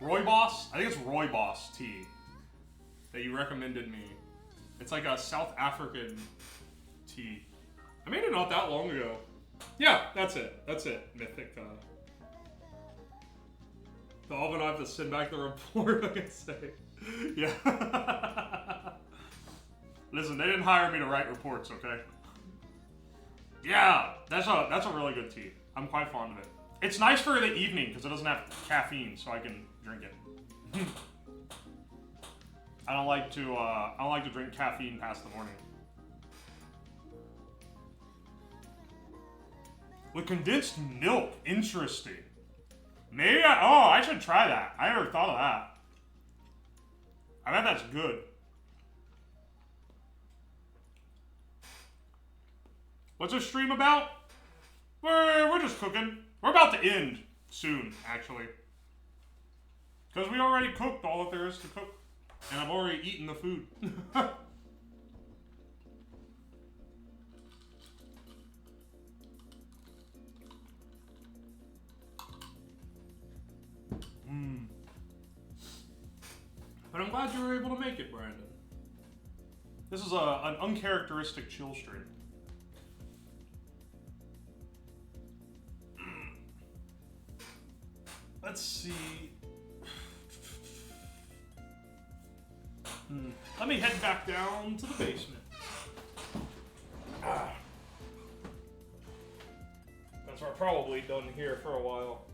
Rooibos? I think it's Rooibos tea that you recommended me. It's like a South African tea. I made it not that long ago. Yeah, that's it. That's it. Mythic. The oven, I have to send back the report, I can say. Yeah. Listen, they didn't hire me to write reports, okay? Yeah, that's a really good tea. I'm quite fond of it. It's nice for the evening because it doesn't have caffeine, so I can drink it. I don't like to drink caffeine past the morning. With condensed milk, interesting. Maybe I should try that. I never thought of that. I bet that's good. What's this stream about? We're just cooking. We're about to end soon, actually. Because we already cooked all that there is to cook. And I've already eaten the food. But I'm glad you were able to make it, Brandon. This is an uncharacteristic chill stream. Let's see. Let me head back down to the basement. That's where I've probably done here for a while.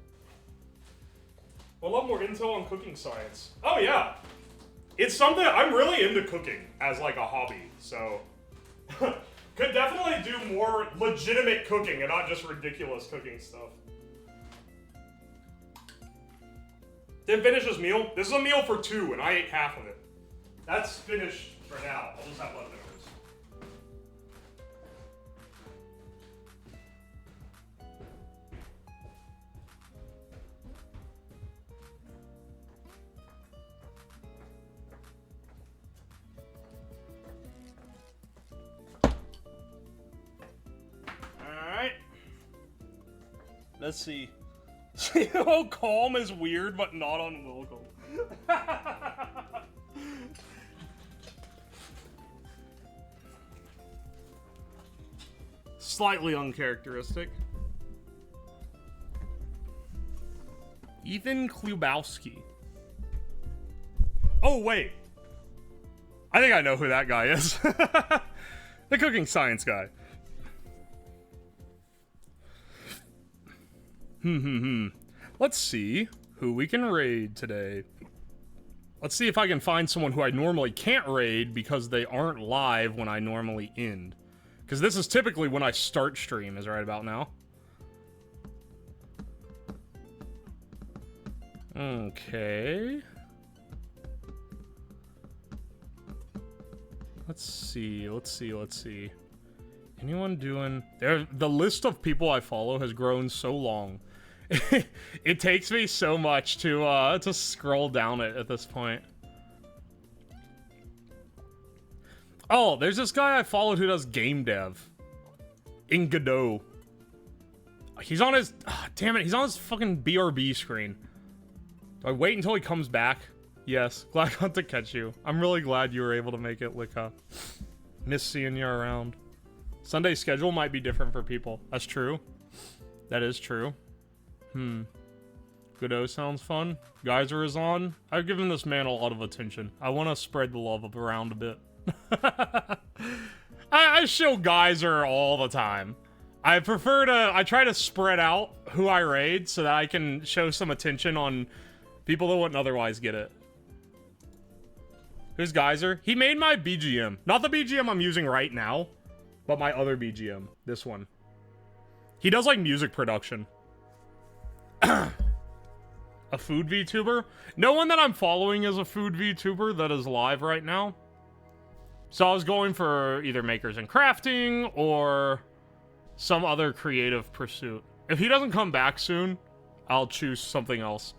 I'd love more intel on cooking science. Oh yeah! It's something, I'm really into cooking as like a hobby, so could definitely do more legitimate cooking and not just ridiculous cooking stuff. Didn't finish this meal. This is a meal for 2 and I ate half of it. That's finished for now. I'll just have leftovers. Let's see. See how calm is weird, but not unwelcome. Slightly uncharacteristic. Ethan Klubowski. Oh, wait. I think I know who that guy is. The cooking science guy. Let's see who we can raid today. Let's see if I can find someone who I normally can't raid because they aren't live when I normally end. Because this is typically when I start stream, is right about now. Okay. Let's see. Anyone doing... The list of people I follow has grown so long. It takes me so much to scroll down it at this point. Oh, there's this guy I followed who does game dev. In Godot. He's on his... damn it, he's on his fucking BRB screen. Do I wait until he comes back? Yes, glad I got to catch you. I'm really glad you were able to make it, Lika. Miss seeing you around. Sunday schedule might be different for people. That's true. That is true. Godot sounds fun. Geyser is on. I've given this man a lot of attention. I want to spread the love around a bit. I show Geyser all the time. I try to spread out who I raid so that I can show some attention on people that wouldn't otherwise get it. Who's Geyser? He made my BGM. Not the BGM I'm using right now, but my other BGM. This one. He does like music production. A food VTuber? No one that I'm following is a food VTuber that is live right now. So I was going for either makers and crafting or some other creative pursuit. If he doesn't come back soon, I'll choose something else.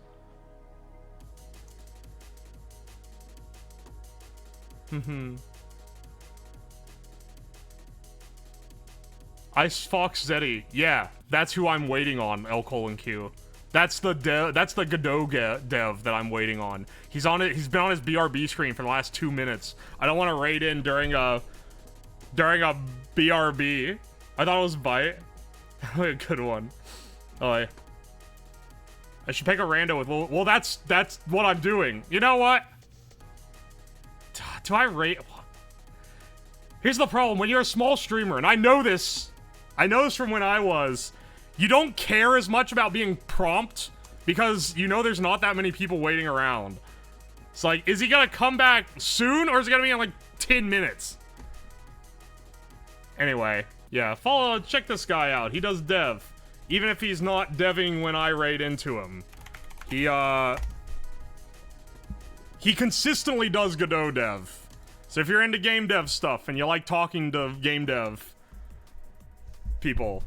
Ice Fox Zeddy. Yeah, that's who I'm waiting on, L:Q. That's the Godot dev that I'm waiting on. He's on it. He's been on his BRB screen for the last 2 minutes. I don't want to raid in during a BRB. I thought it was Bite. A good one. Oh, I should pick a rando with. Well, that's what I'm doing. You know what? Do I rate? Here's the problem. When you're a small streamer, and I know this I know this from when I was. You don't care as much about being prompt because you know there's not that many people waiting around. It's like, is he gonna come back soon or is it gonna be in like 10 minutes? Anyway, yeah, check this guy out. He does dev. Even if he's not deving when I raid into him. He consistently does Godot dev. So if you're into game dev stuff and you like talking to game dev people,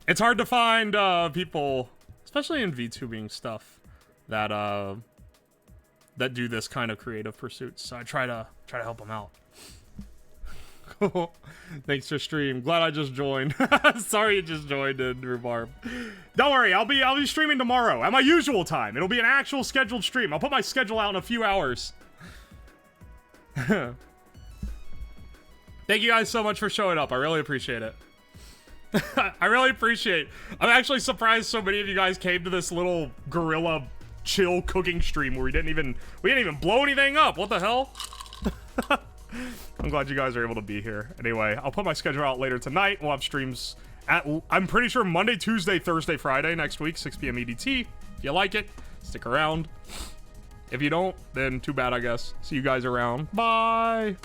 it's hard to find people, especially in VTubing stuff, that that do this kind of creative pursuits. So I try to help them out. Cool. Thanks for stream. Glad I just joined. Sorry you just joined in Rhubarb. Don't worry, I'll be streaming tomorrow at my usual time. It'll be an actual scheduled stream. I'll put my schedule out in a few hours. Thank you guys so much for showing up. I really appreciate it. I really appreciate. I'm actually surprised so many of you guys came to this little guerrilla chill cooking stream where we didn't even blow anything up. What the hell? I'm glad you guys are able to be here. Anyway, I'll put my schedule out later tonight. We'll have streams at, I'm pretty sure, Monday, Tuesday, Thursday, Friday next week, 6 p.m. EDT. If you like it, stick around. If you don't, then too bad, I guess. See you guys around. Bye!